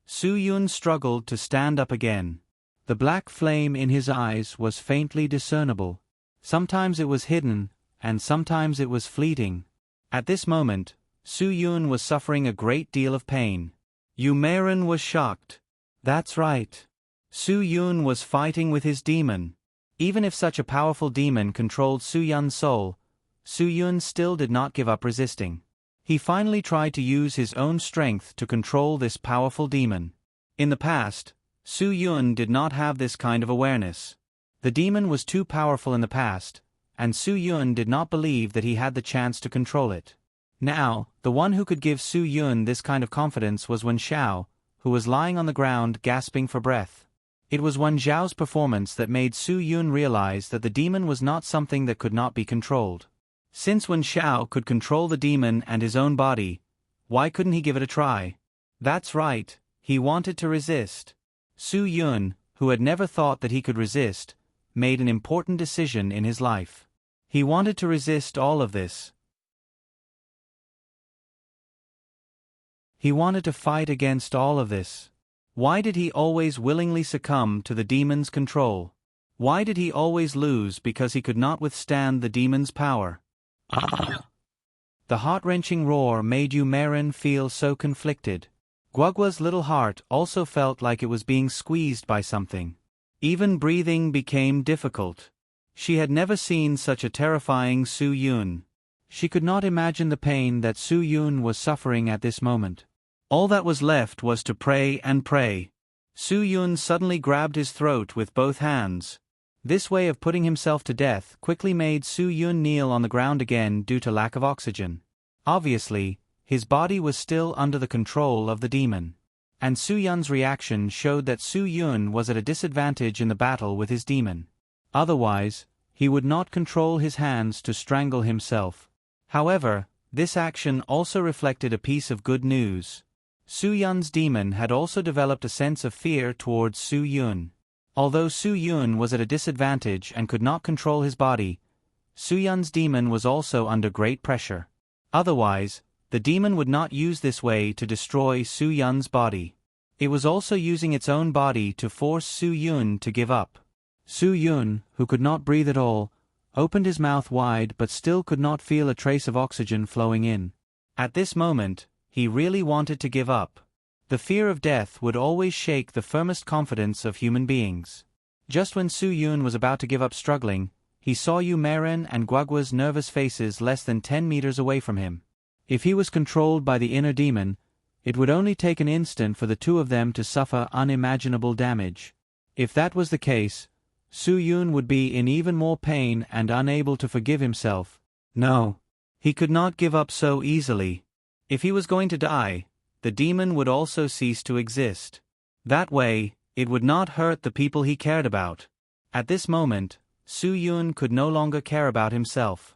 Speaker 1: Su Yun struggled to stand up again. The black flame in his eyes was faintly discernible. Sometimes it was hidden, and sometimes it was fleeting. At this moment, Su Yun was suffering a great deal of pain. Yu Meiren was shocked. That's right. Su Yun was fighting with his demon. Even if such a powerful demon controlled Su Yun's soul, Su Yun still did not give up resisting. He finally tried to use his own strength to control this powerful demon. In the past, Su Yun did not have this kind of awareness. The demon was too powerful in the past, and Su Yun did not believe that he had the chance to control it. Now, the one who could give Su Yun this kind of confidence was Wen Xiao, who was lying on the ground gasping for breath. It was Wen Xiao's performance that made Su Yun realize that the demon was not something that could not be controlled. Since Wen Xiao could control the demon and his own body, why couldn't he give it a try? That's right, he wanted to resist. Su Yun, who had never thought that he could resist, made an important decision in his life. He wanted to resist all of this. He wanted to fight against all of this. Why did he always willingly succumb to the demon's control? Why did he always lose because he could not withstand the demon's power? The heart-wrenching roar made Yu Meren feel so conflicted. Guoguo's little heart also felt like it was being squeezed by something. Even breathing became difficult. She had never seen such a terrifying Su Yun. She could not imagine the pain that Su Yun was suffering at this moment. All that was left was to pray and pray. Su Yun suddenly grabbed his throat with both hands. This way of putting himself to death quickly made Su Yun kneel on the ground again due to lack of oxygen. Obviously, his body was still under the control of the demon. And Su Yun's reaction showed that Su Yun was at a disadvantage in the battle with his demon. Otherwise, he would not control his hands to strangle himself. However, this action also reflected a piece of good news. Su Yun's demon had also developed a sense of fear towards Su Yun. Although Su Yun was at a disadvantage and could not control his body, Su Yun's demon was also under great pressure. Otherwise, the demon would not use this way to destroy Su Yun's body. It was also using its own body to force Su Yun to give up. Su Yun, who could not breathe at all, opened his mouth wide but still could not feel a trace of oxygen flowing in. At this moment, he really wanted to give up. The fear of death would always shake the firmest confidence of human beings. Just when Su Yun was about to give up struggling, he saw Yu Meren and Guoguo's nervous faces less than 10 meters away from him. If he was controlled by the inner demon, it would only take an instant for the two of them to suffer unimaginable damage. If that was the case, Su Yun would be in even more pain and unable to forgive himself. No, he could not give up so easily. If he was going to die, the demon would also cease to exist. That way, it would not hurt the people he cared about. At this moment, Su Yun could no longer care about himself.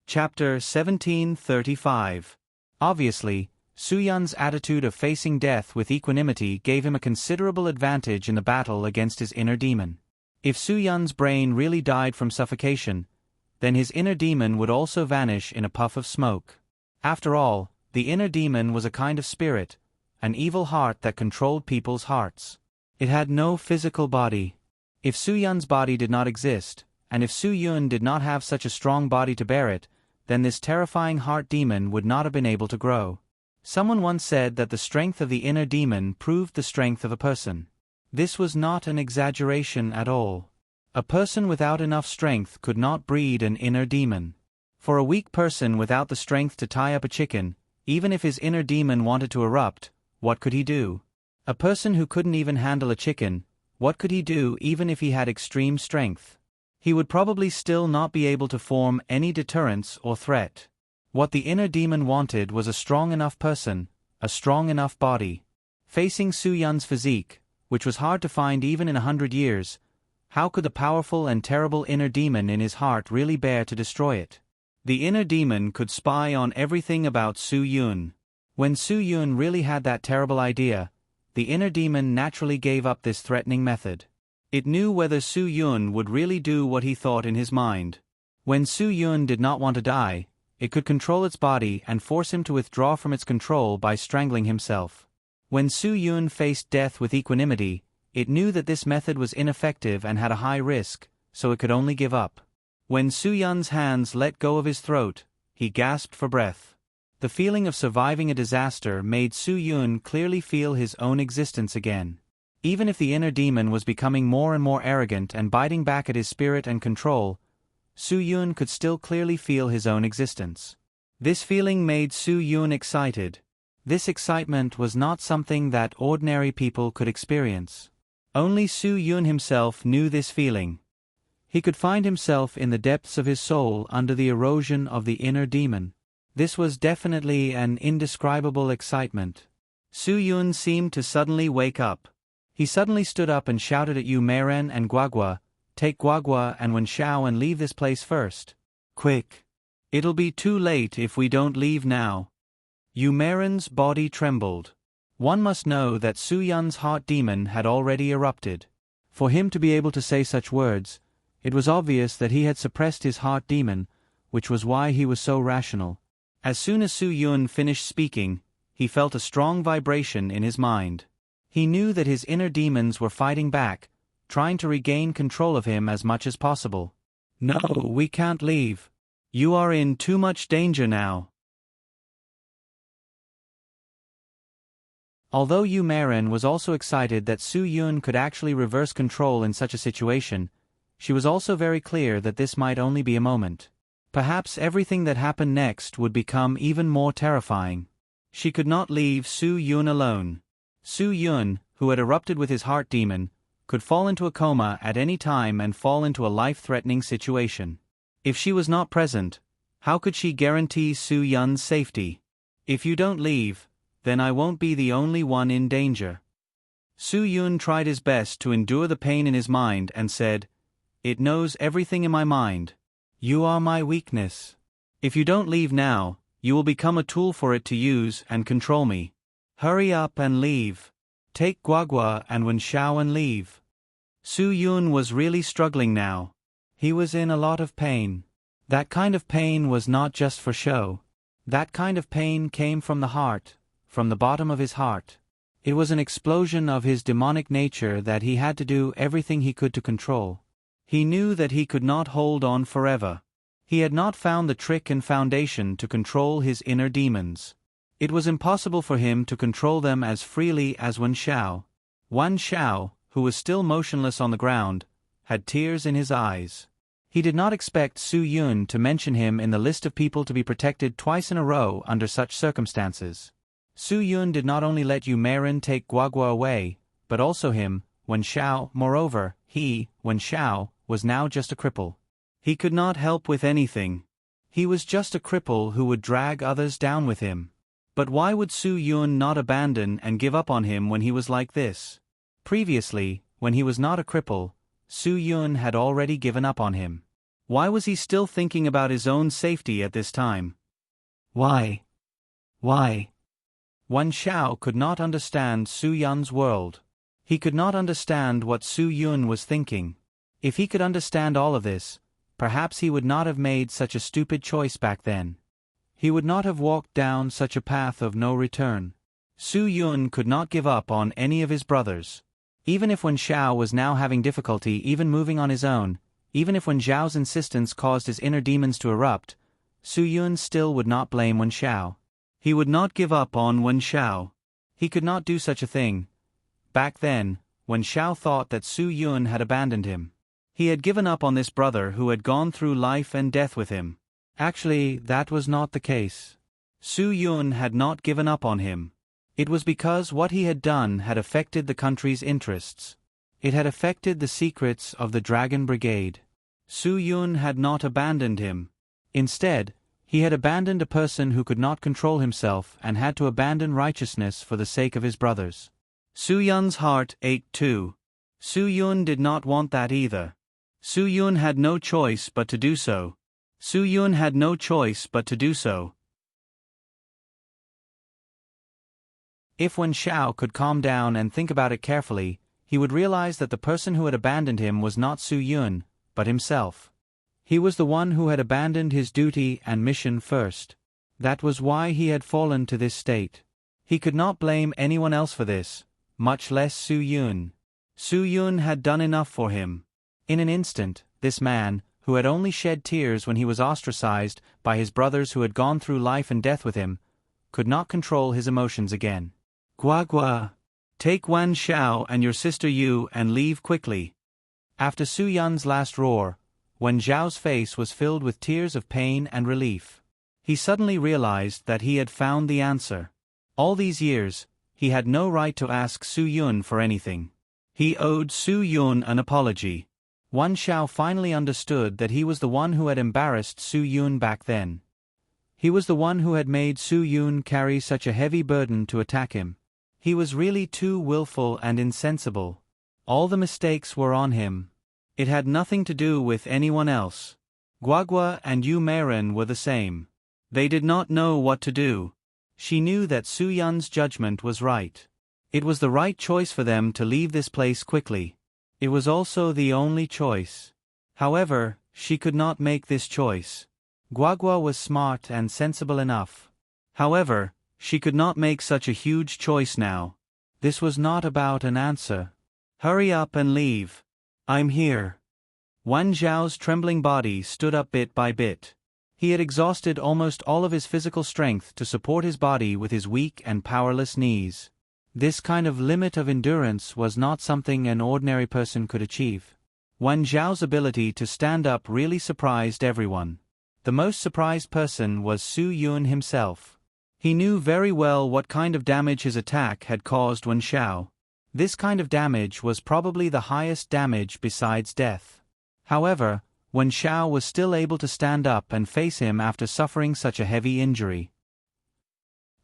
Speaker 1: Chapter 1735. Obviously, Su Yun's attitude of facing death with equanimity gave him a considerable advantage in the battle against his inner demon. If Su Yun's brain really died from suffocation, then his inner demon would also vanish in a puff of smoke. After all, the inner demon was a kind of spirit, an evil heart that controlled people's hearts. It had no physical body. If Su Yun's body did not exist, and if Su Yun did not have such a strong body to bear it, then this terrifying heart demon would not have been able to grow. Someone once said that the strength of the inner demon proved the strength of a person. This was not an exaggeration at all. A person without enough strength could not breed an inner demon. For a weak person without the strength to tie up a chicken, even if his inner demon wanted to erupt, what could he do? A person who couldn't even handle a chicken, what could he do even if he had extreme strength? He would probably still not be able to form any deterrence or threat. What the inner demon wanted was a strong enough person, a strong enough body. Facing Su Yun's physique, which was hard to find even in 100 years, how could the powerful and terrible inner demon in his heart really bear to destroy it? The inner demon could spy on everything about Su Yun. When Su Yun really had that terrible idea, the inner demon naturally gave up this threatening method. It knew whether Su Yun would really do what he thought in his mind. When Su Yun did not want to die, it could control its body and force him to withdraw from its control by strangling himself. When Su Yun faced death with equanimity, it knew that this method was ineffective and had a high risk, so it could only give up. When Su Yun's hands let go of his throat, he gasped for breath. The feeling of surviving a disaster made Su Yun clearly feel his own existence again. Even if the inner demon was becoming more and more arrogant and biting back at his spirit and control, Su Yun could still clearly feel his own existence. This feeling made Su Yun excited. This excitement was not something that ordinary people could experience. Only Su Yun himself knew this feeling. He could find himself in the depths of his soul under the erosion of the inner demon. This was definitely an indescribable excitement. Su Yun seemed to suddenly wake up. He suddenly stood up and shouted at Yu Meiren and Guagua, "Take Guagua and Wen Xiao and leave this place first. Quick! It'll be too late if we don't leave now." Yu Meiren's body trembled. One must know that Su Yun's heart demon had already erupted. For him to be able to say such words, it was obvious that he had suppressed his heart demon, which was why he was so rational. As soon as Su Yun finished speaking, he felt a strong vibration in his mind. He knew that his inner demons were fighting back, trying to regain control of him as much as possible. "No, we can't leave. You are in too much danger now." Although Yu Meiren was also excited that Su Yun could actually reverse control in such a situation, she was also very clear that this might only be a moment. Perhaps everything that happened next would become even more terrifying. She could not leave Su Yun alone. Su Yun, who had erupted with his heart demon, could fall into a coma at any time and fall into a life-threatening situation. If she was not present, how could she guarantee Su Yun's safety? "If you don't leave, then I won't be the only one in danger." Su Yun tried his best to endure the pain in his mind and said, "It knows everything in my mind. You are my weakness. If you don't leave now, you will become a tool for it to use and control me. Hurry up and leave. Take Guagua and Wen Xiao and leave." Su Yun was really struggling now. He was in a lot of pain. That kind of pain was not just for show. That kind of pain came from the heart, from the bottom of his heart. It was an explosion of his demonic nature that he had to do everything he could to control. He knew that he could not hold on forever. He had not found the trick and foundation to control his inner demons. It was impossible for him to control them as freely as Wen Xiao. Wen Xiao, who was still motionless on the ground, had tears in his eyes. He did not expect Su Yun to mention him in the list of people to be protected twice in a row under such circumstances. Su Yun did not only let Yu Meiren take Guagua away, but also him, Wen Xiao. Moreover, he, Wen Xiao, was now just a cripple. He could not help with anything. He was just a cripple who would drag others down with him. But why would Su Yun not abandon and give up on him when he was like this? Previously, when he was not a cripple, Su Yun had already given up on him. Why was he still thinking about his own safety at this time? Why? Why? Wen Xiao could not understand Su Yun's world. He could not understand what Su Yun was thinking. If he could understand all of this, perhaps he would not have made such a stupid choice back then. He would not have walked down such a path of no return. Su Yun could not give up on any of his brothers. Even if Wen Xiao was now having difficulty even moving on his own, even if Wen Xiao's insistence caused his inner demons to erupt, Su Yun still would not blame Wen Xiao. He would not give up on Wen Xiao. He could not do such a thing. Back then, Wen Xiao thought that Su Yun had abandoned him. He had given up on this brother who had gone through life and death with him. Actually, that was not the case. Su Yun had not given up on him. It was because what he had done had affected the country's interests. It had affected the secrets of the Dragon Brigade. Su Yun had not abandoned him. Instead, he had abandoned a person who could not control himself and had to abandon righteousness for the sake of his brothers. Su Yun's heart ached too. Su Yun did not want that either. Su Yun had no choice but to do so. Su Yun had no choice but to do so. If Wen Xiao could calm down and think about it carefully, he would realize that the person who had abandoned him was not Su Yun, but himself. He was the one who had abandoned his duty and mission first. That was why he had fallen to this state. He could not blame anyone else for this, much less Su Yun. Su Yun had done enough for him. In an instant, this man, who had only shed tears when he was ostracized by his brothers who had gone through life and death with him, could not control his emotions again. "Guagua, take Wen Xiao and your sister Yu and leave quickly." After Su Yun's last roar, Wen Zhao's face was filled with tears of pain and relief. He suddenly realized that he had found the answer. All these years, he had no right to ask Su Yun for anything. He owed Su Yun an apology. Wen Zhao finally understood that he was the one who had embarrassed Su Yun back then. He was the one who had made Su Yun carry such a heavy burden to attack him. He was really too willful and insensible. All the mistakes were on him. It had nothing to do with anyone else. Guagua and Yu Meiren were the same. They did not know what to do. She knew that Su Yun's judgment was right. It was the right choice for them to leave this place quickly. It was also the only choice. However, she could not make this choice. Guagua was smart and sensible enough. However, she could not make such a huge choice now. This was not about an answer. Hurry up and leave. I'm here. Wen Zhao's trembling body stood up bit by bit. He had exhausted almost all of his physical strength to support his body with his weak and powerless knees. This kind of limit of endurance was not something an ordinary person could achieve. Wen Zhao's ability to stand up really surprised everyone. The most surprised person was Su Yun himself. He knew very well what kind of damage his attack had caused Wen Zhao. This kind of damage was probably the highest damage besides death. However, Wen Zhao was still able to stand up and face him after suffering such a heavy injury.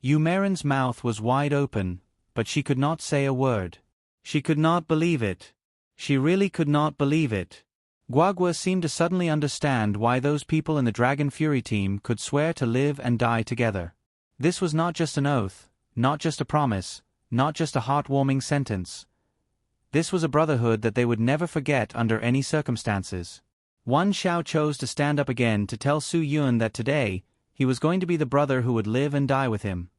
Speaker 1: Yu Meiren's mouth was wide open, but she could not say a word. She could not believe it. She really could not believe it. Guagua seemed to suddenly understand why those people in the Dragon Fury team could swear to live and die together. This was not just an oath, not just a promise, not just a heartwarming sentence. This was a brotherhood that they would never forget under any circumstances. Wen Zhao chose to stand up again to tell Su Yun that today, he was going to be the brother who would live and die with him.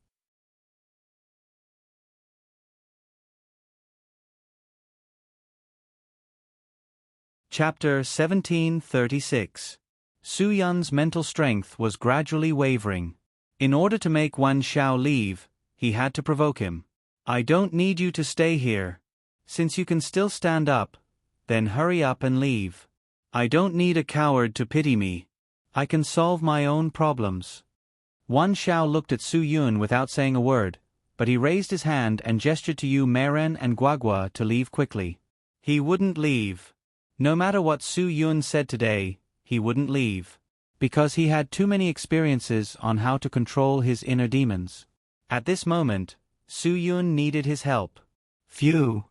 Speaker 1: Chapter 1736. Su Yun's mental strength was gradually wavering. In order to make Wen Zhao leave, he had to provoke him. I don't need you to stay here. Since you can still stand up, then hurry up and leave. I don't need a coward to pity me. I can solve my own problems. Wen Zhao looked at Su Yun without saying a word, but he raised his hand and gestured to Yu Meiren and Guagua to leave quickly. He wouldn't leave. No matter what Su Yun said today, he wouldn't leave. Because he had too many experiences on how to control his inner demons. At this moment, Su Yun needed his help. Phew.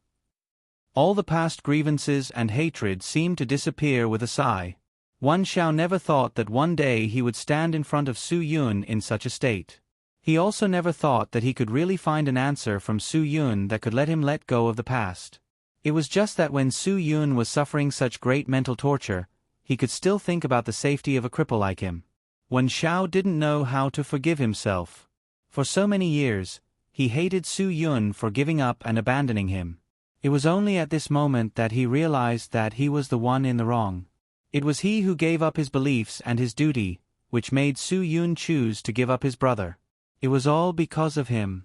Speaker 1: All the past grievances and hatred seemed to disappear with a sigh. Wen Zhao never thought that one day he would stand in front of Su Yun in such a state. He also never thought that he could really find an answer from Su Yun that could let him let go of the past. It was just that when Su Yun was suffering such great mental torture, he could still think about the safety of a cripple like him. Wen Zhao didn't know how to forgive himself. For so many years, he hated Su Yun for giving up and abandoning him. It was only at this moment that he realized that he was the one in the wrong. It was he who gave up his beliefs and his duty, which made Su Yun choose to give up his brother. It was all because of him.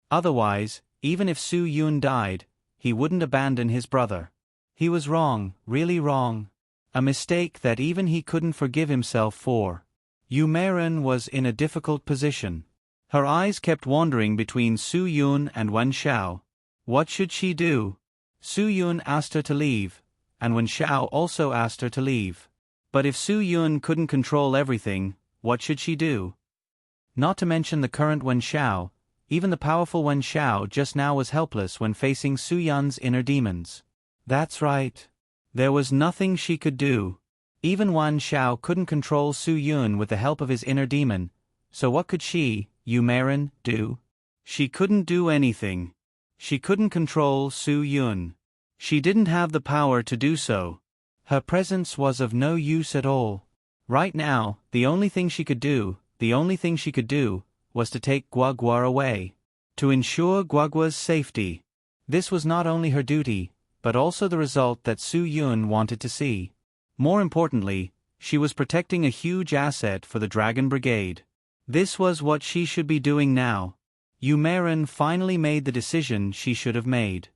Speaker 1: Otherwise, even if Su Yun died, he wouldn't abandon his brother. He was wrong, really wrong. A mistake that even he couldn't forgive himself for. Yu Meiren was in a difficult position. Her eyes kept wandering between Su Yun and Wen Zhao. What should she do? Su Yun asked her to leave, and Wen Zhao also asked her to leave. But if Su Yun couldn't control everything, what should she do? Not to mention the current Wen Zhao, even the powerful Wen Zhao just now was helpless when facing Su Yun's inner demons. That's right. There was nothing she could do. Even Wen Zhao couldn't control Su Yun with the help of his inner demon, so what could she, Yu Meiren, do? She couldn't do anything. She couldn't control Su Yun. She didn't have the power to do so. Her presence was of no use at all. Right now, the only thing she could do, was to take Guagua away. To ensure Guagua's safety. This was not only her duty, but also the result that Su Yun wanted to see. More importantly, she was protecting a huge asset for the Dragon Brigade. This was what she should be doing now. Yu Meiren finally made the decision she should have made.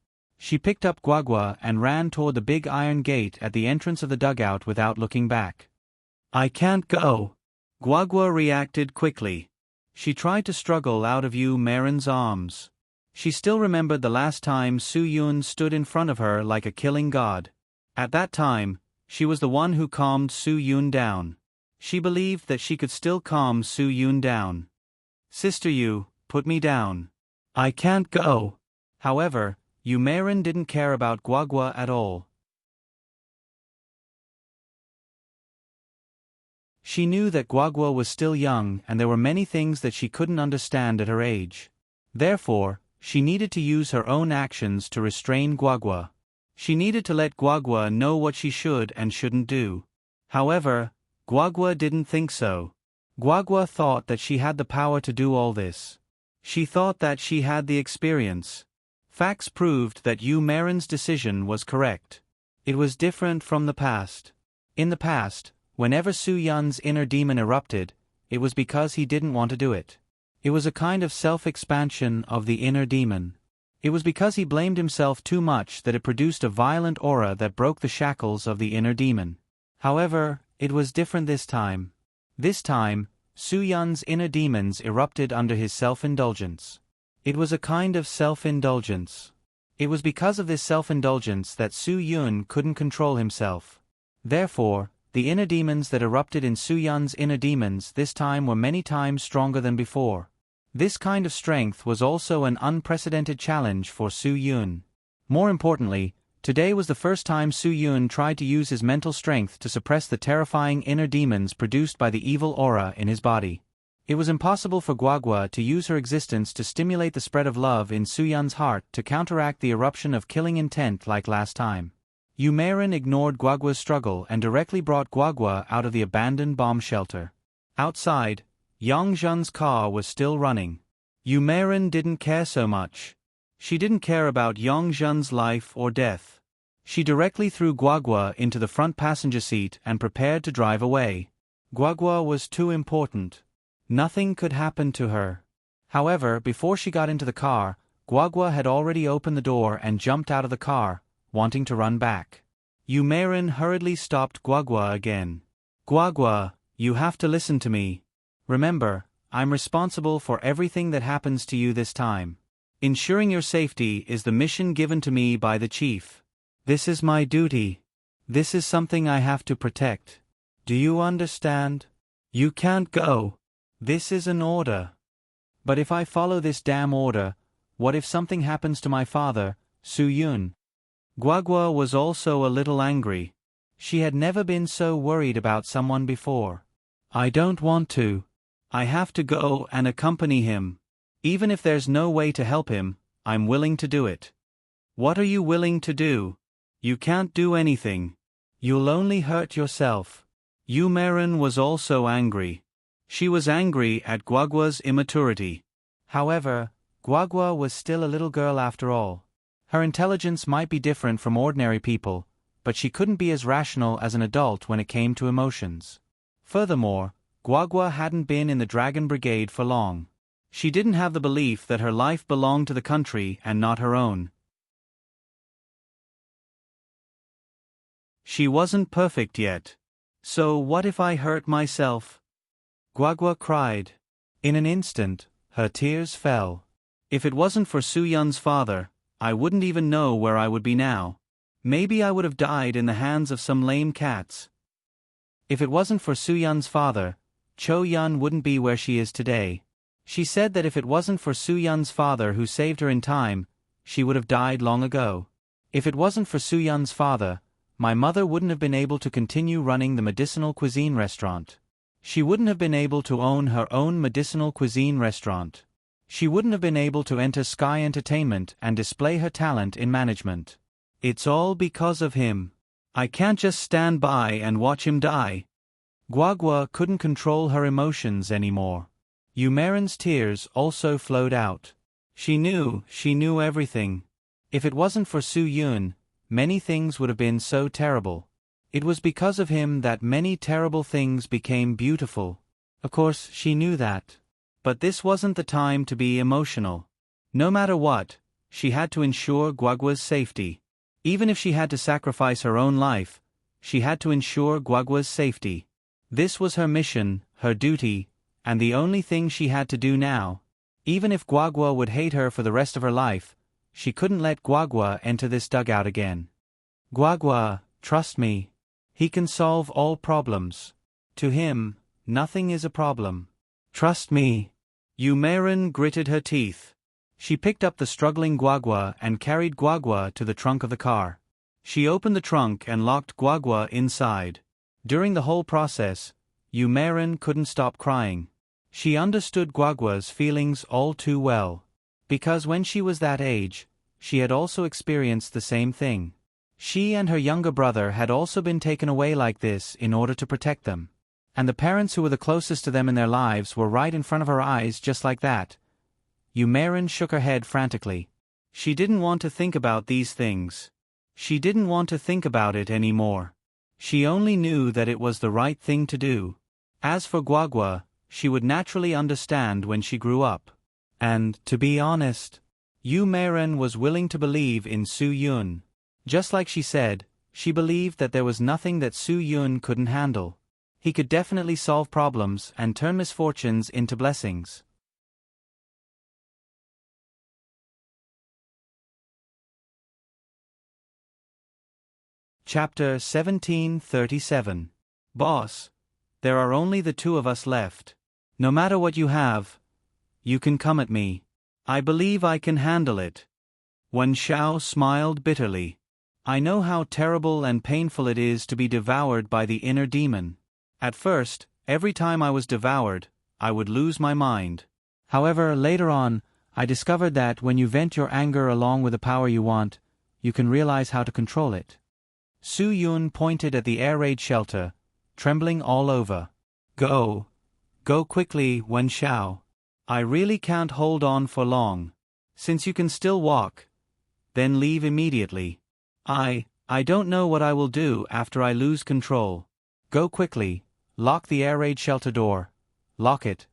Speaker 1: She picked up Guagua and ran toward the big iron gate at the entrance of the dugout without looking back. I can't go. Guagua reacted quickly. She tried to struggle out of Yu Marin's arms. She still remembered the last time Su Yun stood in front of her like a killing god. At that time, she was the one who calmed Su Yun down. She believed that she could still calm Su Yun down. Sister Yu, put me down. I can't go. However, Yu Marin didn't care about Guagua at all. She knew that Guagua was still young and there were many things that she couldn't understand at her age. Therefore, she needed to use her own actions to restrain Guagua. She needed to let Guagua know what she should and shouldn't do. However, Guagua didn't think so. Guagua thought that she had the power to do all this. She thought that she had the experience. Facts proved that Yu Marin's decision was correct. It was different from the past. In the past, whenever Su Yun's inner demon erupted, it was because he didn't want to do it. It was a kind of self-expansion of the inner demon. It was because he blamed himself too much that it produced a violent aura that broke the shackles of the inner demon. However, it was different this time. This time, Su Yun's inner demons erupted under his self-indulgence. It was a kind of self-indulgence. It was because of this self-indulgence that Su Yun couldn't control himself. Therefore, the inner demons that erupted in Su Yun's inner demons this time were many times stronger than before. This kind of strength was also an unprecedented challenge for Su Yun. More importantly, today was the first time Su Yun tried to use his mental strength to suppress the terrifying inner demons produced by the evil aura in his body. It was impossible for Guagua to use her existence to stimulate the spread of love in Su Yun's heart to counteract the eruption of killing intent like last time. Yu Marin ignored Guagua's struggle and directly brought Guagua out of the abandoned bomb shelter. Outside, Yang Zhen's car was still running. Yu Marin didn't care so much. She didn't care about Yang Zhen's life or death. She directly threw Guagua into the front passenger seat and prepared to drive away. Guagua was too important. Nothing could happen to her. However, before she got into the car, Guagua had already opened the door and jumped out of the car, wanting to run back. Yu Marin hurriedly stopped Guagua again. Guagua, you have to listen to me. Remember, I'm responsible for everything that happens to you this time. Ensuring your safety is the mission given to me by the chief. This is my duty. This is something I have to protect. Do you understand? You can't go. This is an order. But if I follow this damn order, what if something happens to my father, Su Yun? Guagua was also a little angry. She had never been so worried about someone before. I don't want to. I have to go and accompany him. Even if there's no way to help him, I'm willing to do it. What are you willing to do? You can't do anything. You'll only hurt yourself. Yu Marin was also angry. She was angry at Guagua's immaturity. However, Guagua was still a little girl after all. Her intelligence might be different from ordinary people, but she couldn't be as rational as an adult when it came to emotions. Furthermore, Guagua hadn't been in the Dragon Brigade for long. She didn't have the belief that her life belonged to the country and not her own. She wasn't perfect yet. So what if I hurt myself? Guagua cried. In an instant, her tears fell. If it wasn't for Su Yun's father, I wouldn't even know where I would be now. Maybe I would have died in the hands of some lame cats. If it wasn't for Su Yun's father, Cho Yun wouldn't be where she is today. She said that if it wasn't for Su Yun's father who saved her in time, she would have died long ago. If it wasn't for Su Yun's father, my mother wouldn't have been able to continue running the medicinal cuisine restaurant. She wouldn't have been able to own her own medicinal cuisine restaurant. She wouldn't have been able to enter Sky Entertainment and display her talent in management. It's all because of him. I can't just stand by and watch him die. Guagua couldn't control her emotions anymore. Yu Marin's tears also flowed out. She knew everything. If it wasn't for Su Yun, many things would have been so terrible. It was because of him that many terrible things became beautiful. Of course, she knew that. But this wasn't the time to be emotional. No matter what, she had to ensure Guagua's safety. Even if she had to sacrifice her own life, she had to ensure Guagua's safety. This was her mission, her duty, and the only thing she had to do now. Even if Guagua would hate her for the rest of her life, she couldn't let Guagua enter this dugout again. Guagua, trust me. He can solve all problems. To him, nothing is a problem. Trust me. Umaren gritted her teeth. She picked up the struggling Guagua and carried Guagua to the trunk of the car. She opened the trunk and locked Guagua inside. During the whole process, Umaren couldn't stop crying. She understood Guagua's feelings all too well. Because when she was that age, she had also experienced the same thing. She and her younger brother had also been taken away like this in order to protect them. And the parents who were the closest to them in their lives were right in front of her eyes just like that. Umaren shook her head frantically. She didn't want to think about these things. She didn't want to think about it anymore. She only knew that it was the right thing to do. As for Guagua, she would naturally understand when she grew up. And, to be honest, Umaren was willing to believe in Su Yun. Just like she said, she believed that there was nothing that Su Yun couldn't handle. He could definitely solve problems and turn misfortunes into blessings. Chapter 1737. Boss, there are only the two of us left. No matter what you have, you can come at me. I believe I can handle it. Wen Xiao smiled bitterly. I know how terrible and painful it is to be devoured by the inner demon. At first, every time I was devoured, I would lose my mind. However, later on, I discovered that when you vent your anger along with the power you want, you can realize how to control it. Su Yun pointed at the air raid shelter, trembling all over. Go. Go quickly, Wen Xiao. I really can't hold on for long. Since you can still walk, then leave immediately. I don't know what I will do after I lose control. Go quickly, lock the air raid shelter door. Lock it.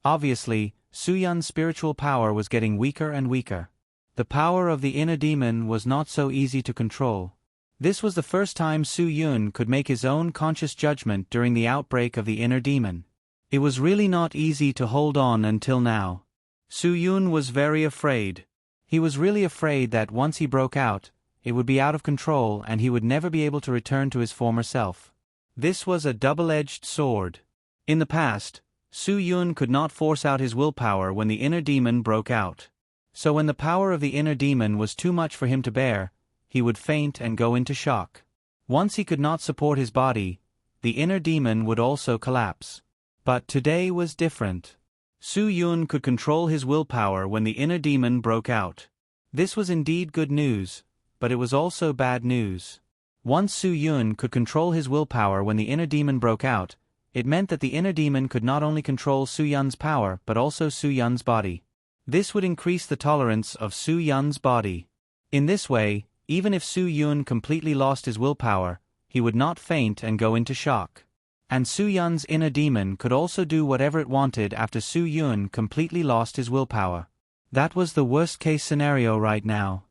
Speaker 1: Obviously, Su Yun's spiritual power was getting weaker and weaker. The power of the inner demon was not so easy to control. This was the first time Su Yun could make his own conscious judgment during the outbreak of the inner demon. It was really not easy to hold on until now. Su Yun was very afraid. He was really afraid that once he broke out, it would be out of control and he would never be able to return to his former self. This was a double-edged sword. In the past, Su Yun could not force out his willpower when the inner demon broke out. So when the power of the inner demon was too much for him to bear, he would faint and go into shock. Once he could not support his body, the inner demon would also collapse. But today was different. Su Yun could control his willpower when the inner demon broke out. This was indeed good news, but it was also bad news. Once Su Yun could control his willpower when the inner demon broke out, it meant that the inner demon could not only control Su Yun's power but also Su Yun's body. This would increase the tolerance of Su Yun's body. In this way, even if Su Yun completely lost his willpower, he would not faint and go into shock. And Su Yun's inner demon could also do whatever it wanted after Su Yun completely lost his willpower. That was the worst-case scenario right now.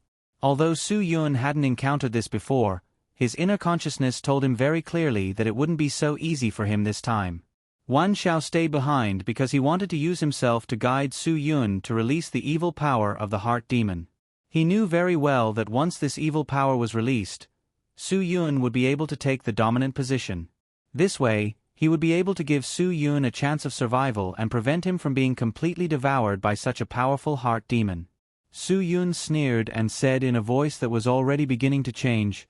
Speaker 1: Although Su Yun hadn't encountered this before, his inner consciousness told him very clearly that it wouldn't be so easy for him this time. Wan Xiao stayed behind because he wanted to use himself to guide Su Yun to release the evil power of the heart demon. He knew very well that once this evil power was released, Su Yun would be able to take the dominant position. This way, he would be able to give Su Yun a chance of survival and prevent him from being completely devoured by such a powerful heart demon. Su Yun sneered and said in a voice that was already beginning to change,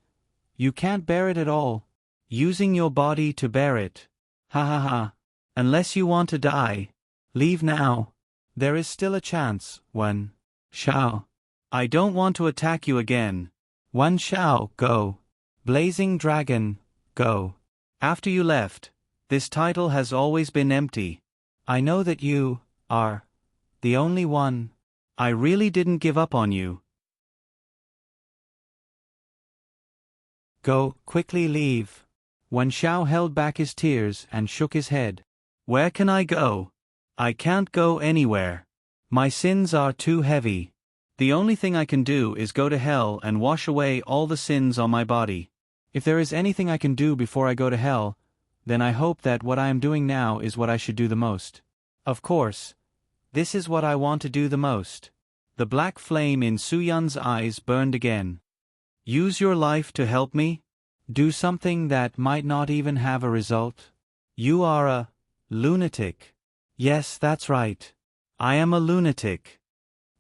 Speaker 1: "You can't bear it at all. Using your body to bear it. Ha ha ha. Unless you want to die. Leave now. There is still a chance, Wen Xiao. I don't want to attack you again. Wen Xiao, go. Blazing Dragon, go. After you left, this title has always been empty. I know that you are the only one. I really didn't give up on you. Go, quickly leave." Wen Xiao held back his tears and shook his head. "Where can I go? I can't go anywhere. My sins are too heavy. The only thing I can do is go to hell and wash away all the sins on my body. If there is anything I can do before I go to hell, then I hope that what I am doing now is what I should do the most. Of course, this is what I want to do the most. The black flame in Su-yun's eyes burned again. Use your life to help me? Do something that might not even have a result? You are a lunatic. Yes, that's right. I am a lunatic.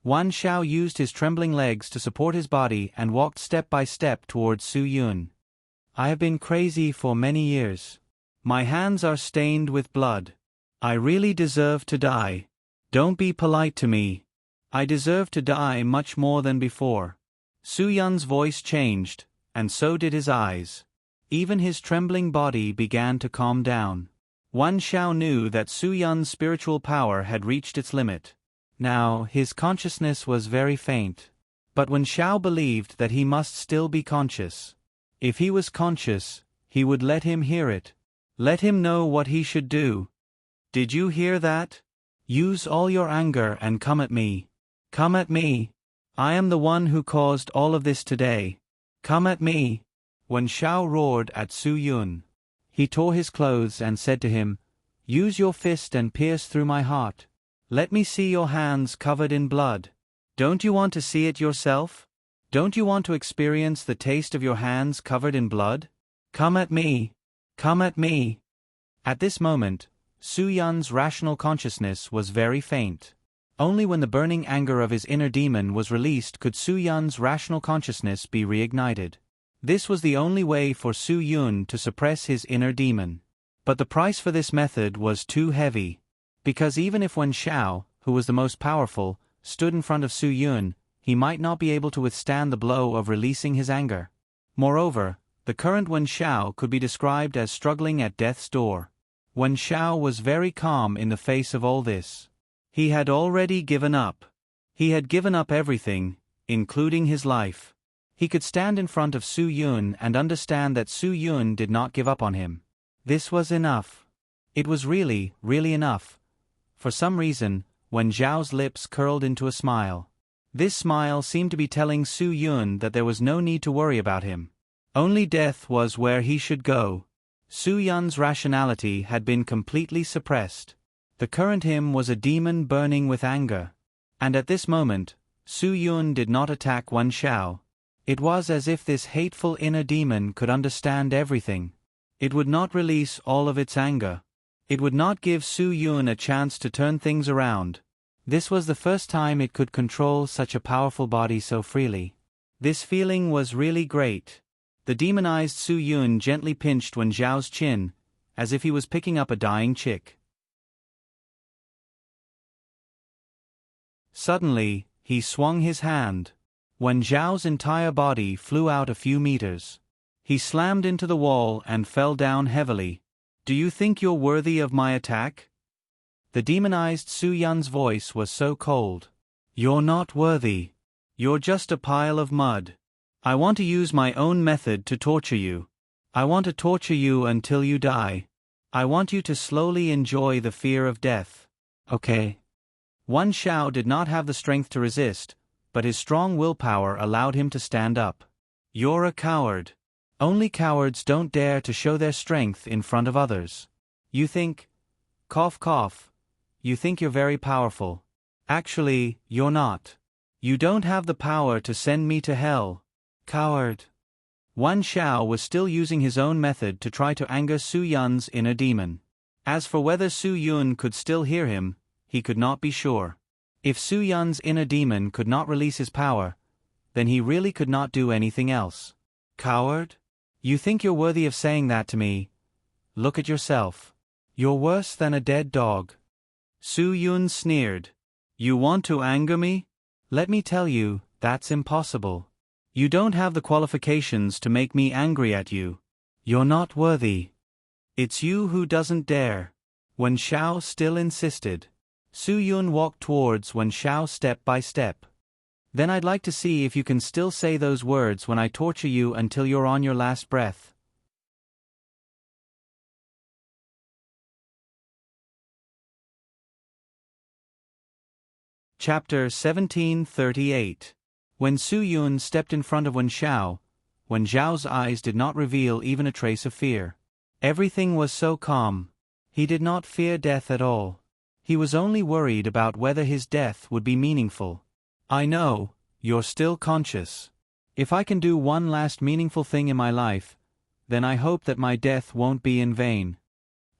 Speaker 1: Wan Xiao used his trembling legs to support his body and walked step by step towards Su-yun. I have been crazy for many years. My hands are stained with blood. I really deserve to die. Don't be polite to me. I deserve to die much more than before. Su-yun's voice changed, and so did his eyes. Even his trembling body began to calm down. Wan Xiao knew that Su-yun's spiritual power had reached its limit. Now, his consciousness was very faint. But Wan Xiao believed that he must still be conscious. If he was conscious, he would let him hear it. Let him know what he should do. Did you hear that? Use all your anger and come at me. Come at me. I am the one who caused all of this today. Come at me. Wan Xiao roared at Su-yun. He tore his clothes and said to him, Use your fist and pierce through my heart. Let me see your hands covered in blood. Don't you want to see it yourself? Don't you want to experience the taste of your hands covered in blood? Come at me. Come at me. At this moment, Su-yun's rational consciousness was very faint. Only when the burning anger of his inner demon was released could Su-yun's rational consciousness be reignited. This was the only way for Su-yun to suppress his inner demon. But the price for this method was too heavy. Because even if Wan Xiao, who was the most powerful, stood in front of Su-yun, he might not be able to withstand the blow of releasing his anger. Moreover, the current Wan Xiao could be described as struggling at death's door. Wan Xiao was very calm in the face of all this. He had already given up. He had given up everything, including his life. He could stand in front of Su-yun and understand that Su-yun did not give up on him. This was enough. It was really, really enough. For some reason, Wen Zhao's lips curled into a smile. This smile seemed to be telling Su-yun that there was no need to worry about him. Only death was where he should go. Su-yun's rationality had been completely suppressed. The current him was a demon burning with anger. And at this moment, Su-yun did not attack Wan Xiao. It was as if this hateful inner demon could understand everything. It would not release all of its anger. It would not give Su-yun a chance to turn things around. This was the first time it could control such a powerful body so freely. This feeling was really great. The demonized Su-yun gently pinched Wen Zhao's chin, as if he was picking up a dying chick. Suddenly, he swung his hand. Wen Zhao's entire body flew out a few meters. He slammed into the wall and fell down heavily. Do you think you're worthy of my attack? The demonized Su-yun's voice was so cold. You're not worthy. You're just a pile of mud. I want to use my own method to torture you. I want to torture you until you die. I want you to slowly enjoy the fear of death. Okay. Wan Xiao did not have the strength to resist, but his strong willpower allowed him to stand up. You're a coward. Only cowards don't dare to show their strength in front of others. You think, cough cough, you think you're very powerful. Actually, you're not. You don't have the power to send me to hell. Coward. Wan Xiao was still using his own method to try to anger Su-yun's inner demon. As for whether Su-yun could still hear him, he could not be sure. If Su-yun's inner demon could not release his power, then he really could not do anything else. Coward? You think you're worthy of saying that to me? Look at yourself. You're worse than a dead dog. Su-yun sneered. You want to anger me? Let me tell you, that's impossible. You don't have the qualifications to make me angry at you. You're not worthy. It's you who doesn't dare. Wen Xiao still insisted. Su-yun walked towards Wen Xiao step by step. Then I'd like to see if you can still say those words when I torture you until you're on your last breath. Chapter 1738. When Su Yun stepped in front of Wen Zhao's eyes did not reveal even a trace of fear. Everything was so calm. He did not fear death at all. He was only worried about whether his death would be meaningful. I know, you're still conscious. If I can do one last meaningful thing in my life, then I hope that my death won't be in vain.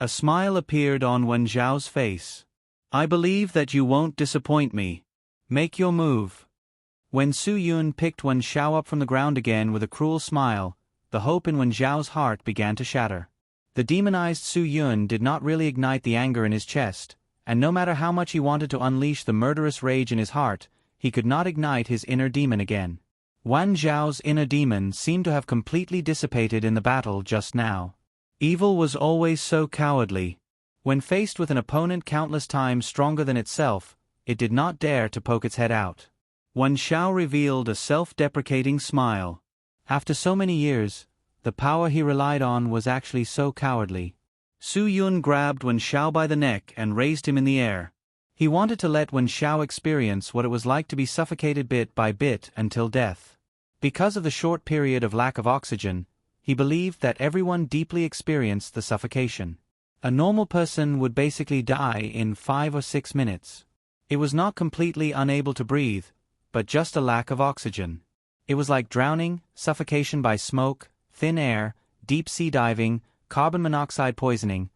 Speaker 1: A smile appeared on Wen Zhao's face. I believe that you won't disappoint me. Make your move. When Su Yun picked Wen Zhao up from the ground again with a cruel smile, the hope in Wen Zhao's heart began to shatter. The demonized Su Yun did not really ignite the anger in his chest, and no matter how much he wanted to unleash the murderous rage in his heart, he could not ignite his inner demon again. Wen Zhao's inner demon seemed to have completely dissipated in the battle just now. Evil was always so cowardly. When faced with an opponent countless times stronger than itself, it did not dare to poke its head out. Wen Zhao revealed a self-deprecating smile. After so many years, the power he relied on was actually so cowardly. Su Yun grabbed Wen Zhao by the neck and raised him in the air. He wanted to let Wen Zhao experience what it was like to be suffocated bit by bit until death. Because of the short period of lack of oxygen, he believed that everyone deeply experienced the suffocation. A normal person would basically die in 5 or 6 minutes. It was not completely unable to breathe, but just a lack of oxygen. It was like drowning, suffocation by smoke, thin air, deep-sea diving, carbon monoxide poisoning.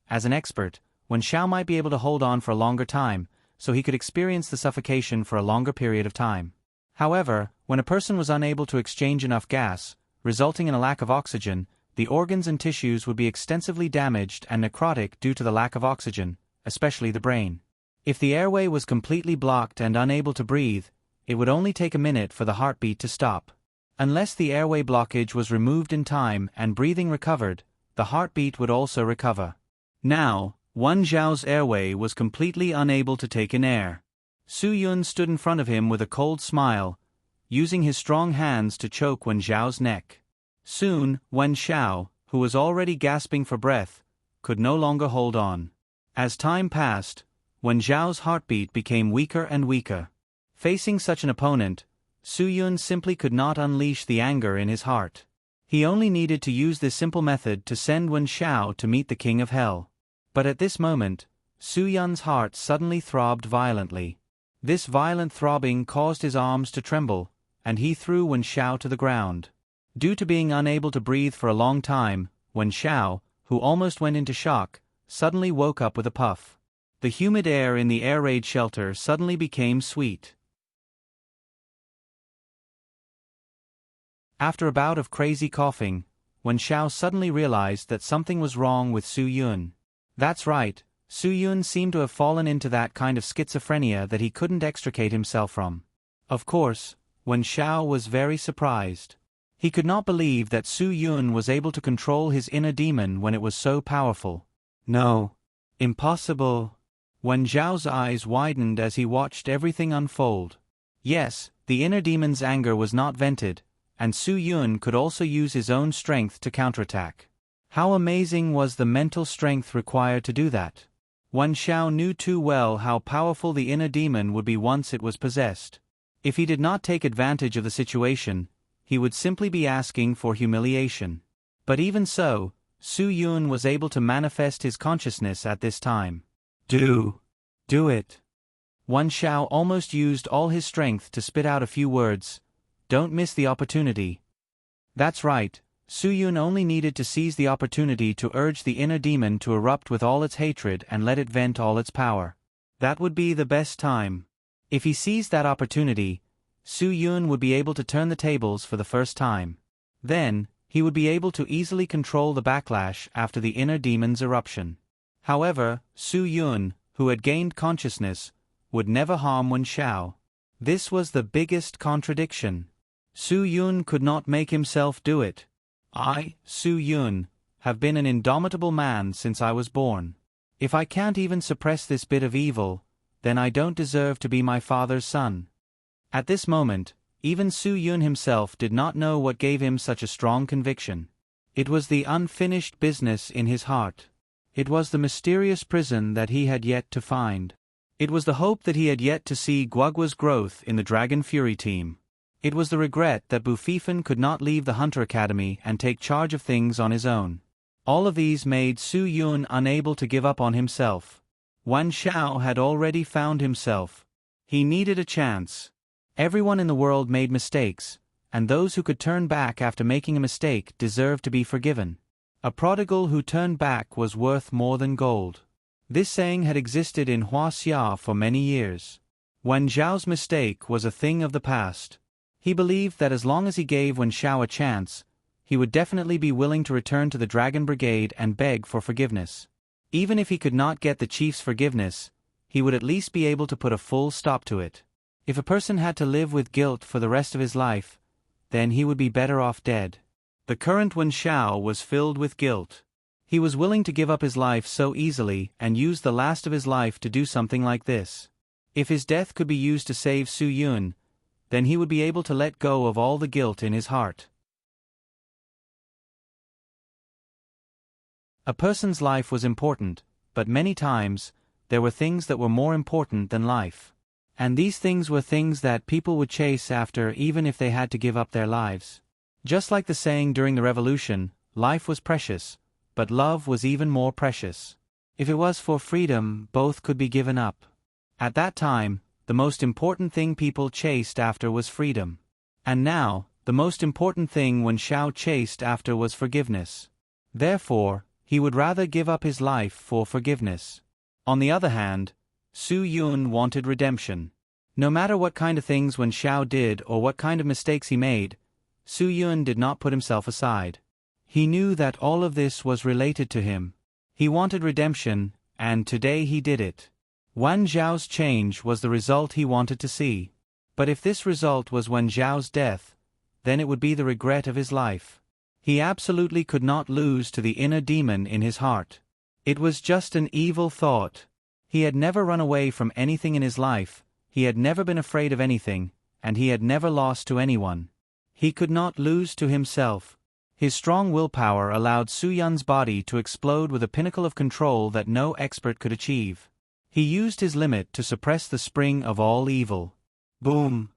Speaker 1: As an expert, Wen Zhao might be able to hold on for a longer time, so he could experience the suffocation for a longer period of time. However, when a person was unable to exchange enough gas, resulting in a lack of oxygen, the organs and tissues would be extensively damaged and necrotic due to the lack of oxygen, especially the brain. If the airway was completely blocked and unable to breathe, it would only take a minute for the heartbeat to stop. Unless the airway blockage was removed in time and breathing recovered, the heartbeat would also recover. Now, Wen Zhao's airway was completely unable to take in air. Su Yun stood in front of him with a cold smile, using his strong hands to choke Wen Zhao's neck. Soon, Wen Zhao, who was already gasping for breath, could no longer hold on. As time passed, Wen Zhao's heartbeat became weaker and weaker. Facing such an opponent, Su Yun simply could not unleash the anger in his heart. He only needed to use this simple method to send Wen Zhao to meet the King of Hell. But at this moment, Su Yun's heart suddenly throbbed violently. This violent throbbing caused his arms to tremble, and he threw Wen Zhao to the ground. Due to being unable to breathe for a long time, Wen Zhao, who almost went into shock, suddenly woke up with a puff. The humid air in the air raid shelter suddenly became sweet. After a bout of crazy coughing, Wen Zhao suddenly realized that something was wrong with Su Yun. That's right, Su Yun seemed to have fallen into that kind of schizophrenia that he couldn't extricate himself from. Of course, Wen Zhao was very surprised. He could not believe that Su Yun was able to control his inner demon when it was so powerful. No. Impossible. Wen Zhao's eyes widened as he watched everything unfold. Yes, the inner demon's anger was not vented, and Su Yun could also use his own strength to counterattack. How amazing was the mental strength required to do that? Wen Zhao knew too well how powerful the inner demon would be once it was possessed. If he did not take advantage of the situation, he would simply be asking for humiliation. But even so, Su Yun was able to manifest his consciousness at this time. Do it. Wen Zhao almost used all his strength to spit out a few words. Don't miss the opportunity. That's right, Su Yun only needed to seize the opportunity to urge the inner demon to erupt with all its hatred and let it vent all its power. That would be the best time. If he seized that opportunity, Su Yun would be able to turn the tables for the first time. Then, he would be able to easily control the backlash after the inner demon's eruption. However, Su Yun, who had gained consciousness, would never harm Wen Zhao. This was the biggest contradiction. Su Yun could not make himself do it. I, Su Yun, have been an indomitable man since I was born. If I can't even suppress this bit of evil, then I don't deserve to be my father's son. At this moment, even Su Yun himself did not know what gave him such a strong conviction. It was the unfinished business in his heart. It was the mysterious prison that he had yet to find. It was the hope that he had yet to see Guagua's growth in the Dragon Fury team. It was the regret that Bufifan could not leave the Hunter Academy and take charge of things on his own. All of these made Su Yun unable to give up on himself. Wan Xiao had already found himself. He needed a chance. Everyone in the world made mistakes, and those who could turn back after making a mistake deserved to be forgiven. A prodigal who turned back was worth more than gold. This saying had existed in Huaxia for many years. Wan Zhao's mistake was a thing of the past. He believed that as long as he gave Wan Xiao a chance, he would definitely be willing to return to the Dragon Brigade and beg for forgiveness. Even if he could not get the chief's forgiveness, he would at least be able to put a full stop to it. If a person had to live with guilt for the rest of his life, then he would be better off dead. The current Wan Xiao was filled with guilt. He was willing to give up his life so easily and use the last of his life to do something like this. If his death could be used to save Su Yun, then he would be able to let go of all the guilt in his heart. A person's life was important, but many times, there were things that were more important than life. And these things were things that people would chase after even if they had to give up their lives. Just like the saying during the revolution, life was precious, but love was even more precious. If it was for freedom, both could be given up. At that time, the most important thing people chased after was freedom. And now, the most important thing Wan Xiao chased after was forgiveness. Therefore, he would rather give up his life for forgiveness. On the other hand, Su Yun wanted redemption. No matter what kind of things Wan Xiao did or what kind of mistakes he made, Su Yun did not put himself aside. He knew that all of this was related to him. He wanted redemption, and today he did it. Wan Zhao's change was the result he wanted to see. But if this result was Wan Zhao's death, then it would be the regret of his life. He absolutely could not lose to the inner demon in his heart. It was just an evil thought. He had never run away from anything in his life, he had never been afraid of anything, and he had never lost to anyone. He could not lose to himself. His strong willpower allowed Su Yun's body to explode with a pinnacle of control that no expert could achieve. He used his limit to suppress the spring of all evil. Boom!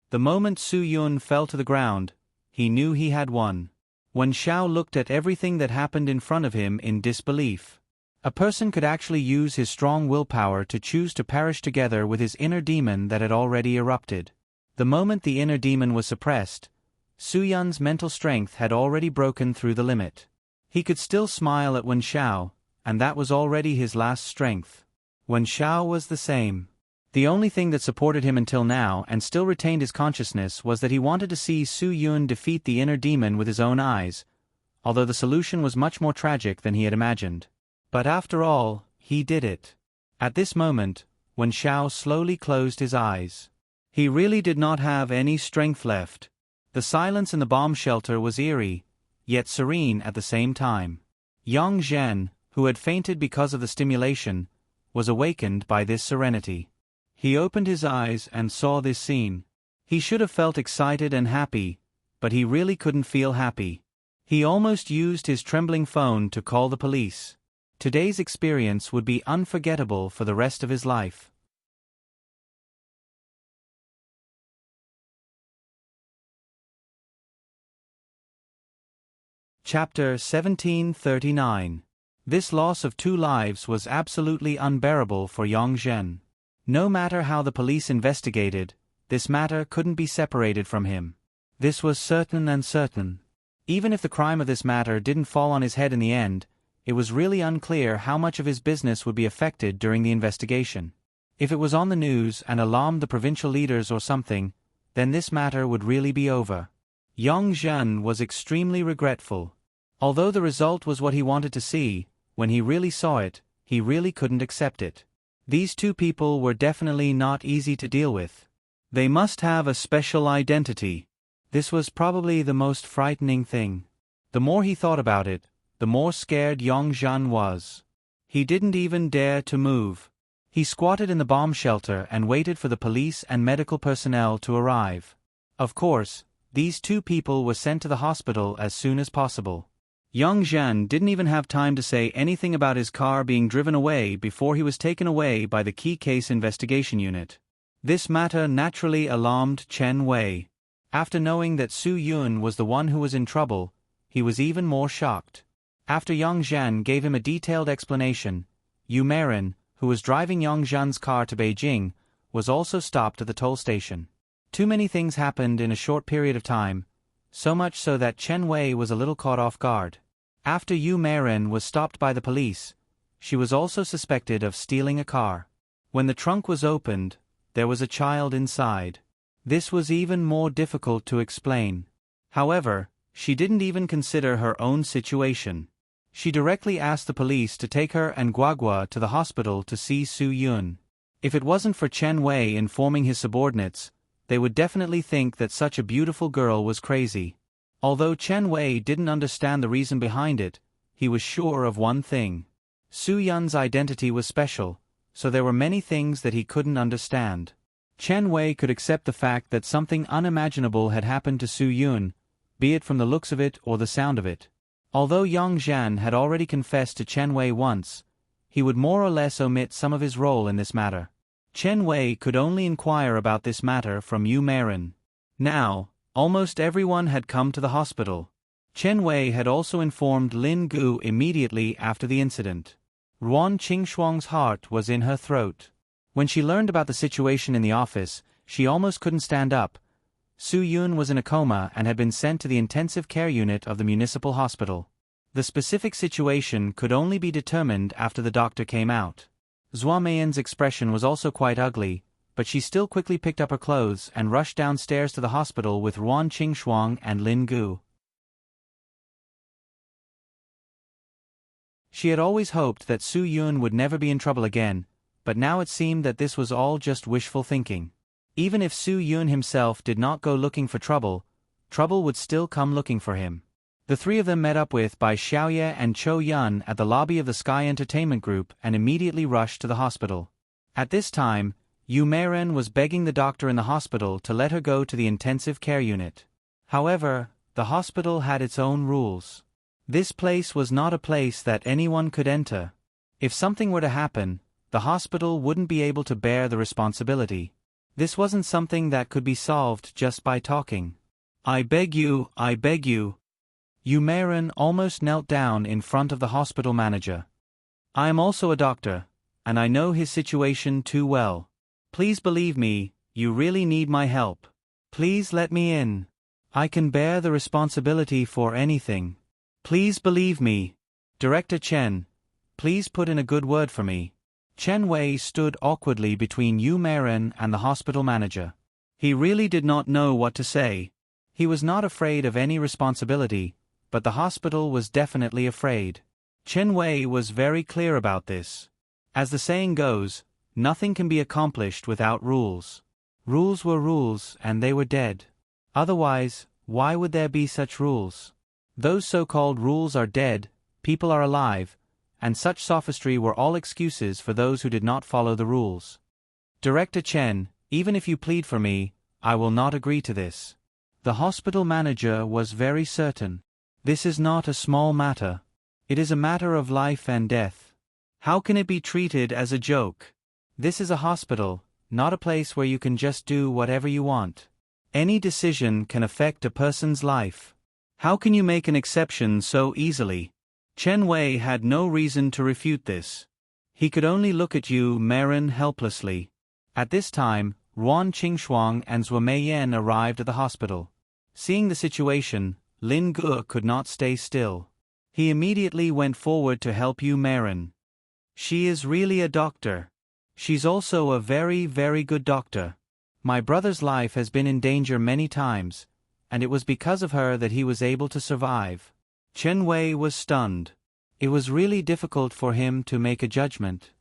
Speaker 1: The moment Su Yun fell to the ground, he knew he had won. Wan Xiao looked at everything that happened in front of him in disbelief. A person could actually use his strong willpower to choose to perish together with his inner demon that had already erupted. The moment the inner demon was suppressed, Su Yun's mental strength had already broken through the limit. He could still smile at Wan Xiao, and that was already his last strength. Wan Xiao was the same. The only thing that supported him until now and still retained his consciousness was that he wanted to see Su Yun defeat the inner demon with his own eyes, although the solution was much more tragic than he had imagined. But after all, he did it. At this moment, Wan Xiao slowly closed his eyes. He really did not have any strength left. The silence in the bomb shelter was eerie, yet serene at the same time. Yang Zhen, who had fainted because of the stimulation, was awakened by this serenity. He opened his eyes and saw this scene. He should have felt excited and happy, but he really couldn't feel happy. He almost used his trembling phone to call the police. Today's experience would be unforgettable for the rest of his life. Chapter 1739. This loss of 2 lives was absolutely unbearable for Yang Zhen. No matter how the police investigated, this matter couldn't be separated from him. This was certain and certain. Even if the crime of this matter didn't fall on his head in the end, it was really unclear how much of his business would be affected during the investigation. If it was on the news and alarmed the provincial leaders or something, then this matter would really be over. Yang Zhen was extremely regretful. Although the result was what he wanted to see, when he really saw it, he really couldn't accept it. These 2 people were definitely not easy to deal with. They must have a special identity. This was probably the most frightening thing. The more he thought about it, the more scared Yang Zhen was. He didn't even dare to move. He squatted in the bomb shelter and waited for the police and medical personnel to arrive. Of course, these 2 people were sent to the hospital as soon as possible. Yang Zhan didn't even have time to say anything about his car being driven away before he was taken away by the Key Case Investigation Unit. This matter naturally alarmed Chen Wei. After knowing that Su Yun was the one who was in trouble, he was even more shocked. After Yang Zhan gave him a detailed explanation, Yu Meiren, who was driving Yang Zhan's car to Beijing, was also stopped at the toll station. Too many things happened in a short period of time, so much so that Chen Wei was a little caught off guard. After Yu Meiren was stopped by the police, she was also suspected of stealing a car. When the trunk was opened, there was a child inside. This was even more difficult to explain. However, she didn't even consider her own situation. She directly asked the police to take her and Guagua to the hospital to see Su Yun. If it wasn't for Chen Wei informing his subordinates, they would definitely think that such a beautiful girl was crazy. Although Chen Wei didn't understand the reason behind it, he was sure of one thing. Su Yun's identity was special, so there were many things that he couldn't understand. Chen Wei could accept the fact that something unimaginable had happened to Su Yun, be it from the looks of it or the sound of it. Although Yang Zhan had already confessed to Chen Wei once, he would more or less omit some of his role in this matter. Chen Wei could only inquire about this matter from Yu Meiren. Now, almost everyone had come to the hospital. Chen Wei had also informed Lin Gu immediately after the incident. Ruan Qingxuang's heart was in her throat. When she learned about the situation in the office, she almost couldn't stand up. Su Yun was in a coma and had been sent to the intensive care unit of the municipal hospital. The specific situation could only be determined after the doctor came out. Zhua Meiyan's expression was also quite ugly, but she still quickly picked up her clothes and rushed downstairs to the hospital with Ruan Qingxuang and Lin Gu. She had always hoped that Su Yun would never be in trouble again, but now it seemed that this was all just wishful thinking. Even if Su Yun himself did not go looking for trouble, trouble would still come looking for him. The three of them met up with Bai Xiaoye and Chou Yun at the lobby of the Sky Entertainment Group and immediately rushed to the hospital. At this time, Yu Meiren was begging the doctor in the hospital to let her go to the intensive care unit. However, the hospital had its own rules. This place was not a place that anyone could enter. If something were to happen, the hospital wouldn't be able to bear the responsibility. This wasn't something that could be solved just by talking. I beg you, I beg you. Yu Meiren almost knelt down in front of the hospital manager. I am also a doctor, and I know his situation too well. Please believe me, you really need my help. Please let me in. I can bear the responsibility for anything. Please believe me. Director Chen, please put in a good word for me. Chen Wei stood awkwardly between Yu Meiren and the hospital manager. He really did not know what to say. He was not afraid of any responsibility, but the hospital was definitely afraid. Chen Wei was very clear about this. As the saying goes, nothing can be accomplished without rules. Rules were rules and they were dead. Otherwise, why would there be such rules? Those so-called rules are dead, people are alive, and such sophistry were all excuses for those who did not follow the rules. Director Chen, even if you plead for me, I will not agree to this. The hospital manager was very certain. This is not a small matter. It is a matter of life and death. How can it be treated as a joke? This is a hospital, not a place where you can just do whatever you want. Any decision can affect a person's life. How can you make an exception so easily? Chen Wei had no reason to refute this. He could only look at Yu Meiren helplessly. At this time, Ruan Qingxuang and Zhua Meiyan arrived at the hospital. Seeing the situation, Lin Gu could not stay still. He immediately went forward to help Yu Meiren. She is really a doctor. She's also a very, very good doctor. My brother's life has been in danger many times, and it was because of her that he was able to survive. Chen Wei was stunned. It was really difficult for him to make a judgment.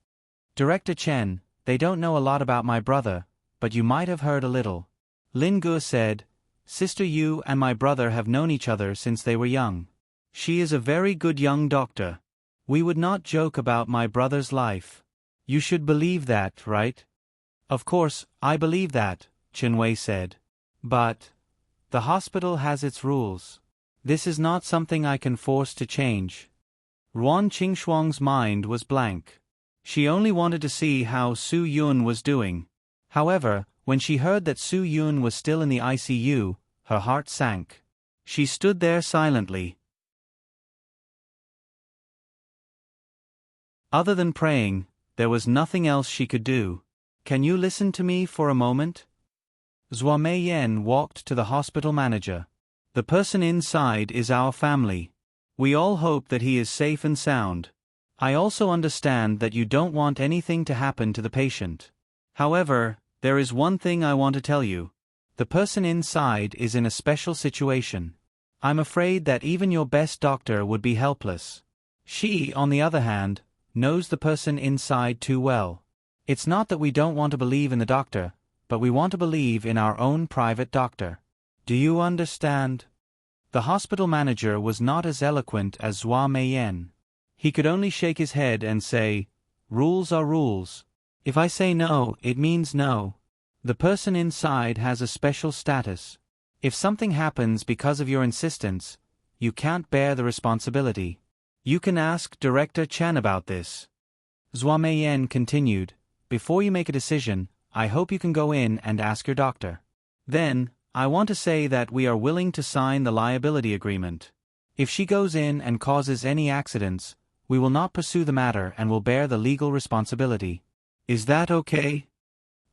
Speaker 1: Director Chen, they don't know a lot about my brother, but you might have heard a little. Lin Gu said, Sister Yu and my brother have known each other since they were young. She is a very good young doctor. We would not joke about my brother's life. You should believe that, right? Of course, I believe that, Chen Wei said. But the hospital has its rules. This is not something I can force to change. Ruan Qingxuang's mind was blank. She only wanted to see how Su Yun was doing. However, when she heard that Su Yun was still in the ICU, her heart sank. She stood there silently. Other than praying, there was nothing else she could do. Can you listen to me for a moment? Zhua Meiyan walked to the hospital manager. The person inside is our family. We all hope that he is safe and sound. I also understand that you don't want anything to happen to the patient. However, there is one thing I want to tell you. The person inside is in a special situation. I'm afraid that even your best doctor would be helpless. She, on the other hand, knows the person inside too well. It's not that we don't want to believe in the doctor, but we want to believe in our own private doctor. Do you understand? The hospital manager was not as eloquent as Zhua Meiyan. He could only shake his head and say, "Rules are rules. If I say no, it means no. The person inside has a special status. If something happens because of your insistence, you can't bear the responsibility. You can ask Director Chen about this." Zhua Meiyan continued, "Before you make a decision, I hope you can go in and ask your doctor. Then, I want to say that we are willing to sign the liability agreement. If she goes in and causes any accidents, we will not pursue the matter and will bear the legal responsibility. Is that okay?"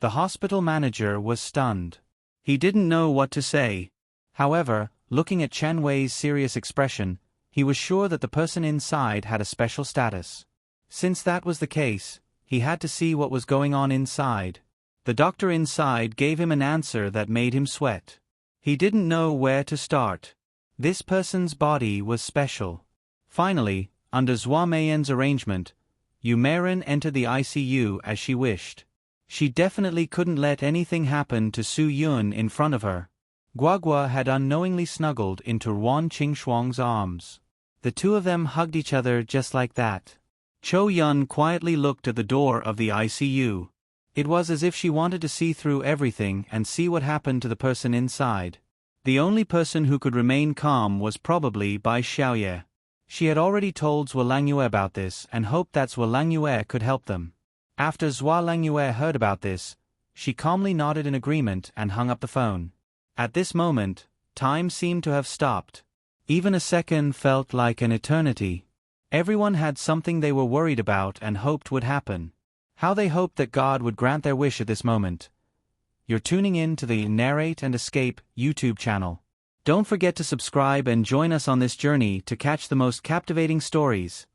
Speaker 1: The hospital manager was stunned. He didn't know what to say. However, looking at Chen Wei's serious expression, he was sure that the person inside had a special status. Since that was the case, he had to see what was going on inside. The doctor inside gave him an answer that made him sweat. He didn't know where to start. This person's body was special. Finally, under Zhua Meiyan's arrangement, Yu Meiren entered the ICU as she wished. She definitely couldn't let anything happen to Su Yun in front of her. Guagua had unknowingly snuggled into Ruan Qingxuang's arms. The two of them hugged each other just like that. Cho Yun quietly looked at the door of the ICU. It was as if she wanted to see through everything and see what happened to the person inside. The only person who could remain calm was probably Bai Xiaoye. She had already told Zhuo Langyue about this and hoped that Zhuo Langyue could help them. After Zhuo Langyue heard about this, she calmly nodded in agreement and hung up the phone. At this moment, time seemed to have stopped. Even a second felt like an eternity. Everyone had something they were worried about and hoped would happen. How they hoped that God would grant their wish at this moment. You're tuning in to the Narrate and Escape YouTube channel. Don't forget to subscribe and join us on this journey to catch the most captivating stories.